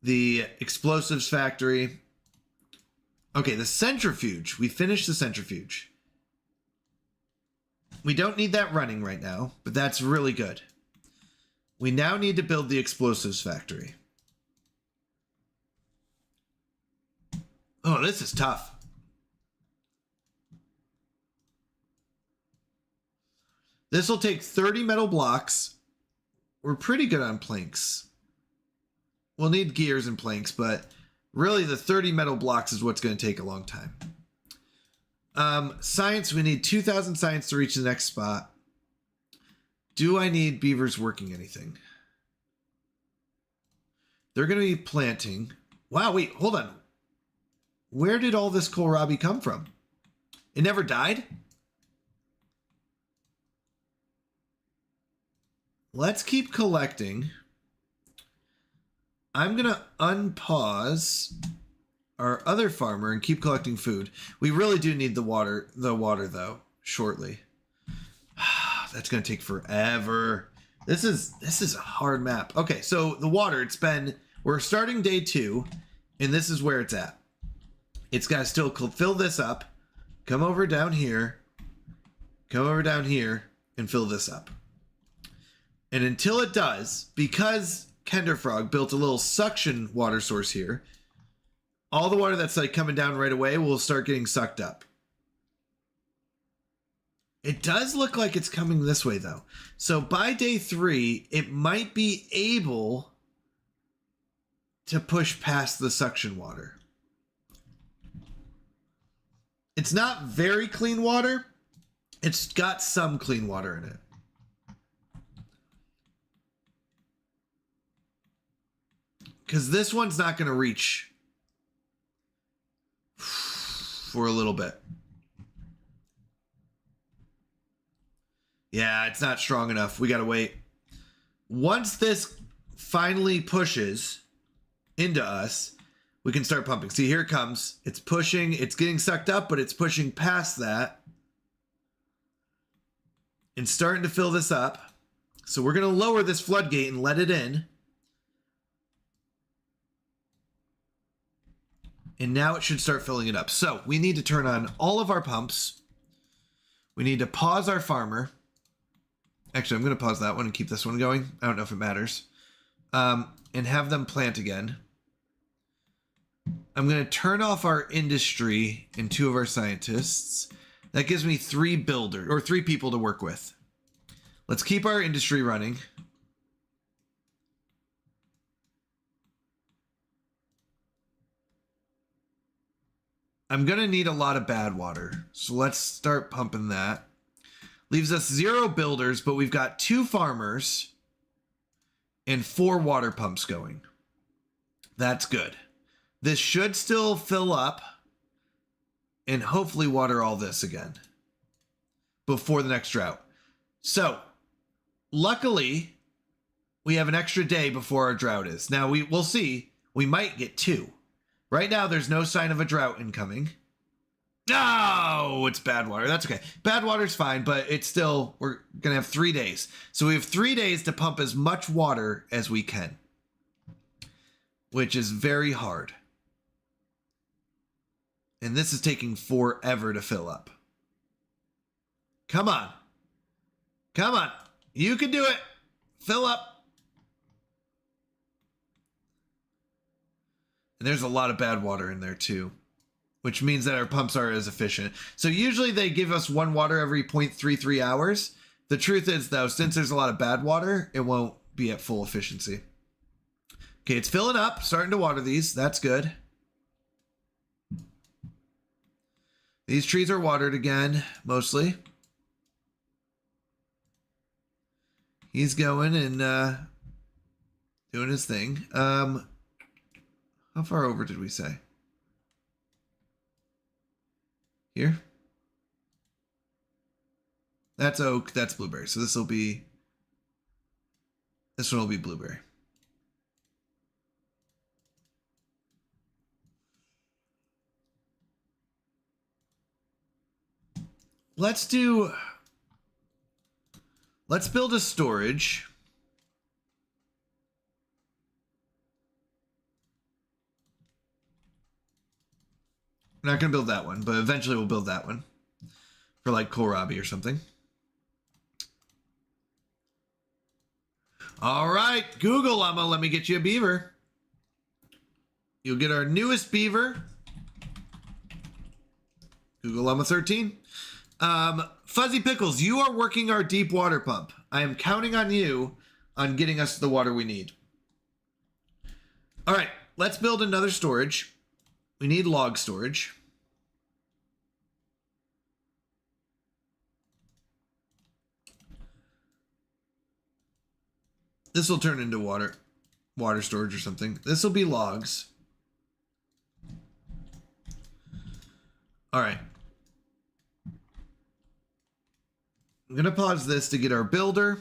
the explosives factory. Okay, the centrifuge. We finished the centrifuge. We don't need that running right now, but that's really good. We now need to build the explosives factory. Oh, this is tough. This will take 30 metal blocks. We're pretty good on planks. We'll need gears and planks, but really the 30 metal blocks is what's going to take a long time. Science, we need 2,000 science to reach the next spot. Do I need beavers working anything? They're going to be planting. Wow, wait, hold on. Where did all this kohlrabi come from? It never died? Let's keep collecting. I'm going to unpause our other farmer and keep collecting food. We really do need the water though, shortly. That's going to take forever. This is a hard map. Okay, so the water, we're starting day 2, and this is where it's at. It's got to still fill this up, come over down here, and fill this up. And until it does, because Kenderfrog built a little suction water source here, all the water that's like coming down right away will start getting sucked up. It does look like it's coming this way though. So by day 3, it might be able to push past the suction water. It's not very clean water. It's got some clean water in it. Because this one's not going to reach for a little bit. Yeah, it's not strong enough. We got to wait. Once this finally pushes into us, we can start pumping. See, here it comes. It's pushing. It's getting sucked up, but it's pushing past that and starting to fill this up. So we're going to lower this floodgate and let it in. And now it should start filling it up. So we need to turn on all of our pumps. We need to pause our farmer. Actually, I'm going to pause that one and keep this one going. I don't know if it matters. And have them plant again. I'm going to turn off our industry and 2 of our scientists. That gives me 3 people to work with. Let's keep our industry running. I'm going to need a lot of bad water. So let's start pumping that. Leaves us 0 builders, but we've got 2 farmers and 4 water pumps going. That's good. This should still fill up and hopefully water all this again before the next drought. So luckily we have an extra day before our drought is. Now we'll see. We might get 2. Right now there's no sign of a drought incoming. No, it's bad water. That's okay. Bad water's fine, but it's still, we're going to have 3 days. So we have 3 days to pump as much water as we can, which is very hard. And this is taking forever to fill up. Come on. Come on. You can do it. Fill up. And there's a lot of bad water in there too, which means that our pumps are as efficient. So usually they give us 1 water every 0.33 hours. The truth is though, since there's a lot of bad water, it won't be at full efficiency. Okay, it's filling up, starting to water these. That's good. These trees are watered again, mostly. He's going and doing his thing. How far over did we say? Here? That's oak, that's blueberry. So this one will be blueberry. Let's build a storage. We're not going to build that one, but eventually we'll build that one for like kohlrabi or something. All right, Google Llama, let me get you a beaver. You'll get our newest beaver. Google Llama 13. Fuzzy Pickles, you are working our deep water pump. I am counting on you on getting us the water we need. All right, let's build another storage. We need log storage. This will turn into water storage or something. This will be logs. All right. I'm going to pause this to get our builder.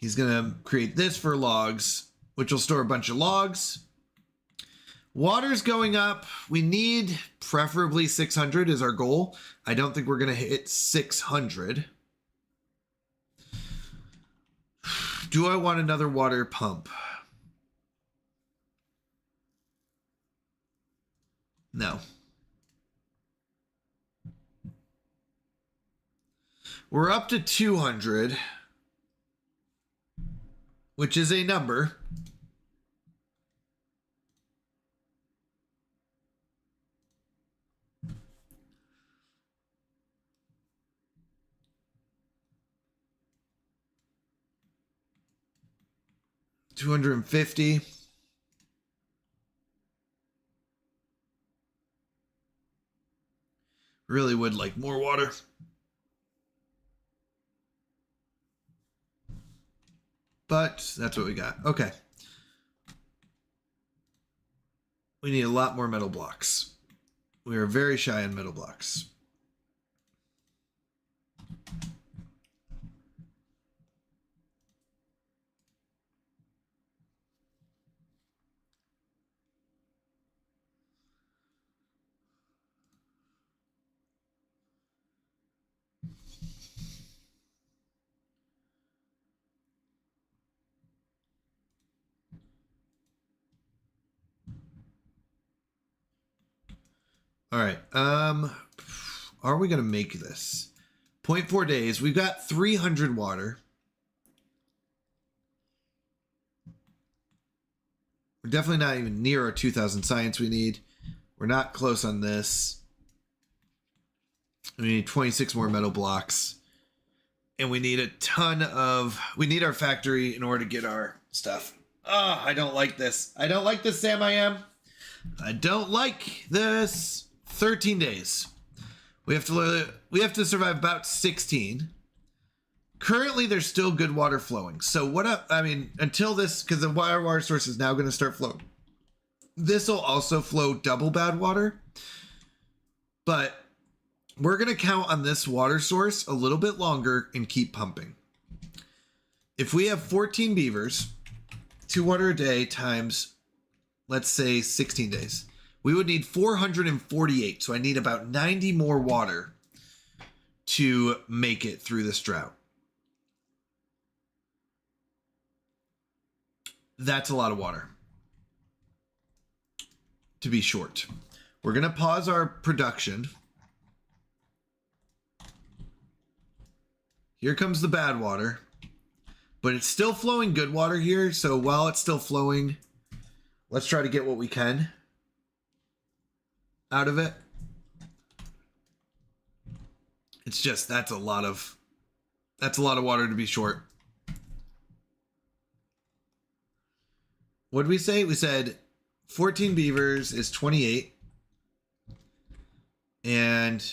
He's going to create this for logs, which will store a bunch of logs. Water's going up. We need preferably 600 is our goal. I don't think we're going to hit 600. Do I want another water pump? No. We're up to 200, which is a number. $250. Really would like more water. But that's what we got. Okay. We need a lot more metal blocks. We are very shy on metal blocks. All right. Are we going to make this? 0.4 days. We've got 300 water. We're definitely not even near our 2000 science we need. We're not close on this. We need 26 more metal blocks. And we need a ton of... We need our factory in order to get our stuff. Oh, I don't like this. I don't like this, Sam. I am. I don't like this. 13 days. We have to survive about 16. Currently, there's still good water flowing. So until this, because the water source is now going to start flowing. This will also flow double bad water. But we're going to count on this water source a little bit longer and keep pumping. If we have 14 beavers, 2 water a day times, let's say 16 days, we would need 448. So I need about 90 more water to make it through this drought. That's a lot of water to be short. We're going to pause our production. Here comes the bad water, but it's still flowing good water here. So while it's still flowing, let's try to get what we can out of it. It's just, that's a lot of water to be short. What did we say? We said 14 beavers is 28. And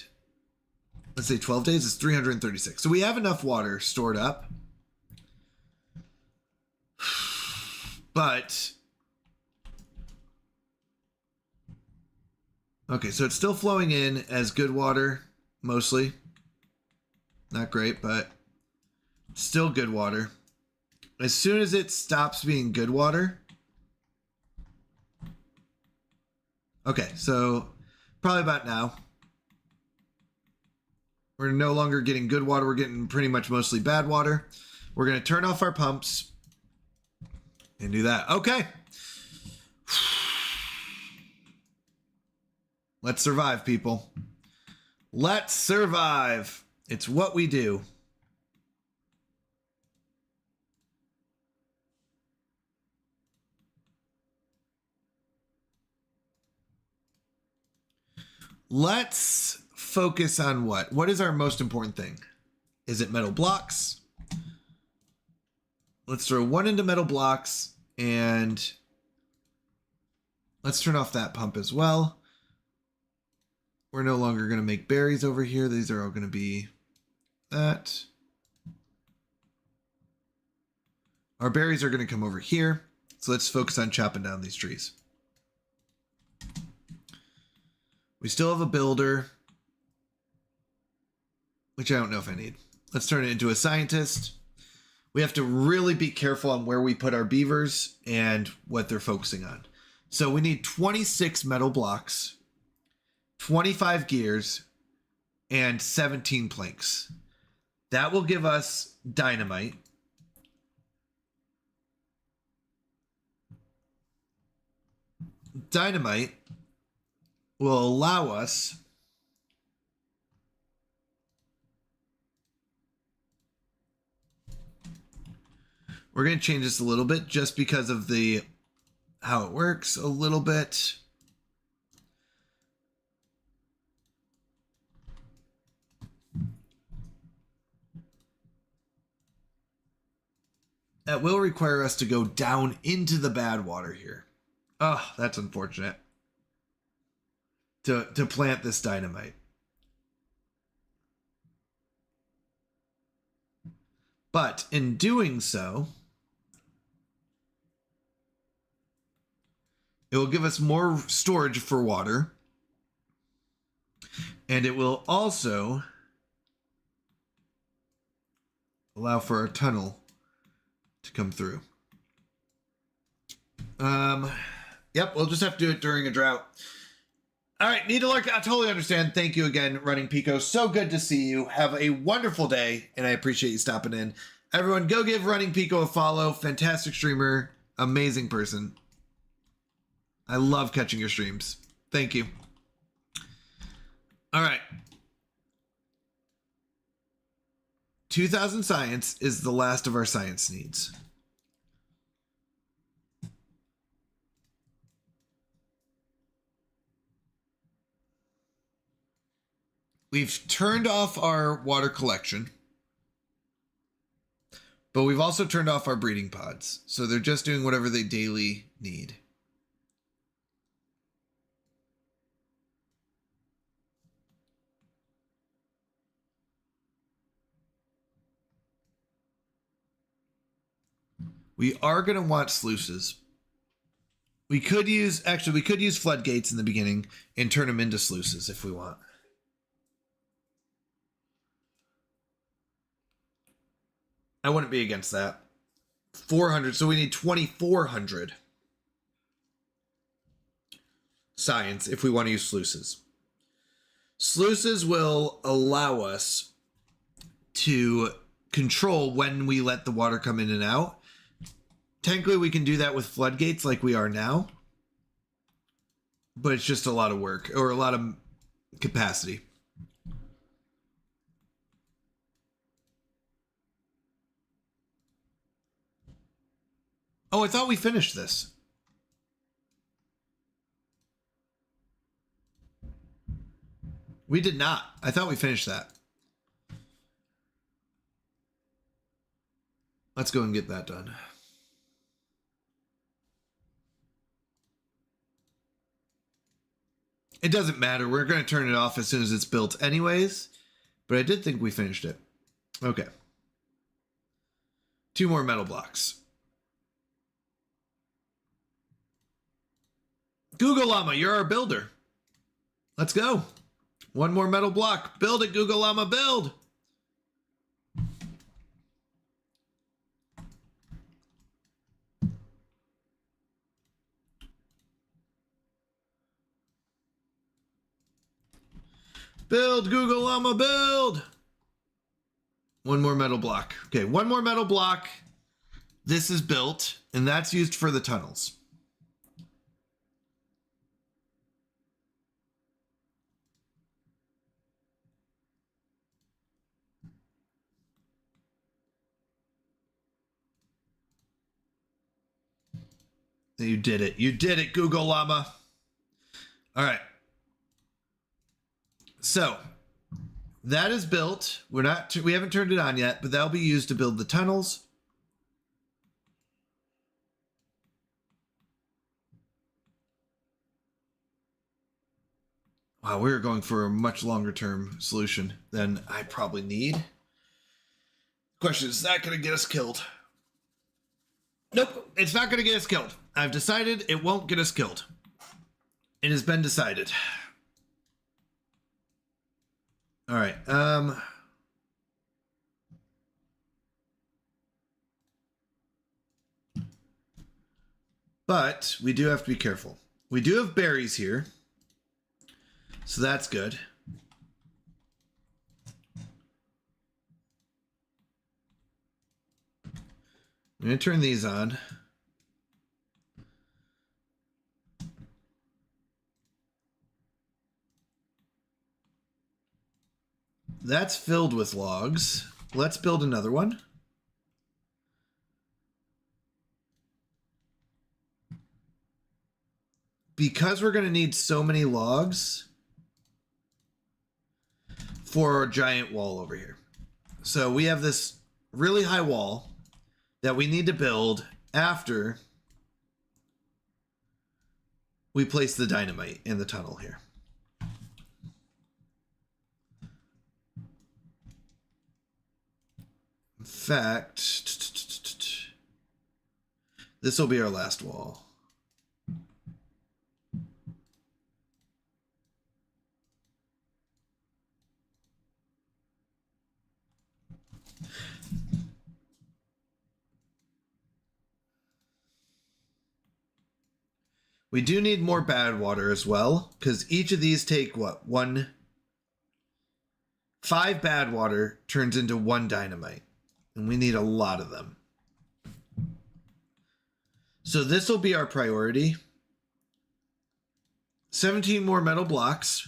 let's say 12 days is 336. So we have enough water stored up. But okay, so it's still flowing in as good water, mostly. Not great, but still good water. As soon as it stops being good water. Okay, so probably about now. We're no longer getting good water. We're getting pretty much mostly bad water. We're going to turn off our pumps and do that. Okay. Let's survive, people. Let's survive. It's what we do. Let's focus on what? What is our most important thing? Is it metal blocks? Let's throw one into metal blocks and let's turn off that pump as well. We're no longer going to make berries over here. These are all going to be that. Our berries are going to come over here. So let's focus on chopping down these trees. We still have a builder, which I don't know if I need. Let's turn it into a scientist. We have to really be careful on where we put our beavers and what they're focusing on. So we need 26 metal blocks, 25 gears, and 17 planks. That will give us dynamite. Dynamite will allow us we're going to change this a little bit just because of the how it works a little bit. That will require us to go down into the bad water here. Oh, that's unfortunate. To plant this dynamite. But in doing so, it will give us more storage for water. And it will also allow for our tunnel to come through. Yep, we'll just have to do it during a drought. All right, Needlerk, I totally understand. Thank you again, Running Pico. So good to see you. Have a wonderful day, and I appreciate you stopping in. Everyone, go give Running Pico a follow. Fantastic streamer. Amazing person. I love catching your streams. Thank you. All right. 2000 science is the last of our science needs. We've turned off our water collection, but we've also turned off our breeding pods. So they're just doing whatever they daily need. We are going to want sluices. We could use floodgates in the beginning and turn them into sluices if we want. I wouldn't be against that. 400, so we need 2,400 science if we want to use sluices. Sluices will allow us to control when we let the water come in and out. Technically, we can do that with floodgates like we are now, but it's just a lot of work or a lot of capacity. Oh, I thought we finished this. We did not. I thought we finished that. Let's go and get that done. It doesn't matter. We're going to turn it off as soon as it's built anyways. But I did think we finished it. Okay. 2 more metal blocks. Google Llama, you're our builder. Let's go. 1 more metal block. Build it, Google Llama, build. Build, Google Llama, build. 1 more metal block. Okay, 1 more metal block. This is built, and that's used for the tunnels. You did it. You did it, Google Llama. All right. So that is built. We haven't turned it on yet, but that'll be used to build the tunnels. Wow, we're going for a much longer term solution than I probably need. Question, is that going to get us killed? Nope, it's not going to get us killed. I've decided it won't get us killed. It has been decided. All right. But we do have to be careful. We do have berries here. So that's good. I'm going to turn these on. That's filled with logs. Let's build another one. Because we're going to need so many logs for our giant wall over here. So we have this really high wall that we need to build after we place the dynamite in the tunnel here. In fact, this will be our last wall. We do need more bad water as well, because each of these take what? 5 bad water turns into 1 dynamite. And we need a lot of them. So this will be our priority. 17 more metal blocks.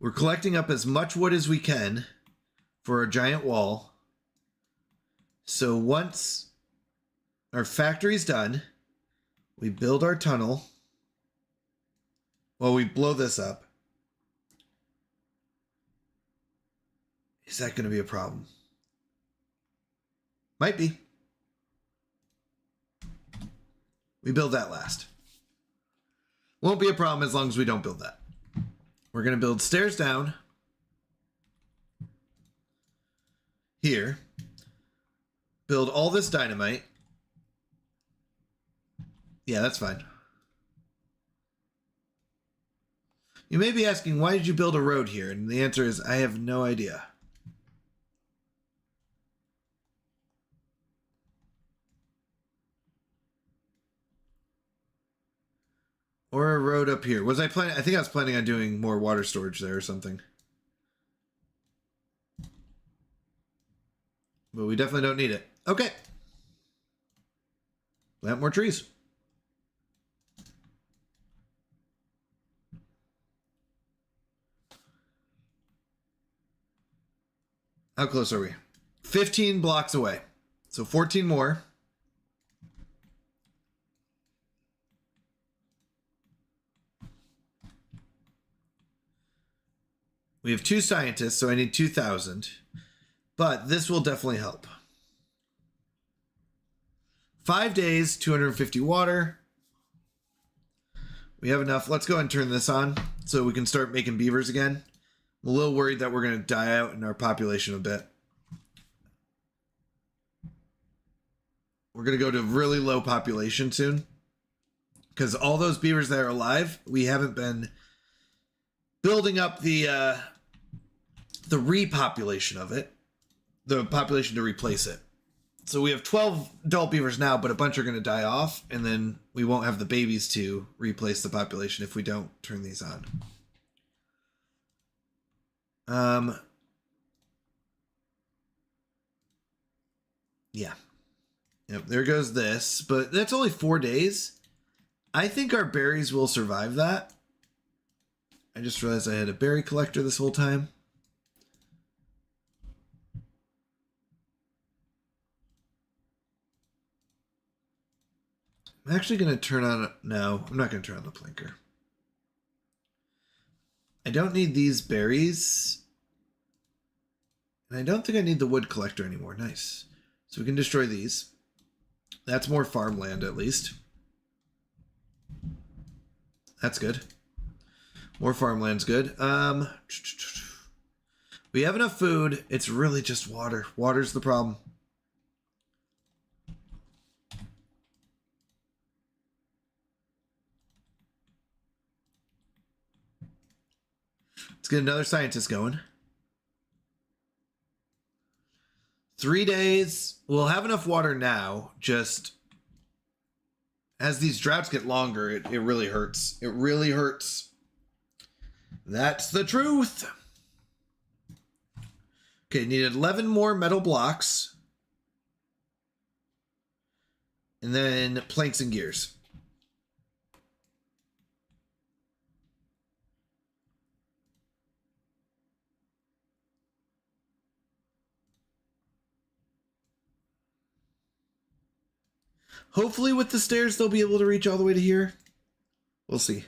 We're collecting up as much wood as we can for our giant wall. So once our factory's done, we build our tunnel. Well, we blow this up. Is that going to be a problem? Might be. We build that last. Won't be a problem as long as we don't build that. We're going to build stairs down here. Build all this dynamite. Yeah, that's fine. You may be asking, why did you build a road here? And the answer is, I have no idea. Or a road up here. Was I planning? I think I was planning on doing more water storage there or something. But we definitely don't need it. Okay. Plant more trees. How close are we? 15 blocks away. So 14 more. We have 2 scientists, so I need 2,000. But this will definitely help. 5 days, 250 water. We have enough. Let's go ahead and turn this on so we can start making beavers again. I'm a little worried that we're going to die out in our population a bit. We're going to go to really low population soon. Because all those beavers that are alive, we haven't been building up the repopulation of it. The population to replace it. So we have 12 adult beavers now, but a bunch are going to die off. And then we won't have the babies to replace the population if we don't turn these on. Yeah. Yep, there goes this. But that's only 4 days. I think our berries will survive that. I just realized I had a berry collector this whole time. I'm actually going to turn on... No, I'm not going to turn on the plinker. I don't need these berries. And I don't think I need the wood collector anymore. Nice. So we can destroy these. That's more farmland, at least. That's good. More farmland's good. We have enough food. It's really just water. Water's the problem. Let's get another scientist going. 3 days. We'll have enough water now. Just as these droughts get longer, it really hurts. It really hurts. That's the truth. Okay, needed 11 more metal blocks. And then planks and gears. Hopefully with the stairs, they'll be able to reach all the way to here. We'll see.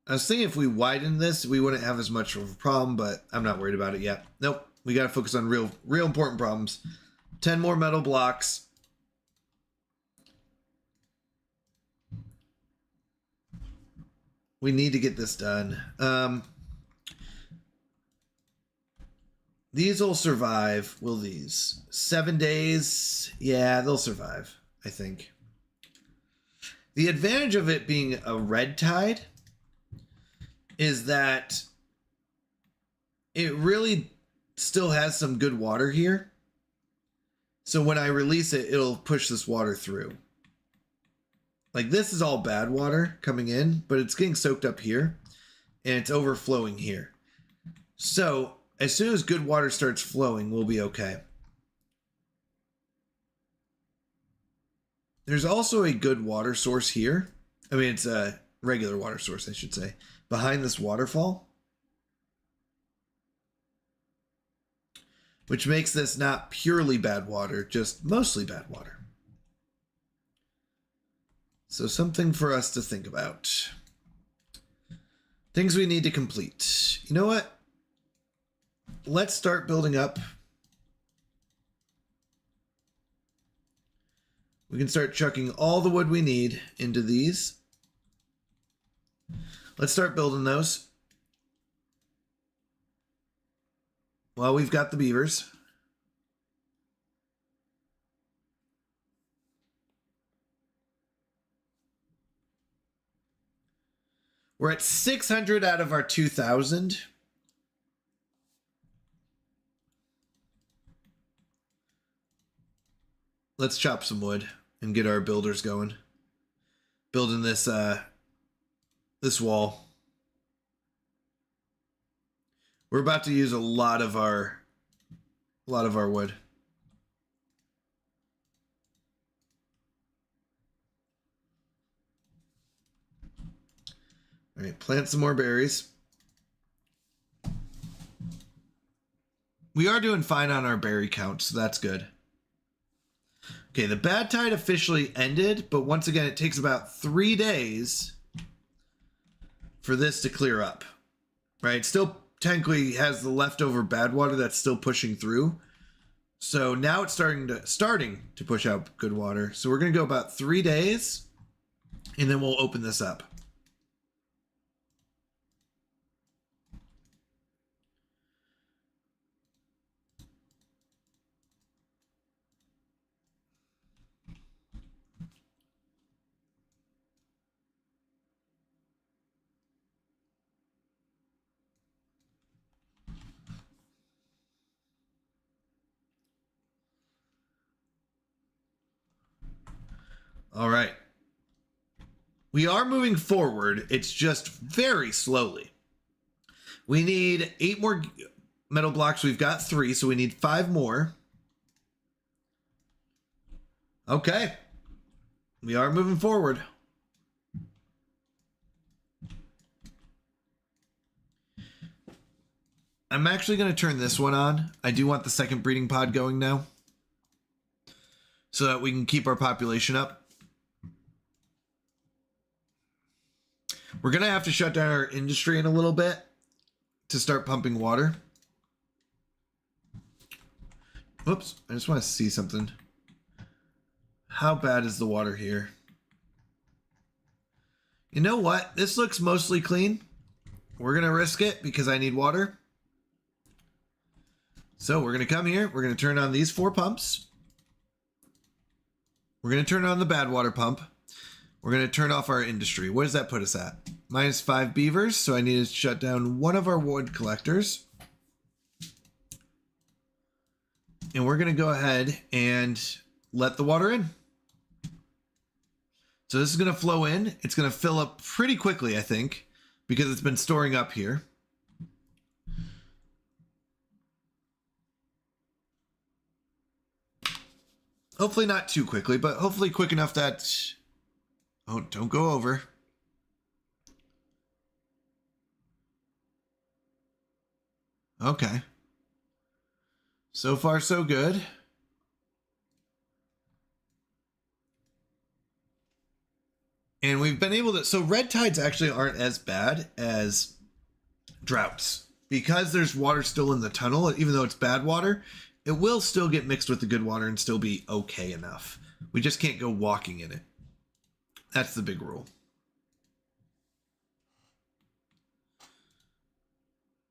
I was thinking if we widened this, we wouldn't have as much of a problem, but I'm not worried about it yet. Nope. We got to focus on real important problems. 10 more metal blocks. We need to get this done. These will survive. Will these? 7 days? Yeah, they'll survive, I think. The advantage of it being a red tide is that it really still has some good water here. So when I release it, it'll push this water through. Like this is all bad water coming in, but it's getting soaked up here and it's overflowing here. So as soon as good water starts flowing, we'll be okay. There's also a good water source here. I mean, it's a regular water source, I should say, behind this waterfall. which makes this not purely bad water, just mostly bad water. So something for us to think about. Things we need to complete. You know what? Let's start building up. We can start chucking all the wood we need into these. Let's start building those. Well, we've got the beavers. We're at 600 out of our 2,000. Let's chop some wood and get our builders going. Building this this wall. We're about to use a lot of our wood. All right, plant some more berries. We are doing fine on our berry count, so that's good. Okay, the bad tide officially ended, but once again, it takes about 3 days for this to clear up, right? It still technically has the leftover bad water that's still pushing through. So now it's starting to push out good water. So we're going to go about 3 days, and then we'll open this up. All right. We are moving forward. It's just very slowly. We need 8 more metal blocks. We've got 3, so we need 5 more. Okay. We are moving forward. I'm actually going to turn this one on. I do want the second breeding pod going now, so that we can keep our population up. We're going to have to shut down our industry in a little bit to start pumping water. Whoops, I just want to see something. How bad is the water here? You know what? This looks mostly clean. We're going to risk it because I need water. So we're going to come here. We're going to turn on these 4 pumps. We're going to turn on the bad water pump. We're going to turn off our industry. What does that put us at? -5 beavers. So I need to shut down one of our wood collectors. And we're going to go ahead and let the water in. So this is going to flow in. It's going to fill up pretty quickly, I think, because it's been storing up here. Hopefully not too quickly, but hopefully quick enough that... Oh, don't go over. Okay. So far, so good. And we've been able to... So red tides actually aren't as bad as droughts. Because there's water still in the tunnel, even though it's bad water, it will still get mixed with the good water and still be okay enough. We just can't go walking in it. That's the big rule.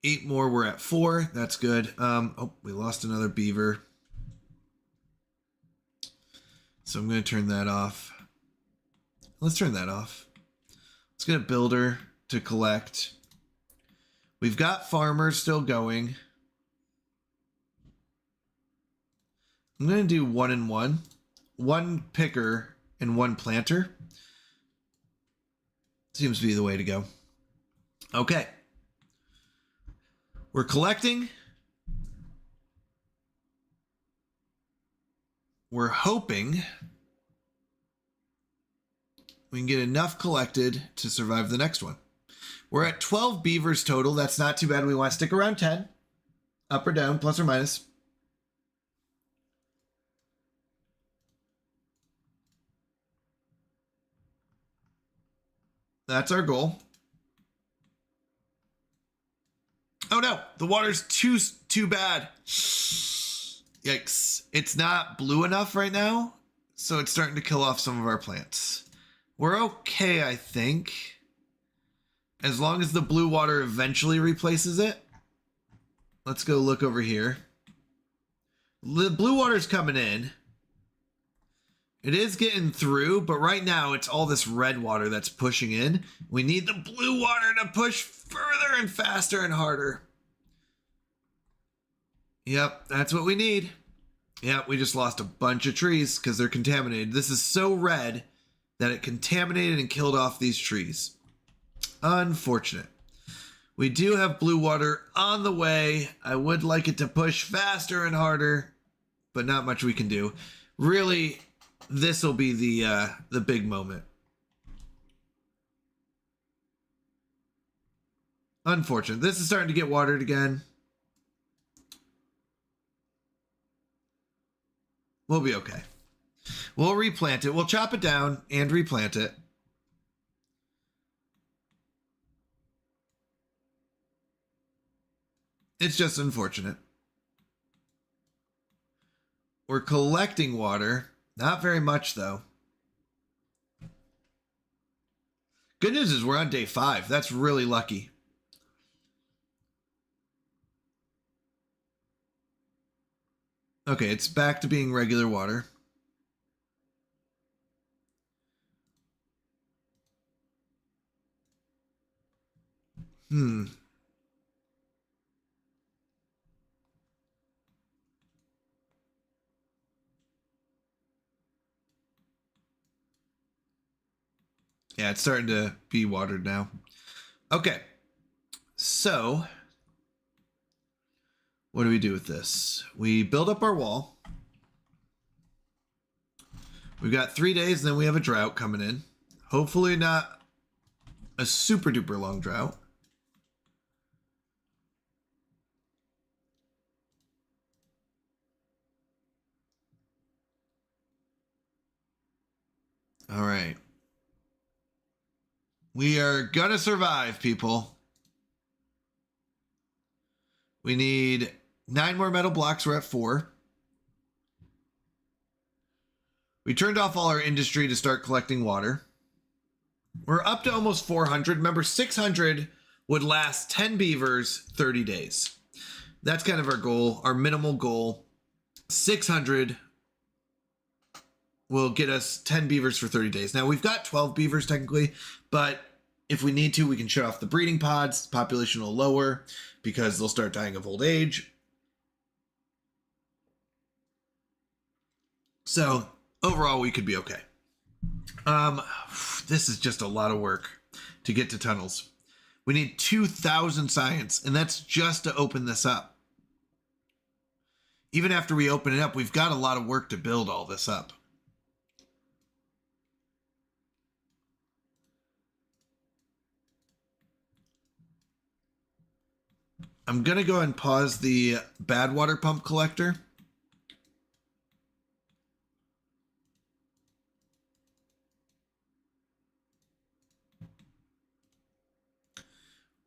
8 more, we're at 4. That's good. Oh, we lost another beaver. So I'm going to turn that off. Let's turn that off. Let's get a builder to collect. We've got farmers still going. I'm going to do 1 and 1. 1 picker and 1 planter. Seems to be the way to go. Okay. We're collecting. We're hoping we can get enough collected to survive the next one. We're at 12 beavers total. That's not too bad. We want to stick around 10. Up or down, plus or minus. That's our goal. Oh no, the water's too bad. Yikes. It's not blue enough right now, so it's starting to kill off some of our plants. We're okay, I think. As long as the blue water eventually replaces it. Let's go look over here. The blue water's coming in. It is getting through, but right now it's all this red water that's pushing in. We need the blue water to push further and faster and harder. Yep, that's what we need. Yep, we just lost a bunch of trees because they're contaminated. This is so red that it contaminated and killed off these trees. Unfortunate. We do have blue water on the way. I would like it to push faster and harder, but not much we can do. Really, this will be the big moment. Unfortunate. This is starting to get watered again. We'll be okay. We'll replant it. We'll chop it down and replant it. It's just unfortunate. We're collecting water. Not very much, though. Good news is we're on day 5. That's really lucky. Okay, it's back to being regular water. Yeah, it's starting to be watered now. Okay. So, what do we do with this? We build up our wall. We've got 3 days, and then we have a drought coming in. Hopefully not a super duper long drought. All right. We are gonna survive, people. We need 9 more metal blocks. We're at 4. We turned off all our industry to start collecting water. We're up to almost 400. Remember, 600 would last 10 beavers 30 days. That's kind of our goal, our minimal goal. 600 will get us 10 beavers for 30 days. Now, we've got 12 beavers technically, but if we need to, we can shut off the breeding pods. Population will lower because they'll start dying of old age. So overall, we could be okay. This is just a lot of work to get to tunnels. We need 2,000 science, and that's just to open this up. Even after we open it up, we've got a lot of work to build all this up. I'm going to go and pause the bad water pump collector.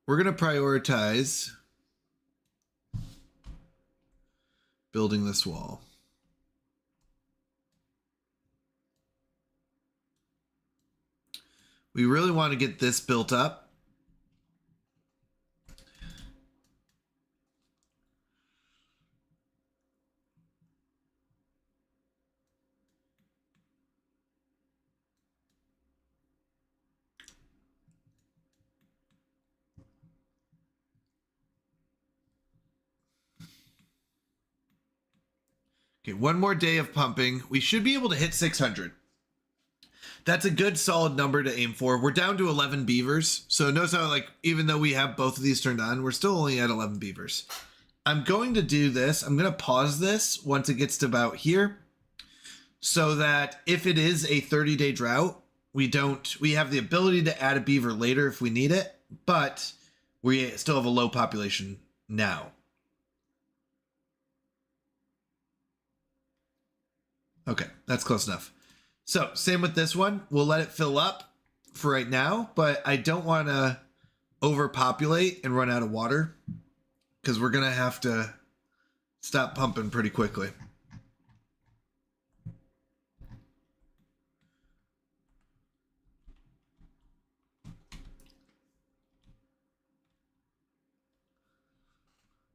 We're going to prioritize building this wall. We really want to get this built up. Okay, 1 more day of pumping. We should be able to hit 600. That's a good solid number to aim for. We're down to 11 beavers. So notice how, like, even though we have both of these turned on, we're still only at 11 beavers. I'm going to do this. I'm going to pause this once it gets to about here so that if it is a 30-day drought, we have the ability to add a beaver later if we need it, but we still have a low population now. Okay, that's close enough. So same with this one. We'll let it fill up for right now, but I don't want to overpopulate and run out of water because we're going to have to stop pumping pretty quickly.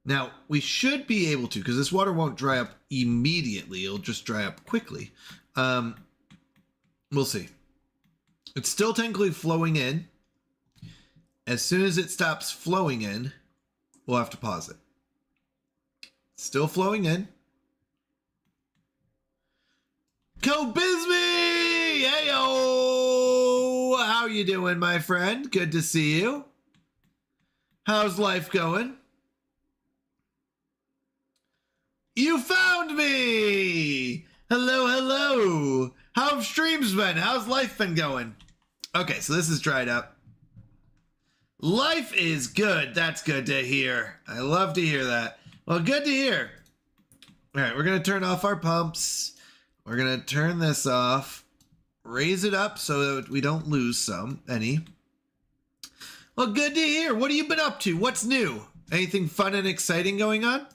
Now, we should be able to, because this water won't dry up immediately. It'll just dry up quickly. We'll see. It's still technically flowing in. As soon as it stops flowing in, we'll have to pause it. Still flowing in. Kobizmi! Heyo! How you doing, my friend? Good to see you. How's life going? You found me! Hello, hello. How have streams been? How's life been going? Okay, so this is dried up. Life is good. That's good to hear. I love to hear that. Well, good to hear. All right, we're going to turn off our pumps. We're going to turn this off. Raise it up so that we don't lose any. Well, good to hear. What have you been up to? What's new? Anything fun and exciting going on?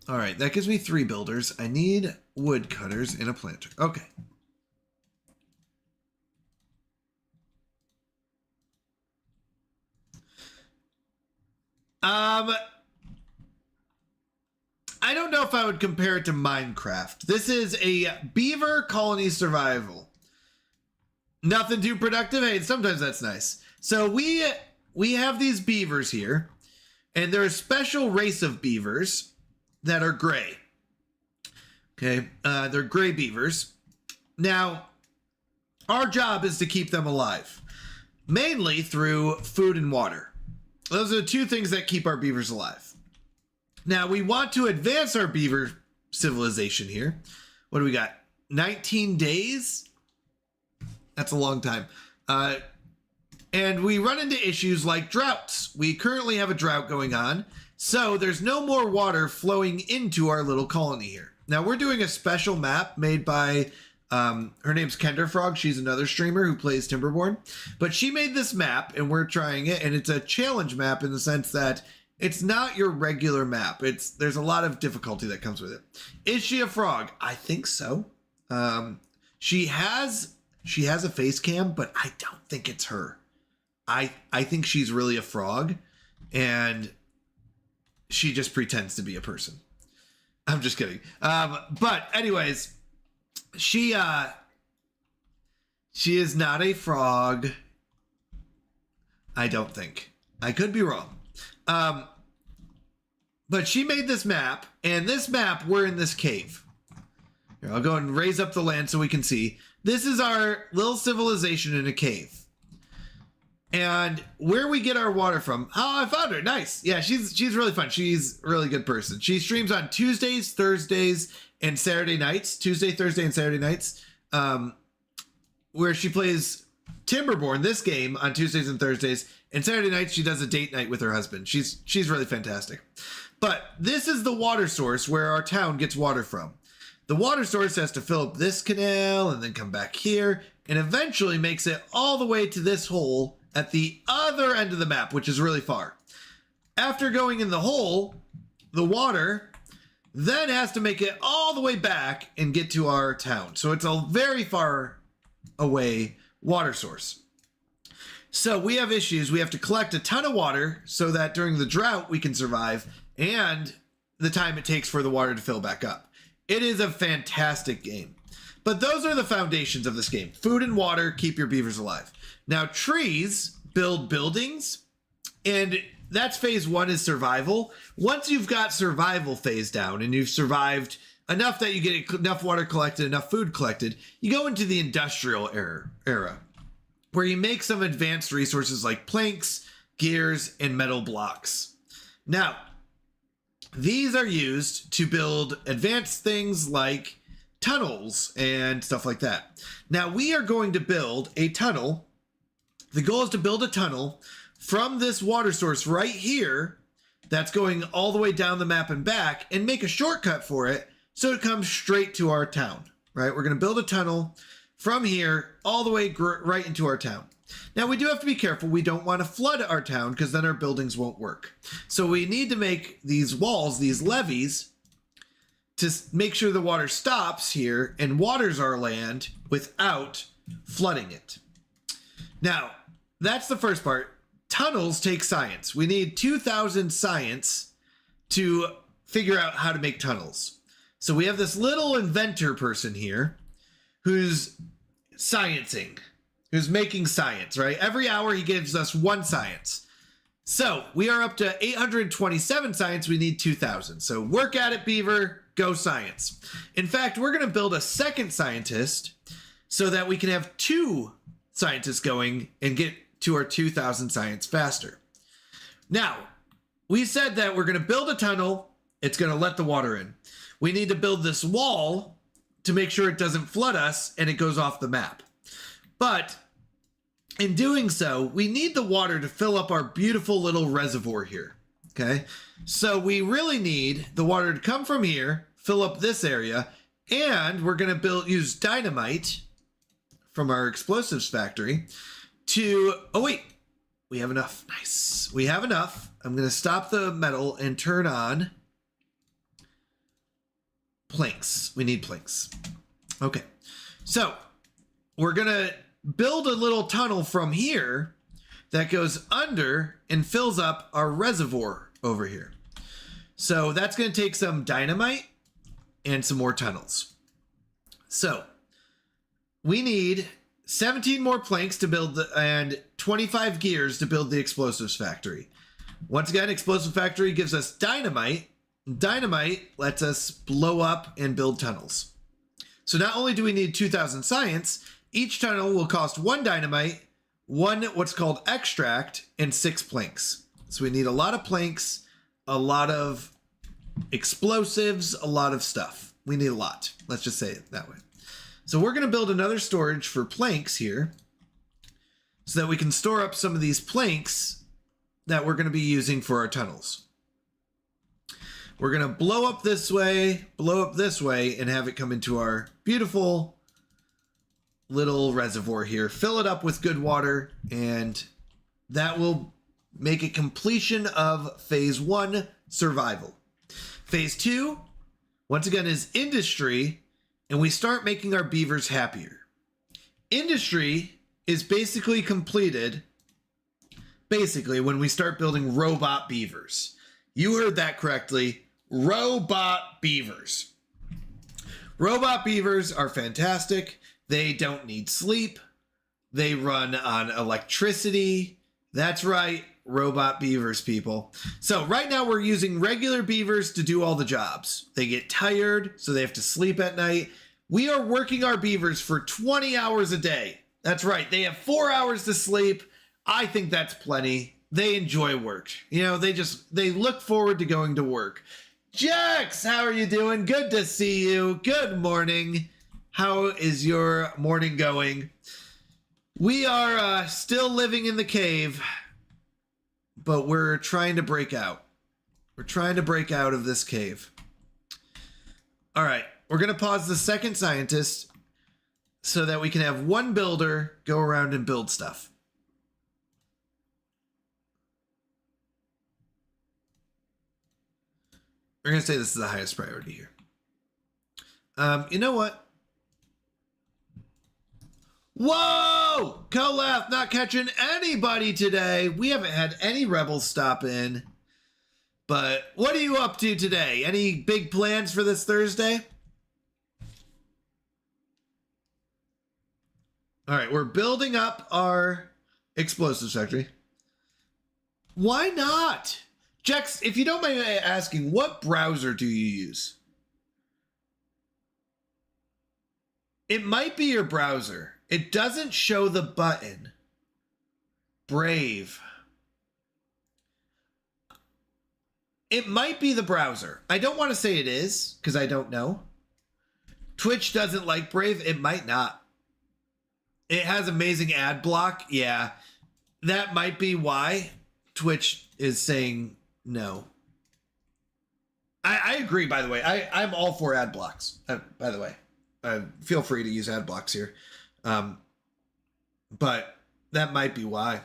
All right, that gives me 3 builders. I need wood cutters and a planter. Okay. I don't know if I would compare it to Minecraft. This is a beaver colony survival. Nothing too productive. Hey, sometimes that's nice. So we have these beavers here, and they're a special race of beavers that are gray. Okay, they're gray beavers. Now, our job is to keep them alive, mainly through food and water. Those are the 2 things that keep our beavers alive. Now, we want to advance our beaver civilization here. What do we got? 19 days? That's a long time. And we run into issues like droughts. We currently have a drought going on, so there's no more water flowing into our little colony here. Now, we're doing a special map made by, her name's Kenderfrog. She's another streamer who plays Timberborn. But she made this map, and we're trying it, and it's a challenge map in the sense that it's not your regular map. There's a lot of difficulty that comes with it. Is she a frog? I think so. She has a face cam, but I don't think it's her. I think she's really a frog, and she just pretends to be a person. I'm just kidding. But anyways, she is not a frog. I don't think. I could be wrong. But she made this map, and this map, we're in this cave. Here, I'll go and raise up the land so we can see. This is our little civilization in a cave. And where we get our water from. Oh, I found her. Nice. Yeah, she's really fun. She's a really good person. She streams on Tuesdays, Thursdays, and Saturday nights. Tuesday, Thursday, and Saturday nights. Where she plays Timberborn, this game, on Tuesdays and Thursdays. And Saturday nights, she does a date night with her husband. She's really fantastic. But this is the water source where our town gets water from. The water source has to fill up this canal and then come back here and eventually makes it all the way to this hole at the other end of the map, which is really far. After going in the hole, the water then has to make it all the way back and get to our town. So it's a very far away water source. So we have issues. We have to collect a ton of water so that during the drought we can survive and the time it takes for the water to fill back up. It is a fantastic game. But those are the foundations of this game. Food and water keep your beavers alive. Now, trees build buildings, and that's phase 1 is survival. Once you've got survival phase down and you've survived enough that you get enough water collected, enough food collected, you go into the industrial era where you make some advanced resources like planks, gears, and metal blocks. Now, these are used to build advanced things like tunnels and stuff like that. Now, we are going to build a tunnel. The goal is to build a tunnel from this water source right here that's going all the way down the map and back and make a shortcut for it so it comes straight to our town, right? We're going to build a tunnel from here all the way right into our town. Now, we do have to be careful. We don't want to flood our town because then our buildings won't work. So we need to make these walls, these levees, to make sure the water stops here and waters our land without flooding it. Now, that's the first part. Tunnels take science. We need 2,000 science to figure out how to make tunnels. So we have this little inventor person here who's sciencing, who's making science, right? Every hour he gives us 1 science. So we are up to 827 science. We need 2,000. So work at it, Beaver. Go science. In fact, we're going to build a second scientist so that we can have 2 scientists going and get to our 2,000 science faster. Now, we said that we're going to build a tunnel. It's going to let the water in. We need to build this wall to make sure it doesn't flood us and it goes off the map. But in doing so, we need the water to fill up our beautiful little reservoir here. Okay, so we really need the water to come from here, fill up this area, and we're going to use dynamite from our explosives factory to, oh wait, we have enough. Nice. We have enough. I'm going to stop the metal and turn on planks. We need planks. Okay, so we're going to build a little tunnel from here that goes under and fills up our reservoir over here. So that's going to take some dynamite and some more tunnels. So we need 17 more planks to build and 25 gears to build the explosives factory. Once again, explosive factory gives us dynamite. Dynamite lets us blow up and build tunnels. So not only do we need 2,000 science, each tunnel will cost 1 dynamite, 1 what's called extract, and 6 planks. So we need a lot of planks, a lot of explosives, a lot of stuff. We need a lot. Let's just say it that way. So we're going to build another storage for planks here so that we can store up some of these planks that we're going to be using for our tunnels. We're going to blow up this way, and have it come into our beautiful little reservoir here. Fill it up with good water, and that will make it completion of phase 1, survival. Phase 2, once again, is industry, and we start making our beavers happier. Industry is basically completed when we start building robot beavers. You heard that correctly. Robot beavers. Robot beavers are fantastic. They don't need sleep. They run on electricity. That's right, robot beavers, people. So right now we're using regular beavers to do all the jobs. They get tired, so they have to sleep at night. We are working our beavers for 20 hours a day. That's right, they have 4 hours to sleep. I think that's plenty. They enjoy work. You know, they look forward to going to work. Jax, how are you doing? Good to see you. Good morning. How is your morning going? We are still living in the cave, but we're trying to break out. We're trying to break out of this cave. All right, we're going to pause the second scientist so that we can have 1 builder go around and build stuff. We're going to say this is the highest priority here. You know what? Whoa! Colef not catching anybody today. We haven't had any rebels stop in. But what are you up to today? Any big plans for this Thursday? All right, we're building up our explosives factory. Why not? Jex, if you don't mind me asking, what browser do you use? It might be your browser. It doesn't show the button. Brave. It might be the browser. I don't want to say it is, because I don't know. Twitch doesn't like Brave. It might not. It has amazing ad block. Yeah. That might be why Twitch is saying no. I agree, by the way. I'm all for ad blocks, by the way. Feel free to use ad blocks here. But that might be why.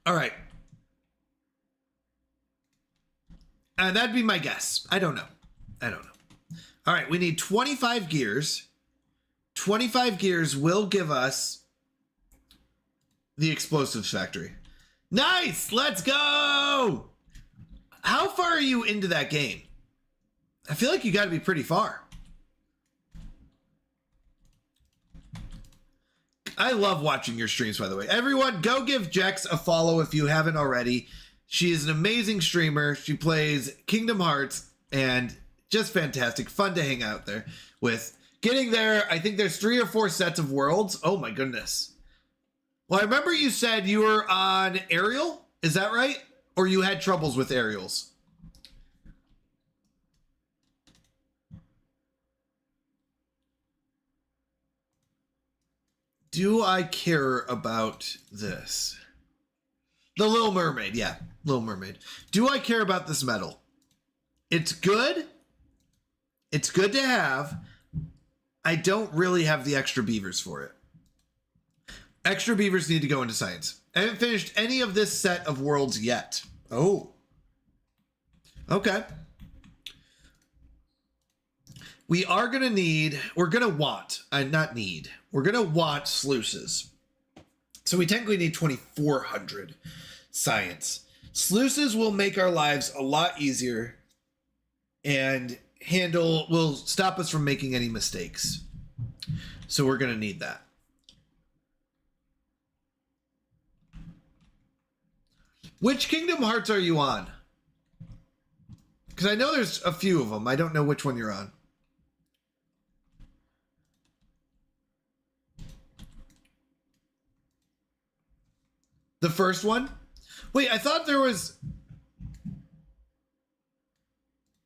All right. That'd be my guess. I don't know. All right, we need 25 gears. 25 gears will give us the explosives factory. Nice! Let's go! How far are you into that game? I feel like you got to be pretty far. I love watching your streams, by the way. Everyone, go give Jex a follow if you haven't already. She is an amazing streamer. She plays Kingdom Hearts and just fantastic. Fun to hang out there with. Getting there, I think there's 3 or 4 sets of worlds. Oh my goodness. Well, I remember you said you were on Aerial. Is that right? Or you had troubles with aerials? Do I care about this? The Little Mermaid, yeah. Little Mermaid. Do I care about this medal? It's good. It's good to have. I don't really have the extra beavers for it. Extra beavers need to go into science. I haven't finished any of this set of worlds yet. Oh. Okay. We are going to need, we're going to want, not need, we're going to want sluices. So we technically need 2,400 science. Sluices will make our lives a lot easier and will stop us from making any mistakes. So we're going to need that. Which Kingdom Hearts are you on? Because I know there's a few of them. I don't know which one you're on. The first one? Wait, I thought there was...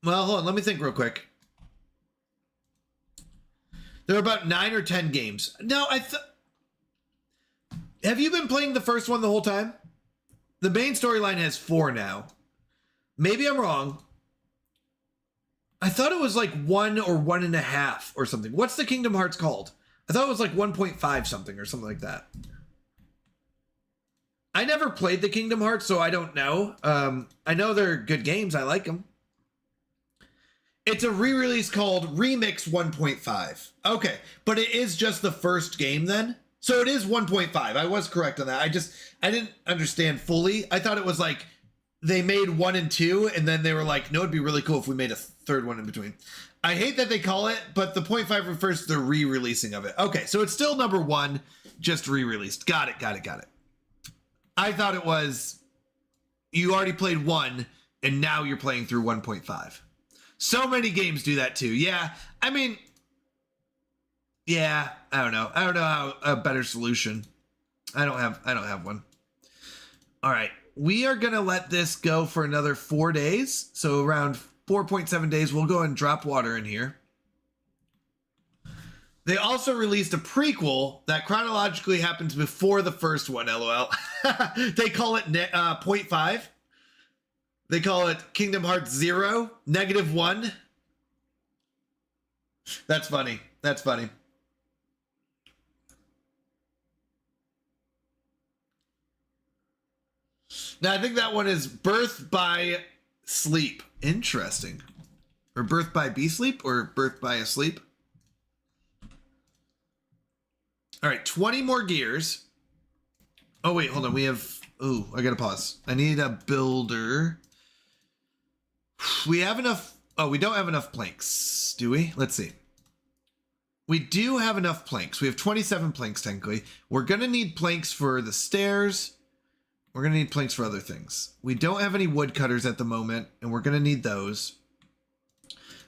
Well, hold on. Let me think real quick. There are about 9 or 10 games. No, have you been playing the first one the whole time? The main storyline has 4 now. Maybe I'm wrong. I thought it was like 1 or 1.5 or something. What's the Kingdom Hearts called? I thought it was like 1.5 something or something like that. I never played the Kingdom Hearts, so I don't know. I know they're good games. I like them. It's a re-release called Remix 1.5. Okay, but it is just the first game then? So it is 1.5. I was correct on that. I didn't understand fully. I thought it was like they made 1 and 2, and then they were like, no, it'd be really cool if we made a third one in between. I hate that they call it, but the 0.5 refers to the re-releasing of it. Okay, so it's still number 1, just re-released. Got it. I thought it was you already played 1, and now you're playing through 1.5. So many games do that too. Yeah, I mean, yeah, I don't know. I don't know how a better solution. I don't have one. All right, we are gonna let this go for another 4 days. So around 4.7 days, we'll go and drop water in here. They also released a prequel that chronologically happens before the first one, LOL. They call it 0.5. They call it Kingdom Hearts 0, -1. That's funny. Now, I think that one is Birth by Sleep. Interesting. Or Birth by Be Sleep or Birth by Asleep. All right, 20 more gears. Oh, wait, hold on. We have... Ooh, I gotta pause. I need a builder. We have enough... Oh, we don't have enough planks, do we? Let's see. We do have enough planks. We have 27 planks, technically. We're gonna need planks for the stairs. We're gonna need planks for other things. We don't have any woodcutters at the moment, and we're gonna need those.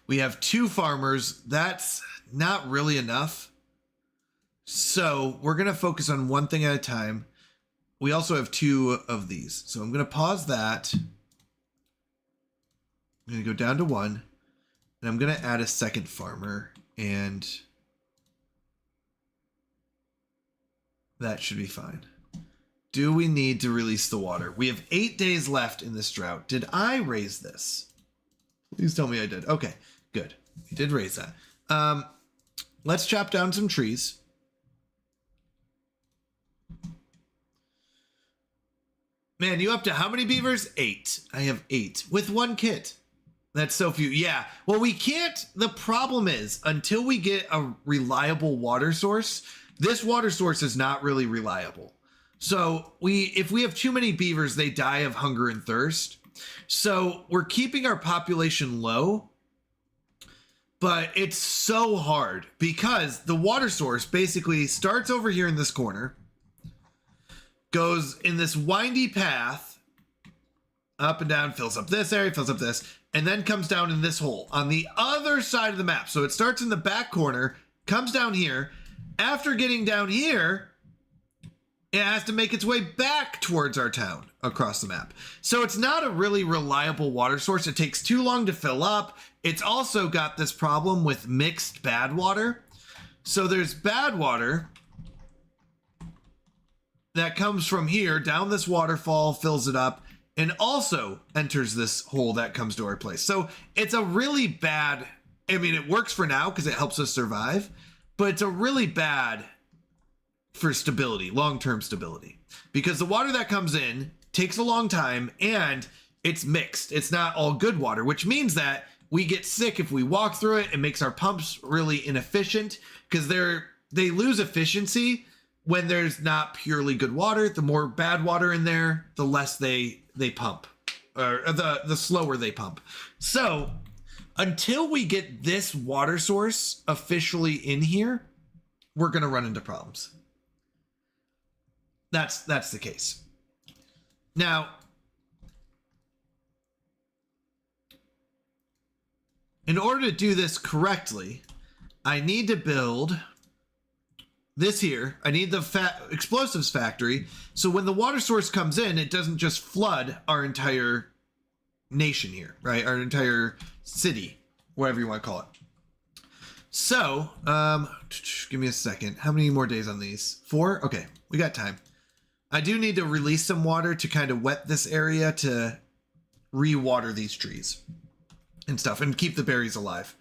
We have 2 farmers. That's not really enough. So we're going to focus on one thing at a time. We also have 2 of these. So I'm going to pause that. I'm going to go down to 1. And I'm going to add a second farmer. And that should be fine. Do we need to release the water? We have 8 days left in this drought. Did I raise this? Please tell me I did. Okay, good. We did raise that. Let's chop down some trees. Man, you up to how many beavers? 8. I have 8 with 1 kit. That's so few. Yeah. Well, we can't. The problem is until we get a reliable water source, this water source is not really reliable. So if we have too many beavers, they die of hunger and thirst. So we're keeping our population low, but it's so hard because the water source basically starts over here in this corner, goes in this windy path, up and down, fills up this area, fills up this, and then comes down in this hole on the other side of the map. So it starts in the back corner, comes down here. After getting down here, it has to make its way back towards our town across the map. So it's not a really reliable water source. It takes too long to fill up. It's also got this problem with mixed bad water. So there's bad water that comes from here down this waterfall, fills it up, and also enters this hole that comes to our place. So it's a really bad, I mean, it works for now because it helps us survive, but it's a really bad for stability, long-term stability, because the water that comes in takes a long time and it's mixed. It's not all good water, which means that we get sick if we walk through it. It makes our pumps really inefficient because they lose efficiency when there's not purely good water. The more bad water in there, the less they pump, or the slower they pump. So until we get this water source officially in here, we're going to run into problems. That's the case. Now, in order to do this correctly, I need to build this here. I need the explosives factory. So when the water source comes in, it doesn't just flood our entire nation here, right? Our entire city, whatever you want to call it. So, give me a second. How many more days on these? 4? Okay, we got time. I do need to release some water to kind of wet this area to re-water these trees and stuff and keep the berries alive.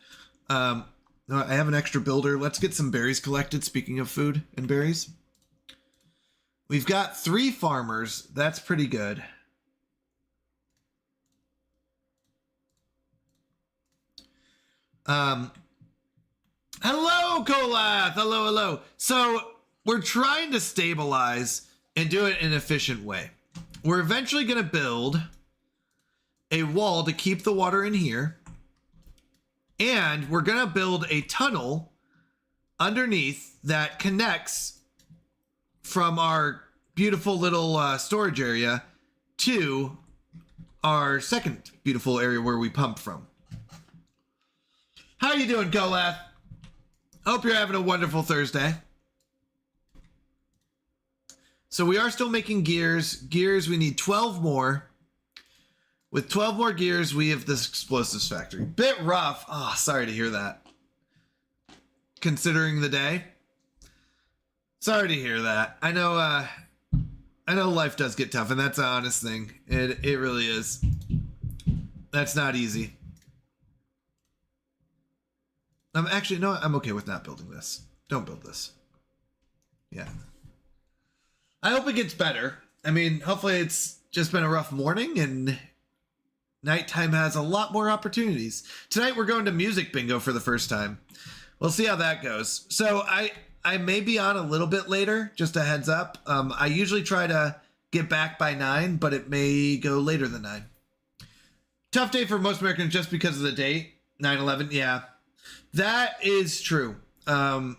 I have an extra builder. Let's get some berries collected. Speaking of food and berries, we've got 3 farmers. That's pretty good. Hello, Kolath. Hello. So we're trying to stabilize and do it in an efficient way. We're eventually going to build a wall to keep the water in here. And we're going to build a tunnel underneath that connects from our beautiful little storage area to our second beautiful area where we pump from. How you doing, Kolath? Hope you're having a wonderful Thursday. So we are still making gears. Gears, we need 12 more. With 12 more gears, we have this explosives factory. Bit rough. Oh, sorry to hear that. Considering the day. Sorry to hear that. I know life does get tough, and that's an honest thing. It really is. That's not easy. Actually, no, I'm okay with not building this. Don't build this. Yeah. I hope it gets better. I mean, hopefully it's just been a rough morning and nighttime has a lot more opportunities. Tonight we're going to music bingo for the first time. We'll see how that goes. So I may be on a little bit later, just a heads up. I usually try to get back by 9, but it may go later than 9. Tough day for most Americans just because of the date. 9/11, yeah. That is true. That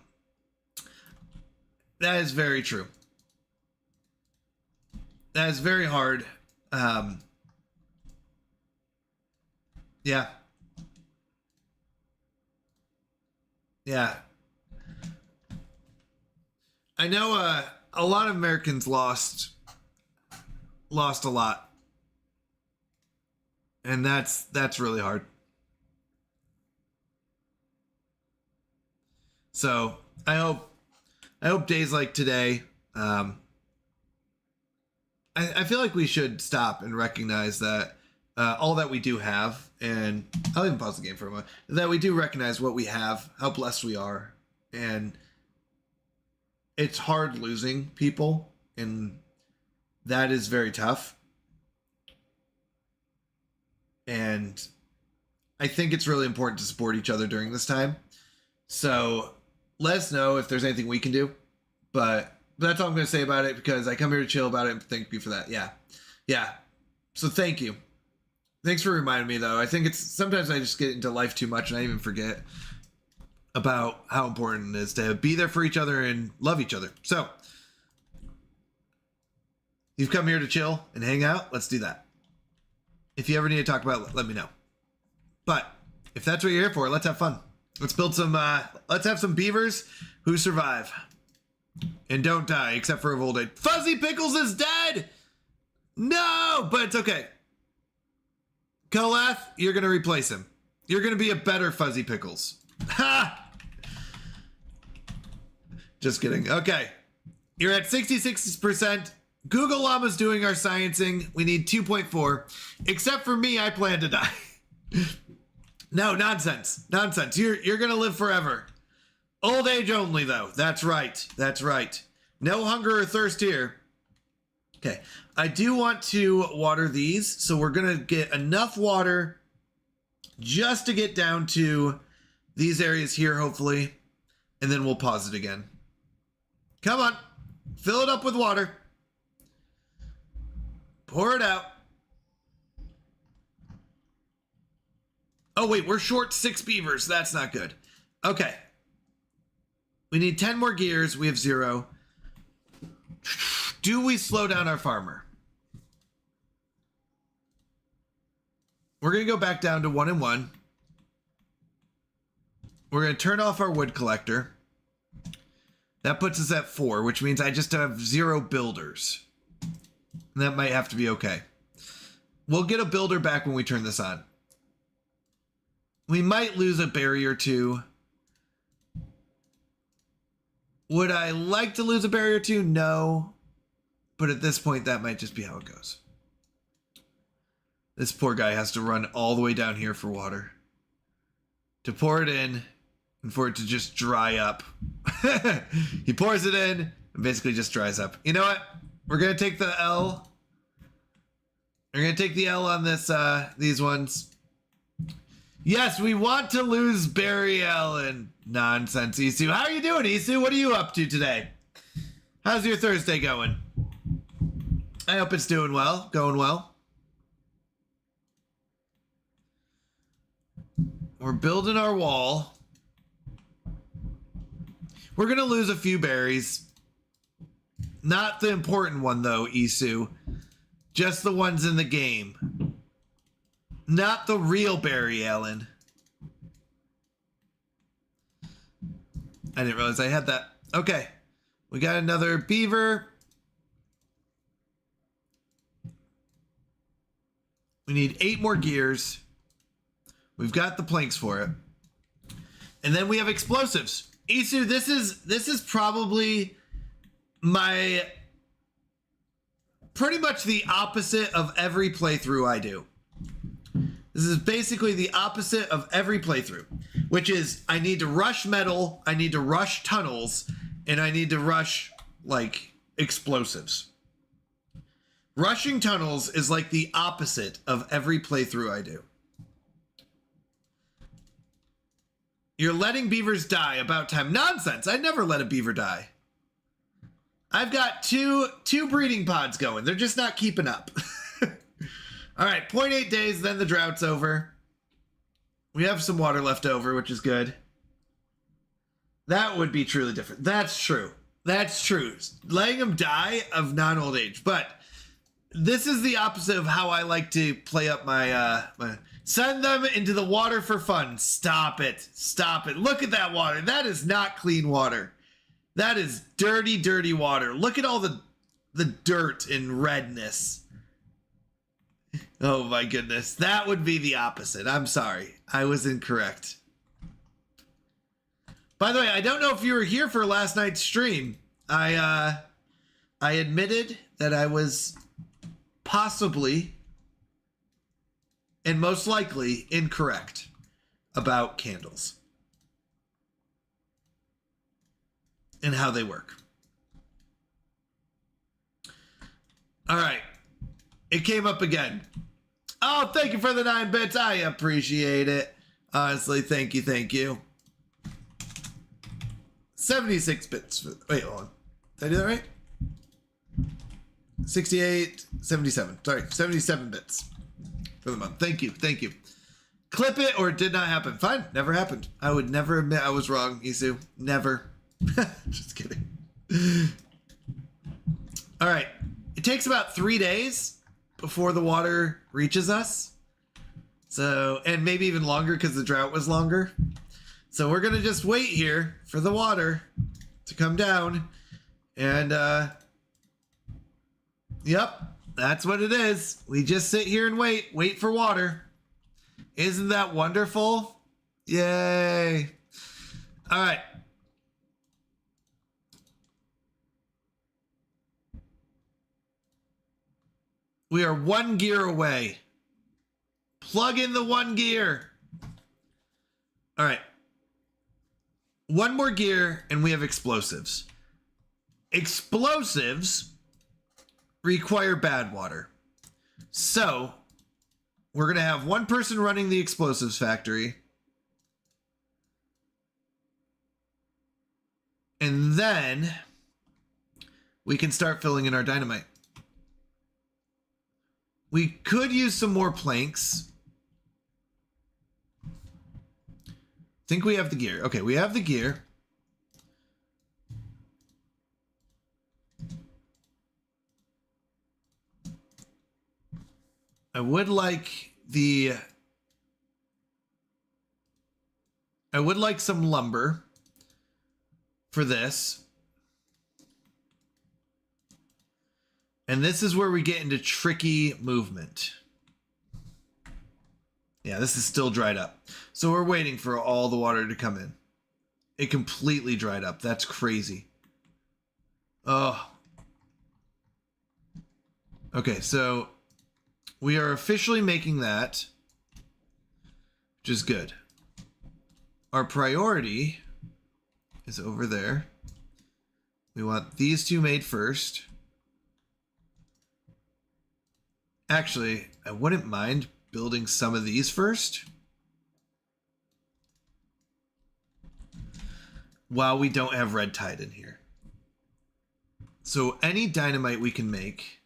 is very true. That is very hard. Yeah. Yeah. I know a lot of Americans lost a lot. And that's really hard. So I hope days like today I feel like we should stop and recognize that all that we do have, and I'll even pause the game for a moment, that we do recognize what we have, how blessed we are, and it's hard losing people, and that is very tough. And I think it's really important to support each other during this time. So let us know if there's anything we can do. But that's all I'm going to say about it, because I come here to chill about it, and thank you for that. Yeah. So thank you. Thanks for reminding me, though. I think it's sometimes I just get into life too much and I even forget about how important it is to be there for each other and love each other. So you've come here to chill and hang out. Let's do that. If you ever need to talk about it, let me know. But if that's what you're here for, let's have fun. Let's build some, let's have some beavers who survive and don't die, except for of old age. Fuzzy Pickles is dead! No, but it's okay. Kolath, you're going to replace him. You're going to be a better Fuzzy Pickles. Ha! Just kidding. Okay. You're at 66%. Google Llama's doing our sciencing. We need 2.4. Except for me, I plan to die. No, nonsense. Nonsense. You're going to live forever. Old age only, though. That's right. That's right. No hunger or thirst here. Okay. I do want to water these, so we're going to get enough water just to get down to these areas here, hopefully, and then we'll pause it again. Come on. Fill it up with water. Pour it out. Oh, wait, we're short 6 beavers. That's not good. Okay. We need 10 more gears. We have 0. Do we slow down our farmer? We're going to go back down to 1 and 1. We're going to turn off our wood collector. That puts us at 4, which means I just have 0 builders. And that might have to be okay. We'll get a builder back when we turn this on. We might lose a berry or 2. Would I like to lose a berry or 2? No. But at this point, that might just be how it goes. This poor guy has to run all the way down here for water. To pour it in, and for it to just dry up. He pours it in, and basically just dries up. You know what? We're going to take the L. We're going to take the L on this, these ones. Yes, we want to lose Barry Allen. Nonsense, Isu. How are you doing, Isu? What are you up to today? How's your Thursday going? I hope it's doing well. Going well. We're building our wall. We're going to lose a few berries. Not the important one, though, Isu. Just the ones in the game. Not the real Barry Allen. I didn't realize I had that. Okay. We got another beaver. We need 8 more gears. We've got the planks for it. And then we have explosives. Isu, this is probably my pretty much the opposite of every playthrough I do. This is basically the opposite of every playthrough, which is I need to rush metal, I need to rush tunnels, and I need to rush, like, explosives. Rushing tunnels is like the opposite of every playthrough I do. You're letting beavers die, about time. Nonsense, I'd never let a beaver die. I've got two breeding pods going. They're just not keeping up. All right, 0.8 days, then the drought's over. We have some water left over, which is good. That would be truly different. That's true. That's true. Letting them die of non-old age. But this is the opposite of how I like to play up my, send them into the water for fun. Stop it. Stop it. Look at that water. That is not clean water. That is dirty, dirty water. Look at all the dirt and redness. Oh my goodness. That would be the opposite. I'm sorry. I was incorrect. By the way, I don't know if you were here for last night's stream. I I admitted that I was possibly and most likely incorrect about candles and how they work. All right. It came up again. Oh, thank you for the 9 bits. I appreciate it. Honestly, thank you, thank you. 76 bits. Wait, hold on. Did I do that right? 68, 77. Sorry, 77 bits for the month. Thank you, thank you. Clip it or it did not happen. Fine, never happened. I would never admit I was wrong, Isu. Never. Just kidding. All right. It takes about 3 days before the water reaches us. So, and maybe even longer because the drought was longer. So we're going to just wait here for the water to come down. And, yep, that's what it is. We just sit here and wait for water. Isn't that wonderful? Yay. All right. We are 1 gear away. Plug in the 1 gear. All right. 1 more gear and we have explosives. Explosives require bad water. So we're going to have 1 person running the explosives factory. And then we can start filling in our dynamite. We could use some more planks. Think we have the gear. Okay, we have the gear. I would like some lumber for this. And this is where we get into tricky movement. Yeah, this is still dried up. So we're waiting for all the water to come in. It completely dried up. That's crazy. Oh. Okay, so we are officially making that, which is good. Our priority is over there. We want these 2 made first. Actually, I wouldn't mind building some of these first. While we don't have red tide in here. So any dynamite we can make.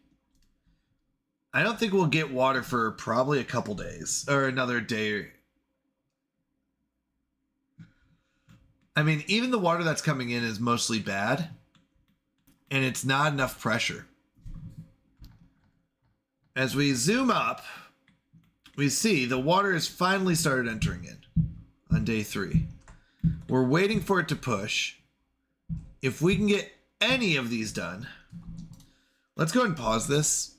I don't think we'll get water for probably a couple days. Or another day. I mean, even the water that's coming in is mostly bad. And it's not enough pressure. As we zoom up, we see the water has finally started entering in on day 3. We're waiting for it to push. If we can get any of these done, let's go ahead and pause this.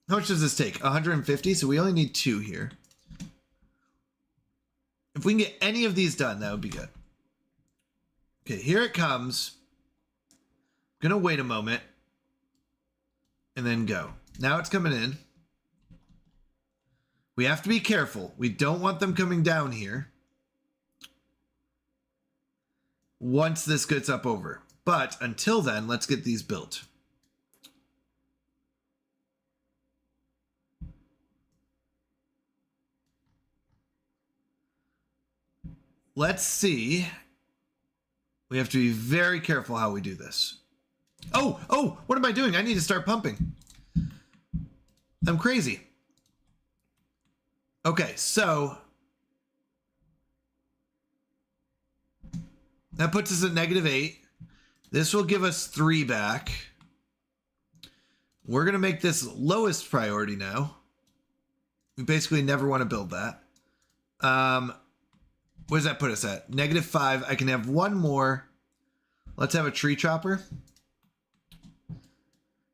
How much does this take? 150, so we only need 2 here. If we can get any of these done, that would be good. Okay, here it comes. I'm gonna wait a moment. And then go. Now it's coming in. We have to be careful. We don't want them coming down here once this gets up over. But until then, let's get these built. Let's see. We have to be very careful how we do this. Oh, what am I doing? I need to start pumping. I'm crazy. Okay, so that puts us at -8. This will give us 3 back. We're going to make this lowest priority now. We basically never want to build that. What does that put us at? -5. I can have 1 more. Let's have a tree chopper.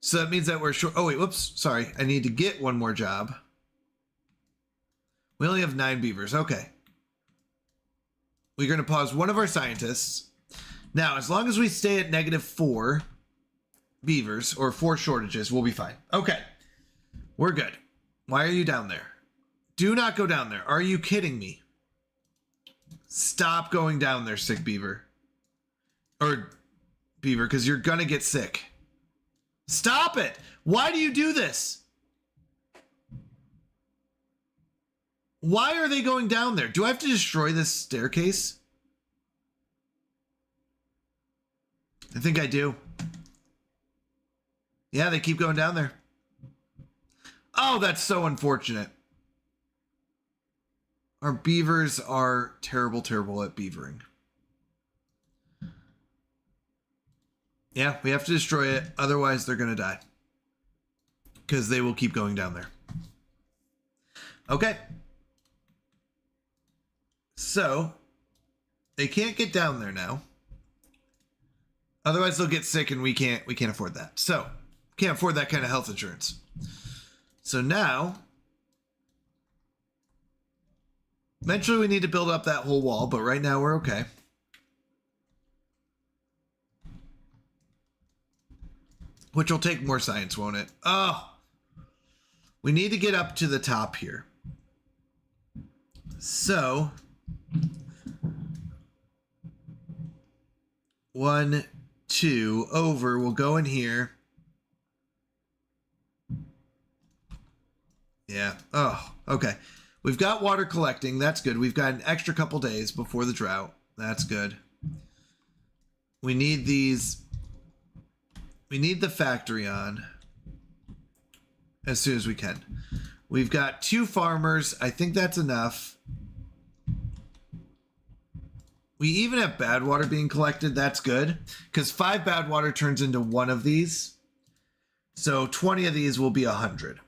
So that means that we're short. Oh, wait, whoops. Sorry. I need to get 1 more job. We only have 9 beavers. Okay. We're going to pause one of our scientists. Now, as long as we stay at -4 beavers or 4 shortages, we'll be fine. Okay. We're good. Why are you down there? Do not go down there. Are you kidding me? Stop going down there, sick beaver. Or beaver, because you're going to get sick. Stop it. Why do you do this? Why are they going down there? Do I have to destroy this staircase? I think I do. Yeah, they keep going down there. Oh, that's so unfortunate. Our beavers are terrible, terrible at beavering. Yeah, we have to destroy it. Otherwise, they're going to die. Because they will keep going down there. Okay. So, they can't get down there now. Otherwise, they'll get sick and we can't afford that. So, can't afford that kind of health insurance. So now, eventually we need to build up that whole wall, but right now we're okay. Which will take more science, won't it? Oh, we need to get up to the top here. So, 1, 2, over, we'll go in here. Yeah. Oh, okay. We've got water collecting. That's good. We've got an extra couple days before the drought. That's good. We need these. We need the factory on as soon as we can. We've got 2 farmers. I think that's enough. We even have bad water being collected. That's good. Because 5 bad water turns into 1 of these. So 20 of these will be 100.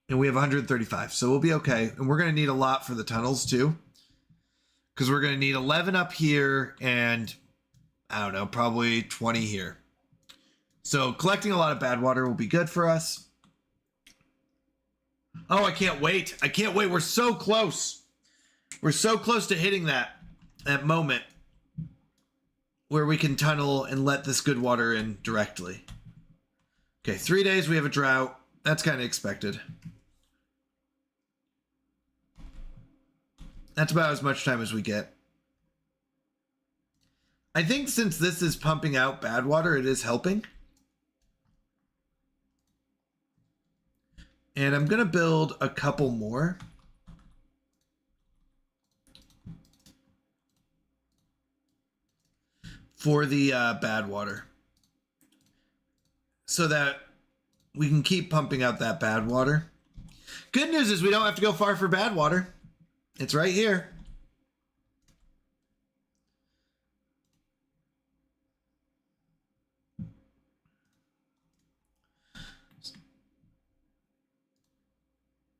And we have 135, so we'll be okay. And we're going to need a lot for the tunnels, too. Because we're going to need 11 up here and, I don't know, probably 20 here. So collecting a lot of bad water will be good for us. Oh, I can't wait. I can't wait. We're so close. We're so close to hitting that moment where we can tunnel and let this good water in directly. Okay, 3 days we have a drought. That's kind of expected. That's about as much time as we get. I think since this is pumping out bad water, it is helping. And I'm going to build a couple more. For the bad water. So that we can keep pumping out that bad water. Good news is we don't have to go far for bad water. It's right here.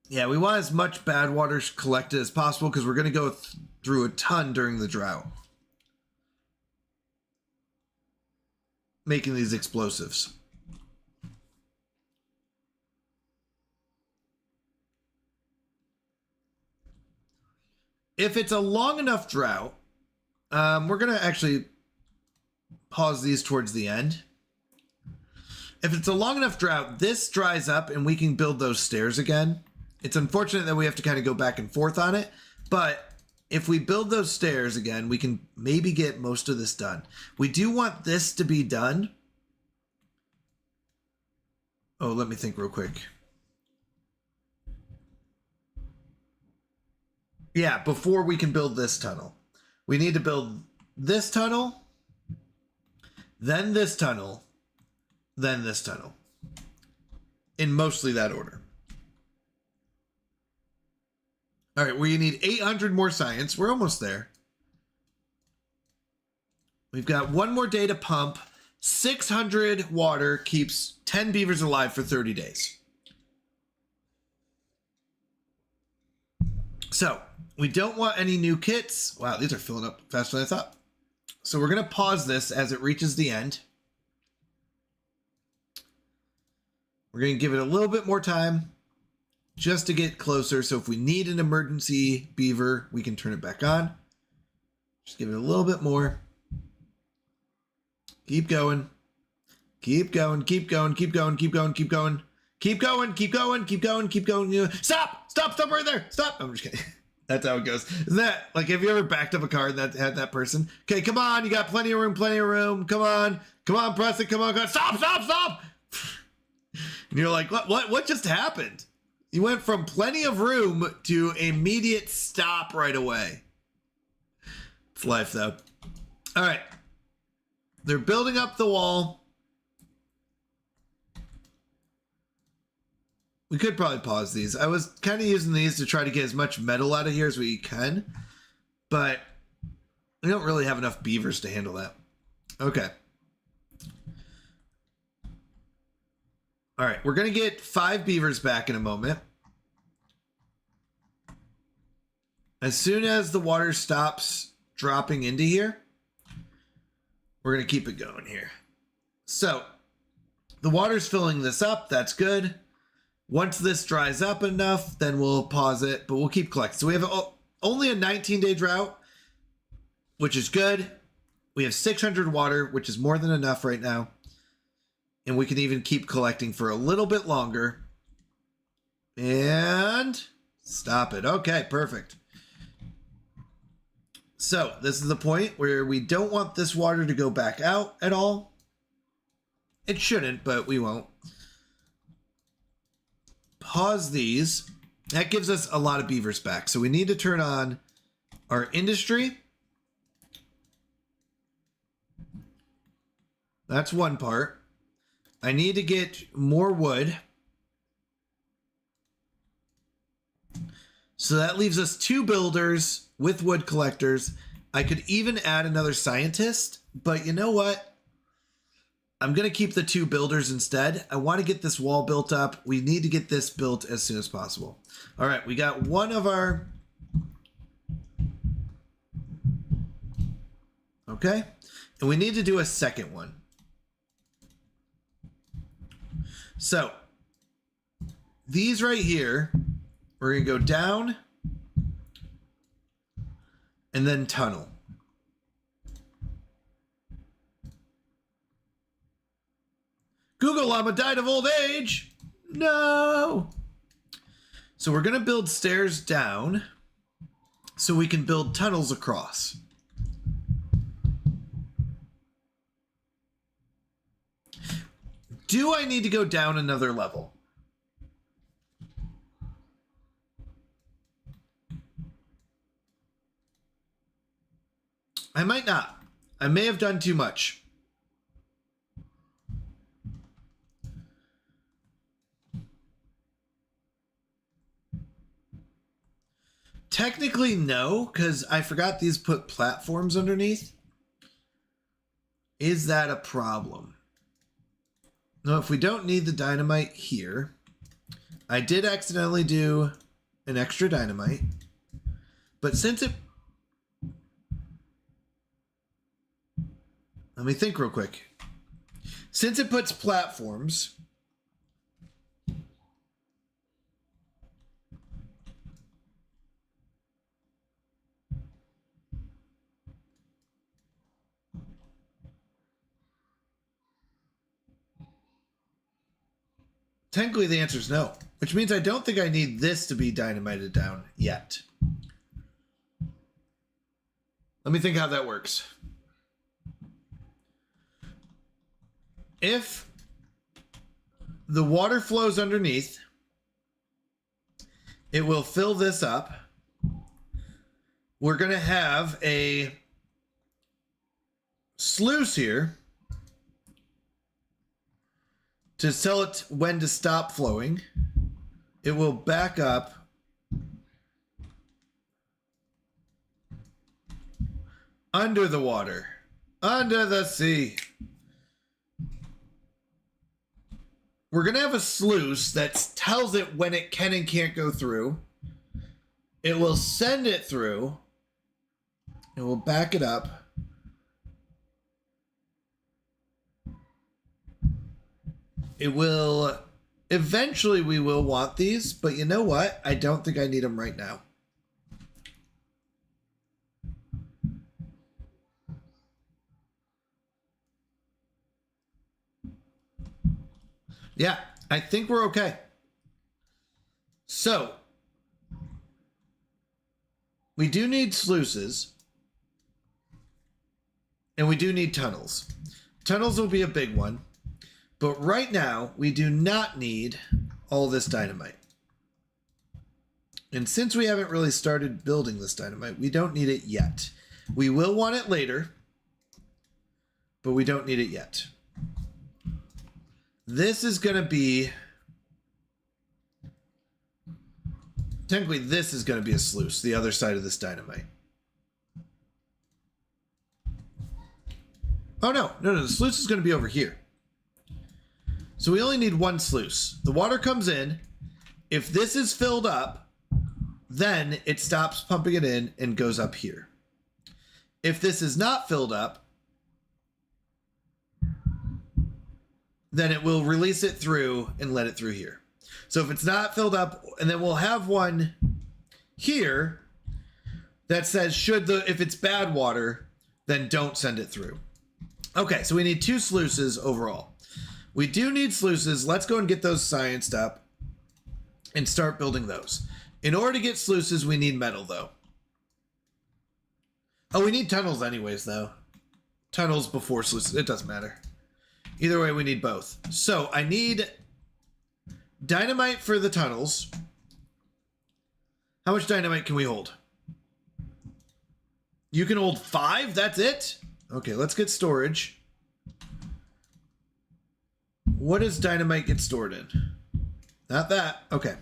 Yeah, we want as much bad water collected as possible because we're going to go through a ton during the drought. Making these explosives. If it's a long enough drought, we're going to actually pause these towards the end. If it's a long enough drought, this dries up and we can build those stairs again. It's unfortunate that we have to kind of go back and forth on it, but if we build those stairs again, we can maybe get most of this done. We do want this to be done. Oh, let me think real quick. Yeah, before we can build this tunnel. We need to build this tunnel, then this tunnel, then this tunnel. In mostly that order. All right, we need 800 more science. We're almost there. We've got 1 more day to pump. 600 water keeps 10 beavers alive for 30 days. So, we don't want any new kits. Wow, these are filling up faster than I thought. So we're going to pause this as it reaches the end. We're going to give it a little bit more time just to get closer. So if we need an emergency beaver, we can turn it back on. Just give it a little bit more. Keep going. Keep going. Keep going. Keep going. Keep going. Keep going. Keep going. Keep going. Keep going. Keep going. Stop! Stop! Stop right there! Stop! I'm just kidding. That's how it goes. Isn't that like, have you ever backed up a car that had that person? Okay, come on. You got plenty of room. Plenty of room. Come on. Come on, press it. Come on. Come on. Stop! Stop! Stop! And you're like, what just happened? You went from plenty of room to immediate stop right away. It's life, though. All right. They're building up the wall. We could probably pause these. I was kind of using these to try to get as much metal out of here as we can, but we don't really have enough beavers to handle that. Okay. All right, we're going to get 5 beavers back in a moment. As soon as the water stops dropping into here, we're going to keep it going here. So, the water's filling this up. That's good. Once this dries up enough, then we'll pause it, but we'll keep collecting. So we have only a 19-day drought, which is good. We have 600 water, which is more than enough right now. And we can even keep collecting for a little bit longer. And stop it. Okay, perfect. So this is the point where we don't want this water to go back out at all. It shouldn't, but we won't. Pause these. That gives us a lot of beavers back. So we need to turn on our industry. That's one part. I need to get more wood. So that leaves us 2 builders with wood collectors. I could even add another scientist, but you know what? I'm going to keep the 2 builders instead. I want to get this wall built up. We need to get this built as soon as possible. All right, we got one of our... Okay. And we need to do a second one. So, these right here, we're going to go down and then tunnel. Google Llama died of old age. No. So we're going to build stairs down so we can build tunnels across. Do I need to go down another level? I might not. I may have done too much. Technically, no, because I forgot these put platforms underneath. Is that a problem? No, if we don't need the dynamite here, I did accidentally do an extra dynamite, but since it... Let me think real quick. Since it puts platforms... Technically, the answer is no, which means I don't think I need this to be dynamited down yet. Let me think how that works. If the water flows underneath, it will fill this up. We're going to have a sluice here to tell it when to stop flowing. It will back up. Under the water. Under the sea. We're going to have a sluice that tells it when it can and can't go through. It will send it through. It will back it up. It will... Eventually we will want these, but you know what? I don't think I need them right now. Yeah, I think we're okay. So, we do need sluices. And we do need tunnels. Tunnels will be a big one. But right now, we do not need all this dynamite. And since we haven't really started building this dynamite, we don't need it yet. We will want it later, but we don't need it yet. This is going to be... Technically, this is going to be a sluice, the other side of this dynamite. Oh, no, the sluice is going to be over here. So we only need one sluice. The water comes in. If this is filled up, then it stops pumping it in and goes up here. If this is not filled up, then it will release it through and let it through here. So if it's not filled up, and then we'll have one here that says if it's bad water, then don't send it through. Okay, so we need 2 sluices overall. We do need sluices. Let's go and get those scienced up and start building those. In order to get sluices, we need metal, though. Oh, we need tunnels anyways, though. Tunnels before sluices. It doesn't matter. Either way, we need both. So I need dynamite for the tunnels. How much dynamite can we hold? You can hold 5? That's it? Okay, let's get storage. What does dynamite get stored in? Not that. Okay.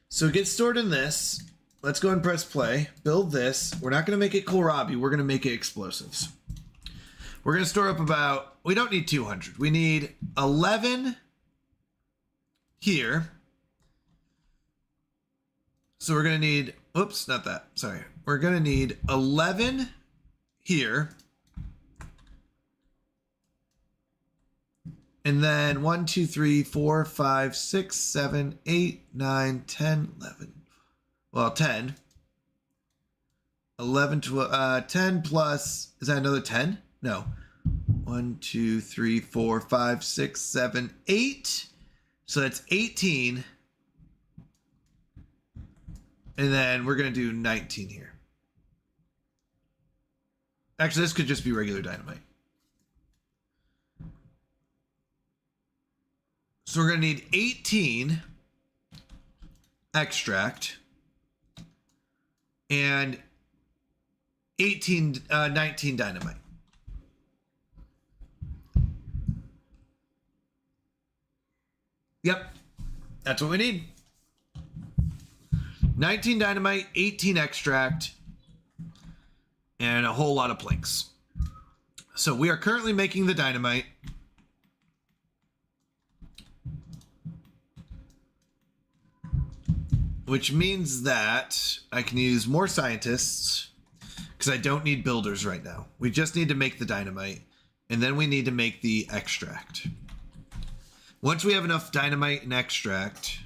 So it gets stored in this. Let's go and press play. Build this. We're not going to make it kohlrabi. We're going to make it explosives. We're going to store up about... We don't need 200. We need 11 here. So we're going to need... Oops, not that. Sorry. We're going to need 11 here. And then 1, 2, 3, 4, 5, 6, 7, 8, 9, 10, 11. Well, 10. 11 to 10 plus... Is that another 10? No. 1, 2, 3, 4, 5, 6, 7, 8. So that's 18. And then we're going to do 19 here. Actually, this could just be regular dynamite. So we're going to need 18 extract and 19 dynamite. Yep, that's what we need. 19 dynamite, 18 extract, and a whole lot of planks. So we are currently making the dynamite. Which means that I can use more scientists because I don't need builders right now. We just need to make the dynamite, and then we need to make the extract. Once we have enough dynamite and extract,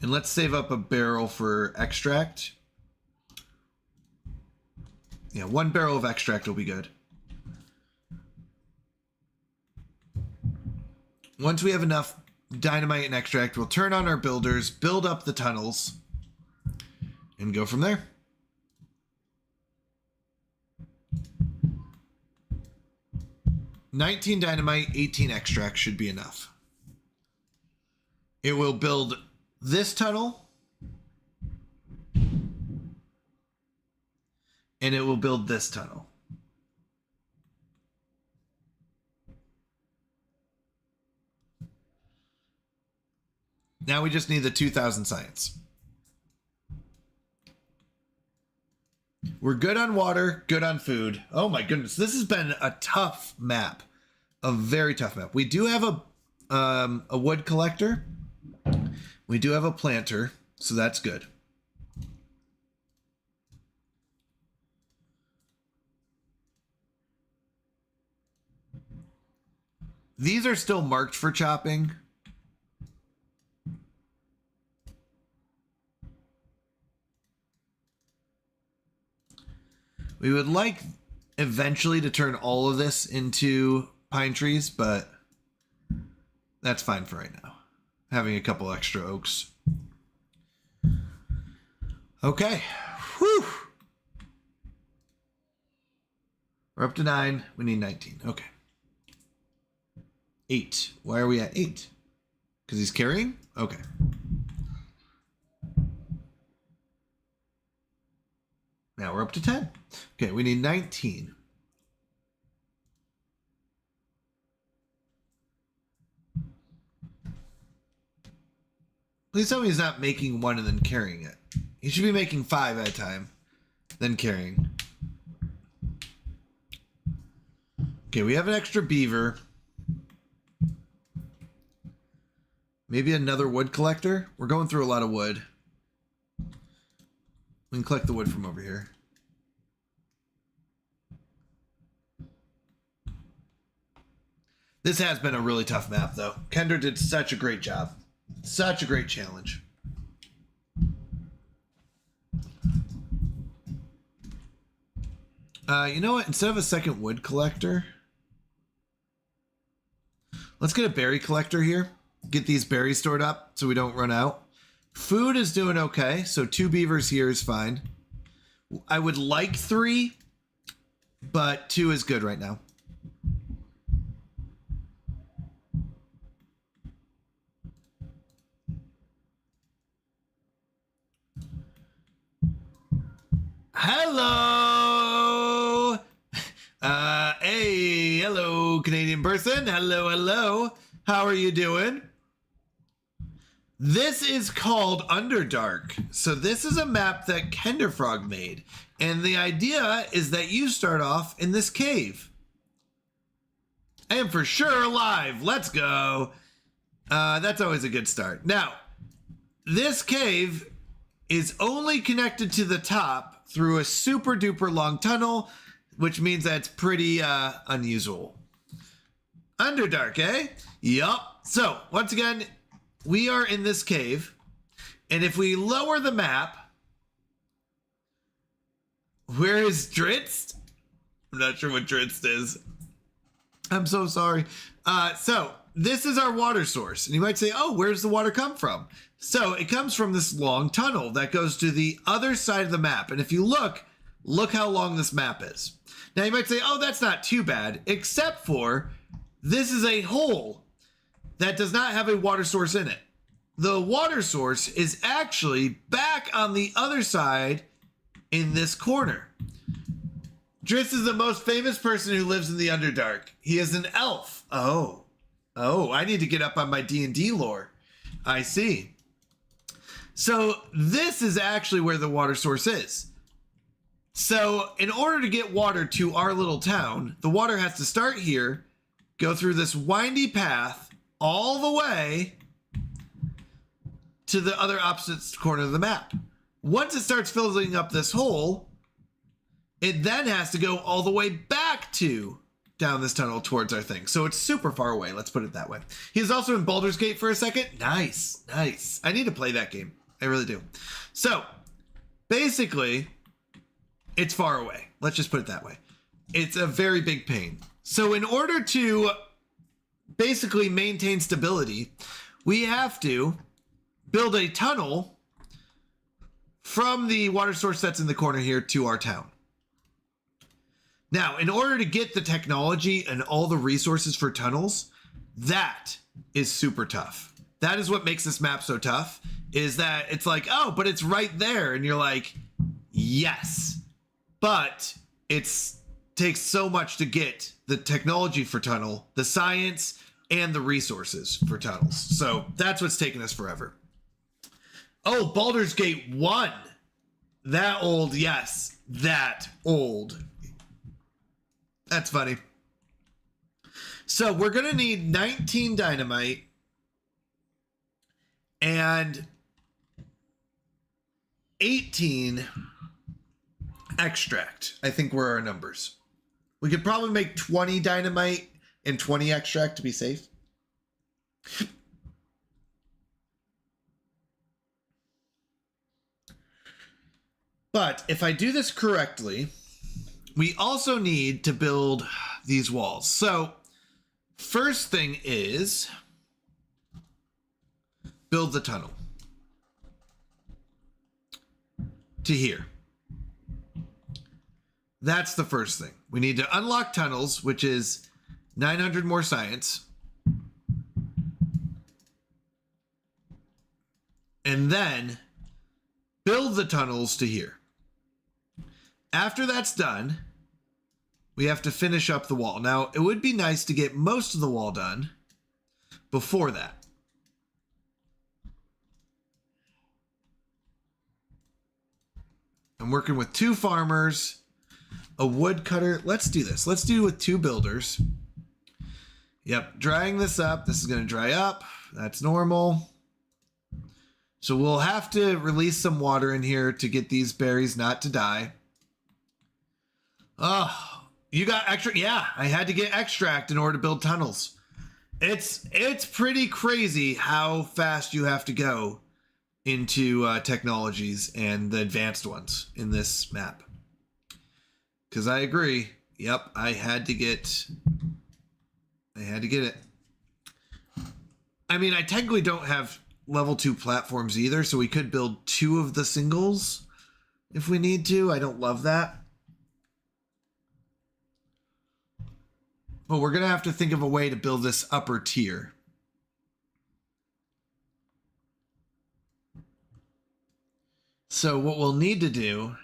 and let's save up a barrel for extract. Yeah, 1 barrel of extract will be good. Once we have enough dynamite and extract, we'll turn on our builders, build up the tunnels, and go from there. $19 dynamite, 18 extract should be enough. It will build this tunnel, and it will build this tunnel. Now we just need the 2,000 science. We're good on water, good on food. Oh my goodness, this has been a tough map. A very tough map. We do have a wood collector. We do have a planter, so that's good. These are still marked for chopping. We would like eventually to turn all of this into pine trees, but That's fine for right now. Having a couple extra oaks. Okay. Whew. We're up to 9. We need 19. Okay. 8. Why are we at 8? Because he's carrying? Okay. Now we're up to 10. Okay, we need 19. Please tell me he's not making 1 and then carrying it. He should be making 5 at a time, then carrying. Okay, we have an extra beaver. Maybe another wood collector. We're going through a lot of wood. We can collect the wood from over here. This has been a really tough map, though. Kendra did such a great job. Such a great challenge. You know what? Instead of a second wood collector, let's get a berry collector here. Get these berries stored up so we don't run out. Food is doing okay, so 2 beavers here is fine. I would like 3, but 2 is good right now. Hello! Hey, hello, Canadian person. Hello, hello. How are you doing? This is called Underdark. So this is a map that Kenderfrog made. And the idea is that you start off in this cave. I am for sure alive. Let's go. That's always a good start. Now, this cave is only connected to the top through a super duper long tunnel, which means that's pretty unusual. Underdark, eh? Yup. So, once again, we are in this cave, and if we lower the map, where is Dritz? I'm not sure what Dritz is. I'm so sorry. So, this is our water source, and you might say, oh, where does the water come from? So, it comes from this long tunnel that goes to the other side of the map, and if you look how long this map is. Now, you might say, oh, that's not too bad, except for this is a hole that does not have a water source in it. The water source is actually back on the other side in this corner. Driss is the most famous person who lives in the Underdark. He is an elf. Oh, I need to get up on my D&D lore. I see. So this is actually where the water source is. So in order to get water to our little town, the water has to start here, go through this windy path, all the way to the other opposite corner of the map. Once it starts filling up this hole, it then has to go all the way back to down this tunnel towards our thing. So it's super far away, let's put it that way. He's also in Baldur's Gate for a second. Nice. I need to play that game. I really do. So basically, it's far away. Let's just put it that way. It's a very big pain. So in order to basically maintain stability, we have to build a tunnel from the water source that's in the corner here to our town. Now, in order to get the technology and all the resources for tunnels, that is super tough. That is what makes this map so tough, is that it's like, oh, but it's right there. And you're like, yes, but it's takes so much to get the technology for tunnel, the science, and the resources for tunnels. So that's what's taken us forever. Oh, Baldur's Gate 1. That old, yes, that old. That's funny. So we're going to need 19 dynamite and 18 extract. I think were our numbers. We could probably make 20 dynamite and 20 extract to be safe. But if I do this correctly, we also need to build these walls. So first thing is build the tunnel to here. That's the first thing. We need to unlock tunnels, which is 900 more science. And then build the tunnels to here. After that's done, we have to finish up the wall. Now, it would be nice to get most of the wall done before that. I'm working with 2 farmers, a woodcutter. Let's do this. Let's do it with 2 builders. Yep, drying this up. This is going to dry up. That's normal. So we'll have to release some water in here to get these berries not to die. Oh, you got extra? Yeah, I had to get extract in order to build tunnels. It's pretty crazy how fast you have to go into technologies and the advanced ones in this map. Because I agree. Yep, I had to get it. I mean, I technically don't have level 2 platforms either, so we could build 2 of the singles if we need to. I don't love that. But we're going to have to think of a way to build this upper tier. So what we'll need to do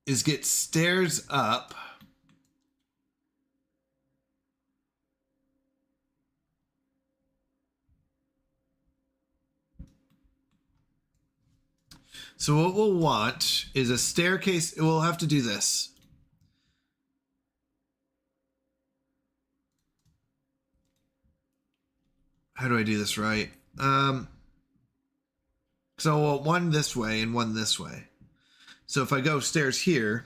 is get stairs up. So what we'll want is a staircase. We'll have to do this. How do I do this right? So one this way and one this way. So if I go stairs here,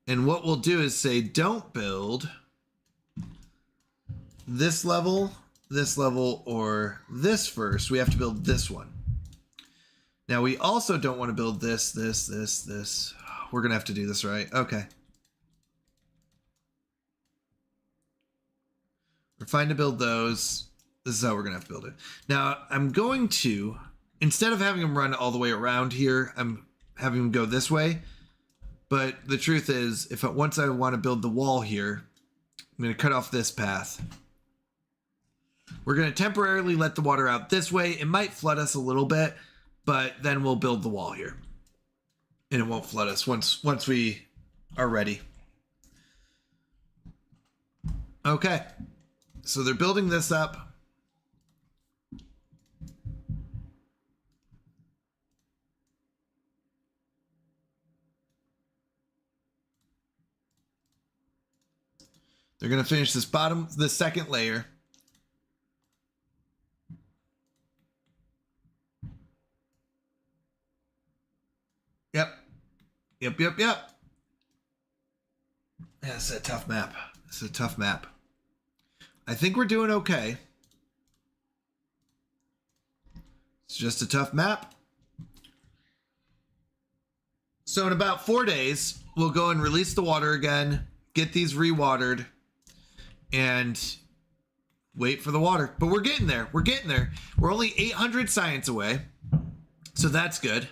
and what we'll do is say don't build this level, or this first. We have to build this one. Now we also don't want to build this. We're going to have to do this right. Okay. We're fine to build those. This is how we're going to have to build it. Now, I'm going to, instead of having them run all the way around here, I'm having them go this way. But the truth is, once I want to build the wall here, I'm going to cut off this path. We're going to temporarily let the water out this way. It might flood us a little bit, but then we'll build the wall here. And it won't flood us once we are ready. Okay. So they're building this up. They're going to finish the second layer. Yep. Yeah, it's a tough map. It's a tough map. I think we're doing okay. It's just a tough map. So in about 4 days, we'll go and release the water again, get these rewatered, and wait for the water. But we're getting there. We're getting there. We're only 800 science away. So that's good.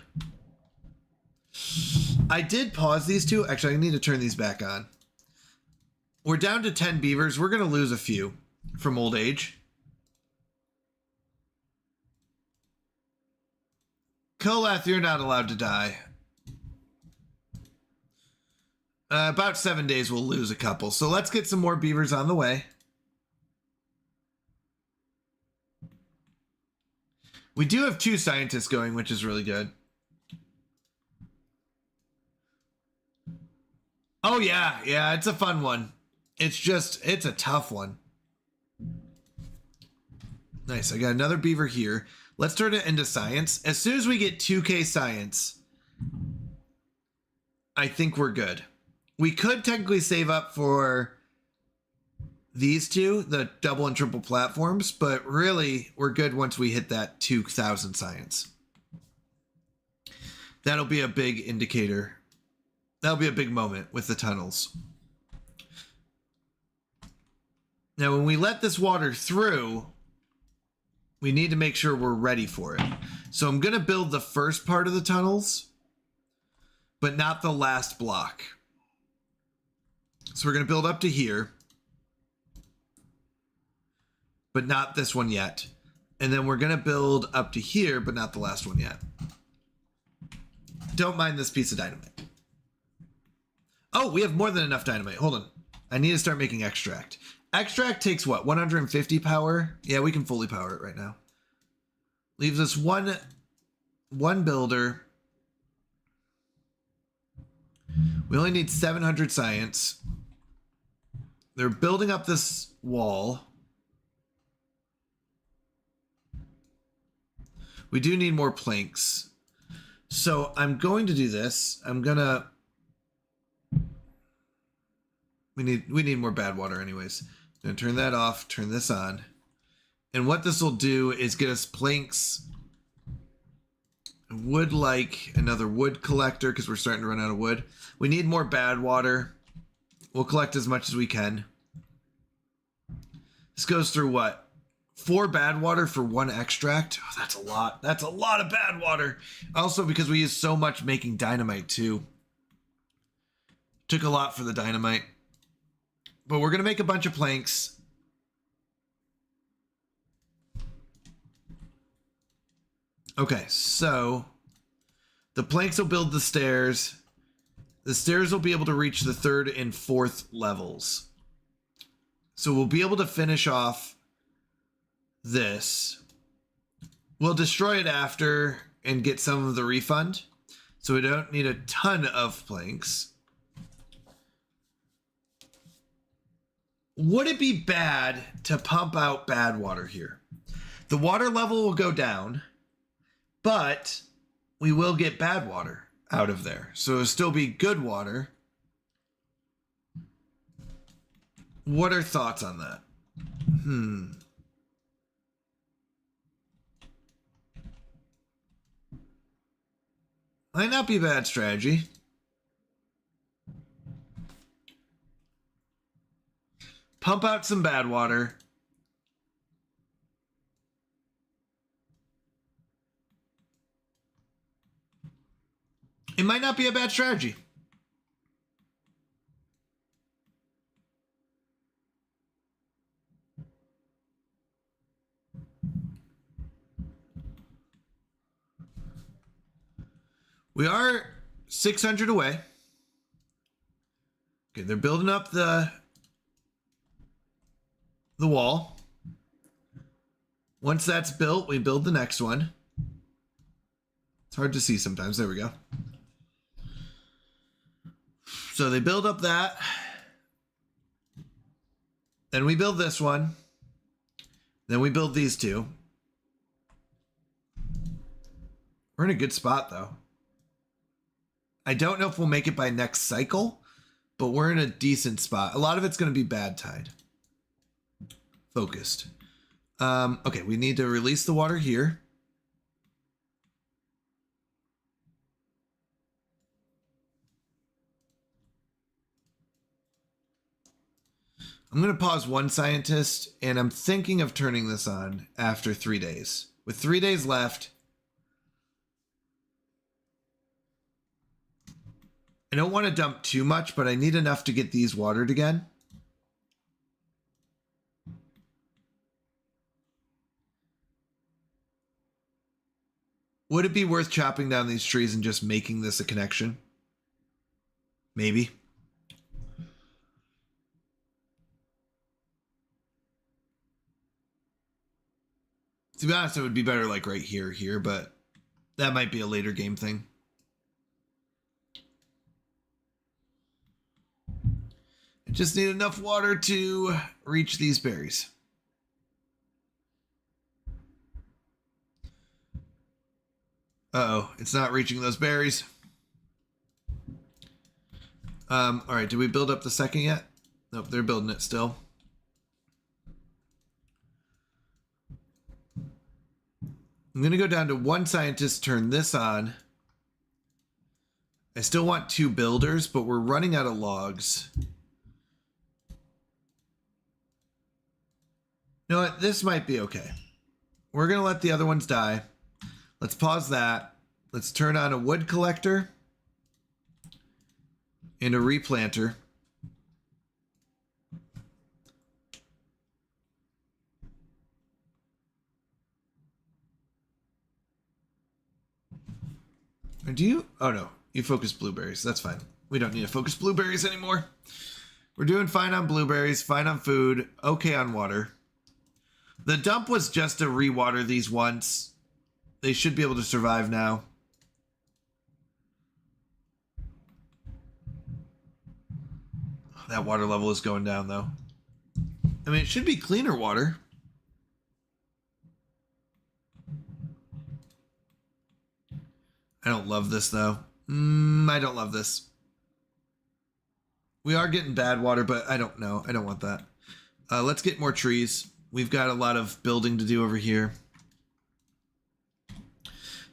I did pause these 2. Actually, I need to turn these back on. We're down to 10 beavers. We're going to lose a few from old age. Kolath, you're not allowed to die. About 7 days, we'll lose a couple. So let's get some more beavers on the way. We do have 2 scientists going, which is really good. Oh, yeah. Yeah, it's a fun one. It's a tough one. Nice. I got another beaver here. Let's turn it into science. As soon as we get 2K science, I think we're good. We could technically save up for these 2, the double and triple platforms, but really we're good once we hit that 2,000 science. That'll be a big indicator That'll be a big moment with the tunnels. Now, when we let this water through, we need to make sure we're ready for it. So I'm going to build the first part of the tunnels, but not the last block. So we're going to build up to here, but not this one yet. And then we're going to build up to here, but not the last one yet. Don't mind this piece of dynamite. Oh, we have more than enough dynamite. Hold on. I need to start making extract. Extract takes what? 150 power? Yeah, we can fully power it right now. Leaves us one builder. We only need 700 science. They're building up this wall. We do need more planks. So I'm going to do this. We need more bad water anyways. I'm gonna turn that off, turn this on. And what this will do is get us planks. I would like another wood collector because we're starting to run out of wood. We need more bad water. We'll collect as much as we can. This goes through what? 4 bad water for 1 extract? Oh, that's a lot. That's a lot of bad water. Also, because we use so much making dynamite too. Took a lot for the dynamite. But we're going to make a bunch of planks. Okay, so the planks will build the stairs. The stairs will be able to reach the 3rd and 4th levels. So we'll be able to finish off this. We'll destroy it after and get some of the refund. So we don't need a ton of planks. Would it be bad to pump out bad water here? The water level will go down, but we will get bad water out of there. So it'll still be good water. What are thoughts on that? Might not be a bad strategy. Pump out some bad water. It might not be a bad strategy. We are 600 away. Okay, they're building up the wall. Once that's built, we build the next one. It's hard to see sometimes. There we go. So they build up that. Then we build this one. Then we build these two. We're in a good spot, though. I don't know if we'll make it by next cycle, but we're in a decent spot. A lot of it's going to be bad tide. Focused. Okay, we need to release the water here. I'm going to pause one scientist, and I'm thinking of turning this on after 3 days. With 3 days left, I don't want to dump too much, but I need enough to get these watered again. Would it be worth chopping down these trees and just making this a connection? Maybe. To be honest, it would be better like right here, but that might be a later game thing. I just need enough water to reach these berries. Uh-oh, it's not reaching those berries. All right, did we build up the second yet? Nope, they're building it still. I'm going to go down to one scientist, turn this on. I still want 2 builders, but we're running out of logs. You know what? This might be okay. We're going to let the other ones die. Let's pause that. Let's turn on a wood collector and a replanter. Or do you? Oh no, you focus blueberries. That's fine. We don't need to focus blueberries anymore. We're doing fine on blueberries, fine on food, okay on water. The dump was just to re-water these once. They should be able to survive now. That water level is going down though. I mean, it should be cleaner water. I don't love this though. I don't love this. We are getting bad water, but I don't know. I don't want that. Let's get more trees. We've got a lot of building to do over here.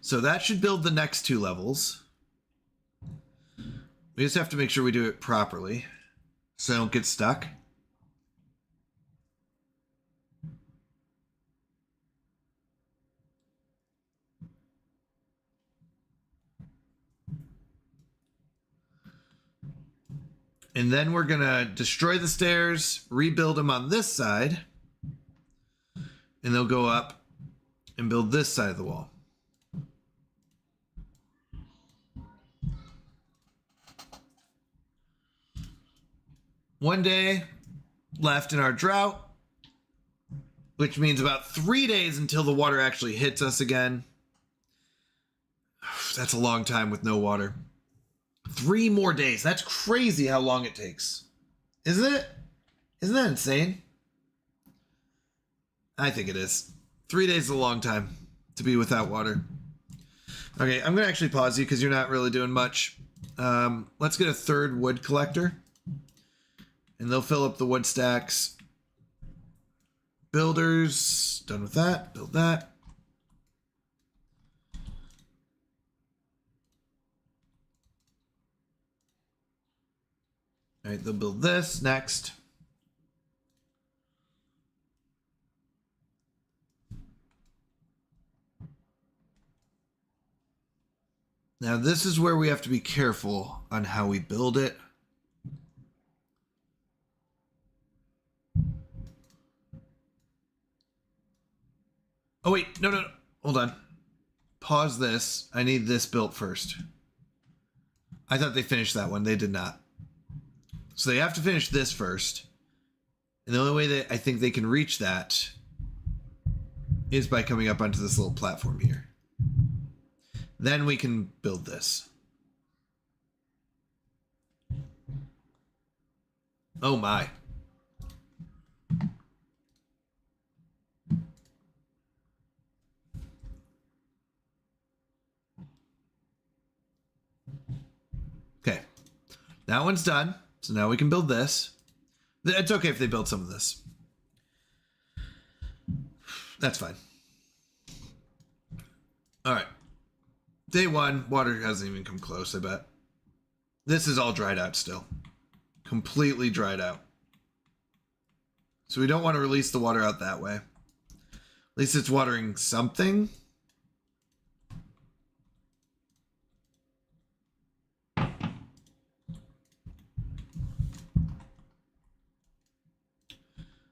So that should build the next 2 levels. We just have to make sure we do it properly so I don't get stuck. And then we're going to destroy the stairs, rebuild them on this side, and they'll go up and build this side of the wall. One day left in our drought, which means about 3 days until the water actually hits us again. That's a long time with no water. 3 more days. That's crazy how long it takes. Isn't it? Isn't that insane? I think it is. 3 days is a long time to be without water. Okay, I'm going to actually pause you because you're not really doing much. Let's get a 3rd wood collector. And they'll fill up the wood stacks. Builders. Done with that. Build that. All right, they'll build this next. Now this is where we have to be careful on how we build it. Oh wait, no. Hold on. Pause this. I need this built first. I thought they finished that one. They did not. So they have to finish this first. And the only way that I think they can reach that is by coming up onto this little platform here. Then we can build this. Oh my. Okay. That one's done. So now we can build this. It's okay if they build some of this. That's fine. All right. Day 1, water hasn't even come close, I bet. This is all dried out still. Completely dried out. So we don't want to release the water out that way. At least it's watering something.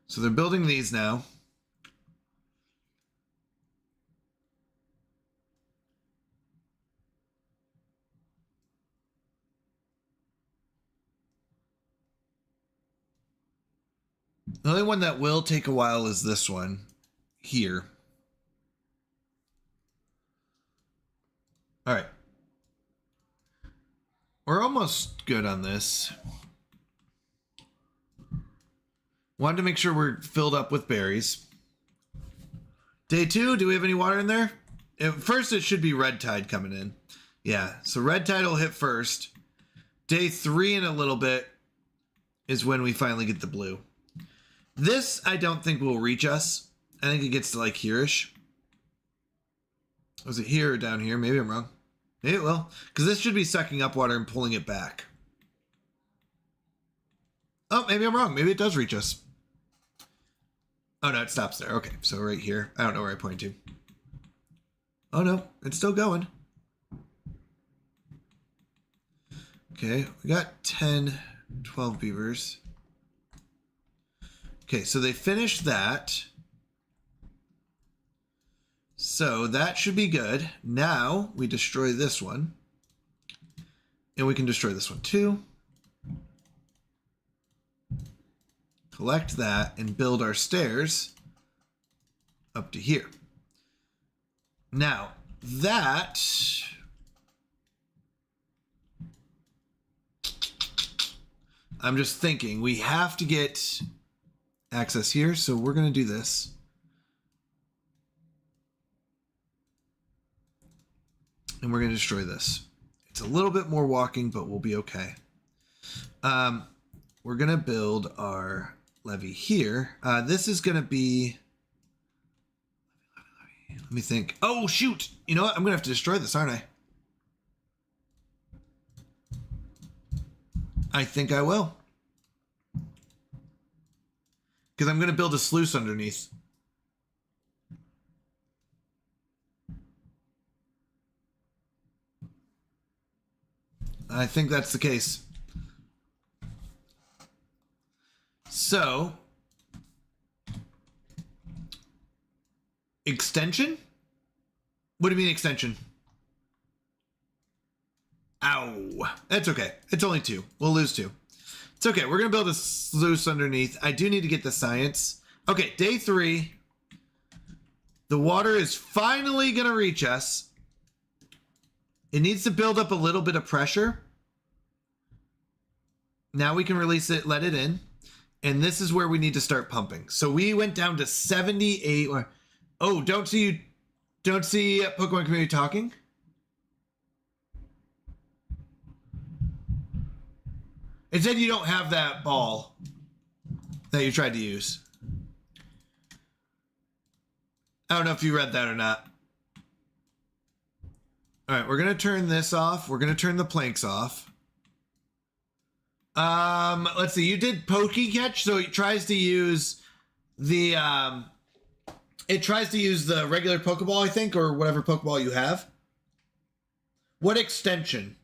So they're building these now. The only one that will take a while is this one here. All right. We're almost good on this. Wanted to make sure we're filled up with berries. Day 2, do we have any water in there? First, it should be red tide coming in. Yeah, so red tide will hit first. Day 3 in a little bit is when we finally get the blue. This, I don't think will reach us. I think it gets to like here-ish. Was it here or down here? Maybe I'm wrong. Maybe it will, because this should be sucking up water and pulling it back. Oh, maybe I'm wrong. Maybe it does reach us. Oh, no, it stops there. Okay, so right here. I don't know where I point to. Oh, no, it's still going. Okay, we got 10, 12 beavers. Okay, so they finished that. So that should be good. Now we destroy this one. And we can destroy this one too. Collect that and build our stairs up to here. Now, that... I'm just thinking, we have to get access here, so we're going to do this. And we're going to destroy this. It's a little bit more walking, but we'll be okay. We're going to build our levee here. This is going to be... Let me think. Oh, shoot! You know what? I'm going to have to destroy this, aren't I? I think I will. Because I'm going to build a sluice underneath. I think that's the case. So, extension? What do you mean extension? Ow. That's okay. It's only 2. We'll lose 2. It's okay. We're going to build a sluice underneath. I do need to get the science. Okay, day 3. The water is finally going to reach us. It needs to build up a little bit of pressure. Now we can release it, let it in. And this is where we need to start pumping. So we went down to 78. Oh, don't see Pokemon Community talking? It said you don't have that ball that you tried to use. I don't know if you read that or not. All right, we're going to turn this off. We're going to turn the planks off. Let's see. You did Pokecatch, so it tries to use the regular Pokeball, I think, or whatever Pokeball you have. What extension?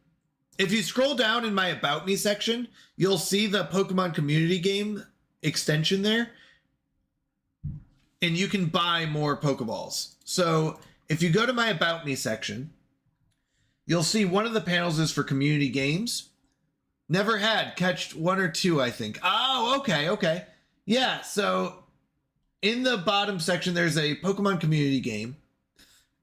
If you scroll down in my About Me section, you'll see the Pokemon Community Game extension there. And you can buy more Pokeballs. So if you go to my About Me section, you'll see one of the panels is for community games. Never had. Catched 1 or 2, I think. Oh, okay. Yeah, so in the bottom section, there's a Pokemon Community Game.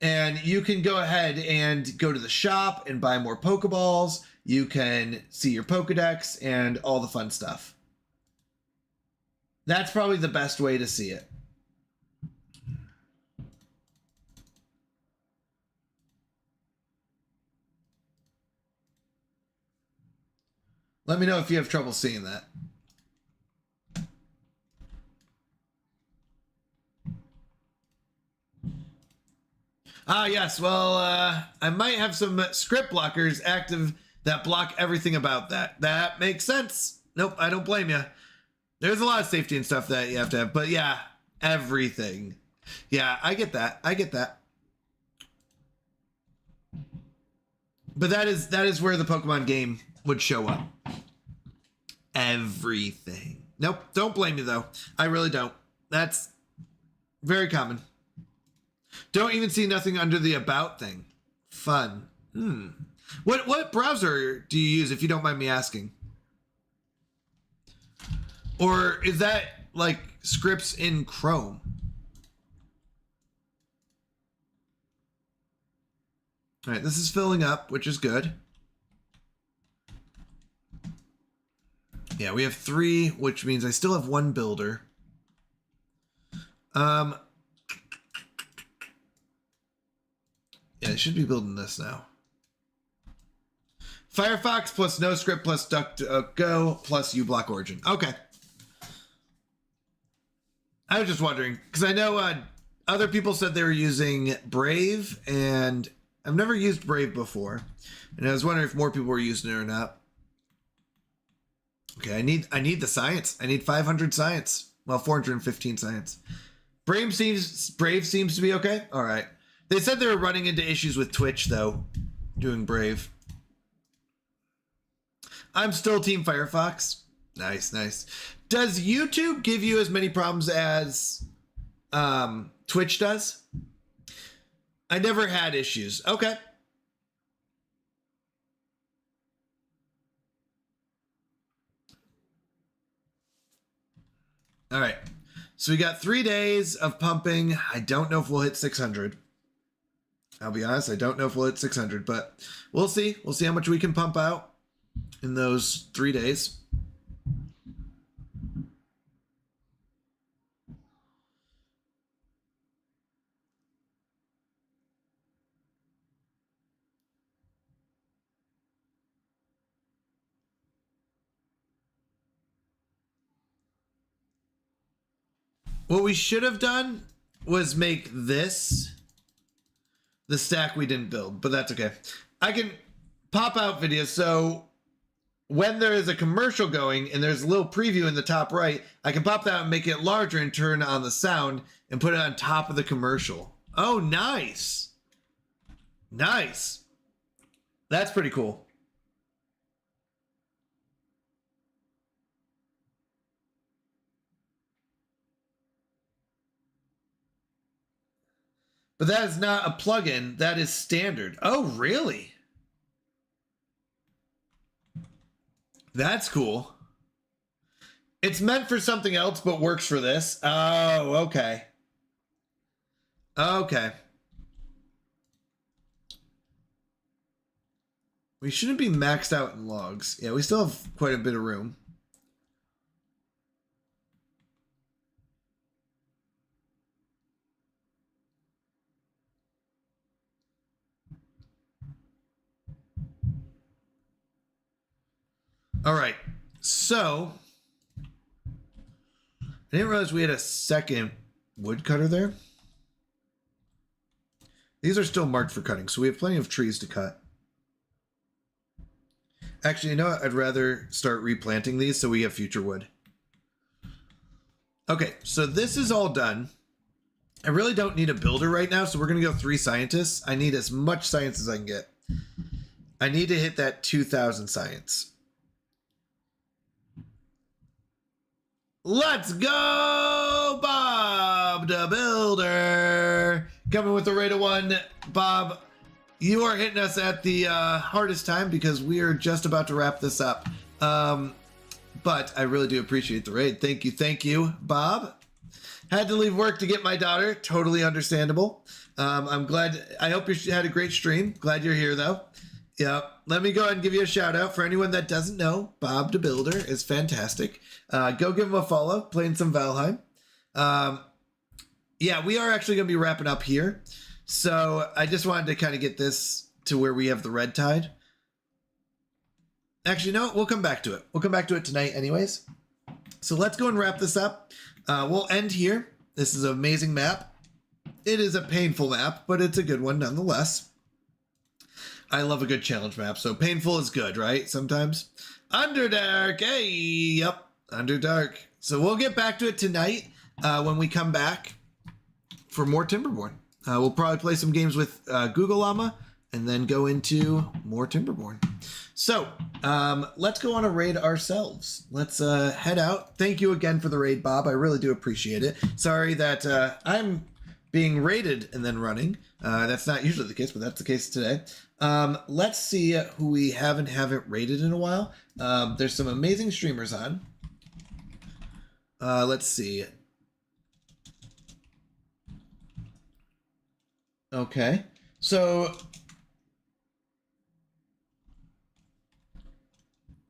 And you can go ahead and go to the shop and buy more Pokeballs. You can see your Pokedex and all the fun stuff. That's probably the best way to see it. Let me know if you have trouble seeing that. Ah, yes. Well, I might have some script blockers active that block everything about that. That makes sense. Nope, I don't blame you. There's a lot of safety and stuff that you have to have. But yeah, everything. Yeah, I get that. But that is where the Pokemon game would show up. Everything. Nope, don't blame me though. I really don't. That's very common. Don't even see nothing under the About thing. Fun. What browser do you use, if you don't mind me asking? Or is that like scripts in Chrome? All right, this is filling up, which is good. Yeah, we have 3, which means I still have 1 builder. Yeah, I should be building this now. Firefox plus no script plus DuckDuckGo plus uBlock Origin. Okay. I was just wondering, because I know other people said they were using Brave and I've never used Brave before, and I was wondering if more people were using it or not. Okay, I need the science. I need 500 science. Well, 415 science. Brave seems to be okay. All right. They said they were running into issues with Twitch though, doing Brave. I'm still Team Firefox. Nice, nice. Does YouTube give you as many problems as Twitch does? I never had issues. Okay. All right. So we got 3 days of pumping. I don't know if we'll hit 600. I'll be honest, I don't know if we'll hit 600, but we'll see. We'll see how much we can pump out in those 3 days. What we should have done was make this the stack we didn't build, but that's okay. I can pop out videos. So when there is a commercial going and there's a little preview in the top right, I can pop that and make it larger and turn on the sound and put it on top of the commercial. Oh, nice. Nice. That's pretty cool. But that is not a plugin. That is standard. Oh, really? That's cool. It's meant for something else, but works for this. Oh, okay. Okay. We shouldn't be maxed out in logs. Yeah, we still have quite a bit of room. All right, so I didn't realize we had a second woodcutter there. These are still marked for cutting, so we have plenty of trees to cut. Actually, you know what? I'd rather start replanting these so we have future wood. Okay, so this is all done. I really don't need a builder right now, so we're going to go 3 scientists. I need as much science as I can get. I need to hit that 2,000 science. Let's go, Bob the Builder. Coming with a rate of 1. Bob, you are hitting us at the hardest time because we are just about to wrap this up. But I really do appreciate the raid. Thank you, Bob. Had to leave work to get my daughter. Totally understandable. I'm glad. I hope you had a great stream. Glad you're here, though. Yeah, let me go ahead and give you a shout out. For anyone that doesn't know, Bob the Builder is fantastic. Go give him a follow, playing some Valheim. Yeah, we are actually going to be wrapping up here. So I just wanted to kind of get this to where we have the red tide. Actually, no, we'll come back to it. We'll come back to it tonight anyways. So let's go and wrap this up. We'll end here. This is an amazing map. It is a painful map, but it's a good one nonetheless. I love a good challenge map, so painful is good, right? Sometimes. Underdark, hey, yep, Underdark. So we'll get back to it tonight when we come back for more Timberborn. We'll probably play some games with Google Llama and then go into more Timberborn. So let's go on a raid ourselves. Let's head out. Thank you again for the raid, Bob. I really do appreciate it. Sorry that I'm being raided and then running. That's not usually the case, but that's the case today. Let's see who we haven't rated in a while. There's some amazing streamers on. Let's see. Okay, so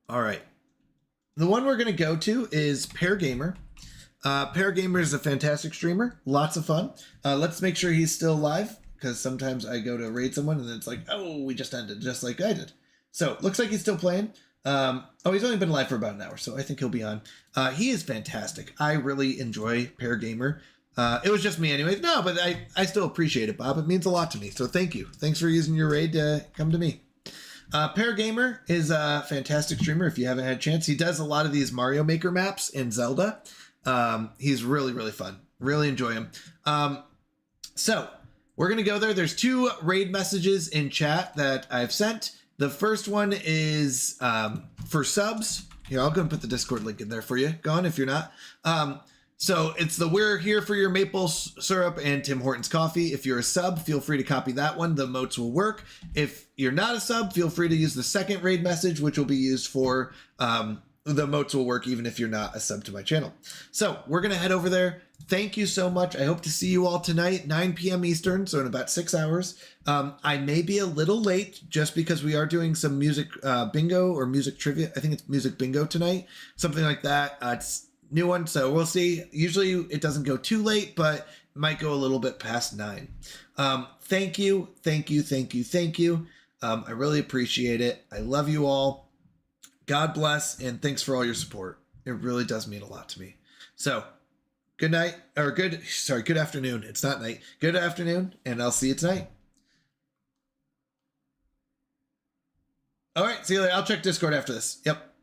all right, the one we're gonna go to is Pear Gamer. Pear Gamer is a fantastic streamer, lots of fun. Let's make sure he's still live, because sometimes I go to raid someone and it's like, oh, we just ended, just like I did. So looks like he's still playing. Oh, he's only been live for about an hour, so I think he'll be on. He is fantastic. I really enjoy Pear Gamer. It was just me anyways. No, but I still appreciate it, Bob. It means a lot to me. So thank you. Thanks for using your raid to come to me. Paragamer is a fantastic streamer. If you haven't had a chance, he does a lot of these Mario Maker maps in Zelda. He's really, really fun. Really enjoy him. So we're going to go there. There's 2 raid messages in chat that I've sent. The first one is for subs. Here, I'll go and put the Discord link in there for you. Go on if you're not. So it's the "We're here for your maple syrup and Tim Hortons coffee." If you're a sub, feel free to copy that one. The emotes will work. If you're not a sub, feel free to use the second raid message, which will be used for the emotes will work even if you're not a sub to my channel. So we're going to head over there. Thank you so much. I hope to see you all tonight, 9 p.m. Eastern, so in about 6 hours. I may be a little late just because we are doing some music bingo or music trivia. I think it's music bingo tonight, something like that. It's new one, so we'll see. Usually it doesn't go too late, but might go a little bit past 9. Thank you. I really appreciate it. I love you all. God bless, and thanks for all your support. It really does mean a lot to me. So good night, or good afternoon. It's not night. Good afternoon, and I'll see you tonight. All right, see you later. I'll check Discord after this. Yep.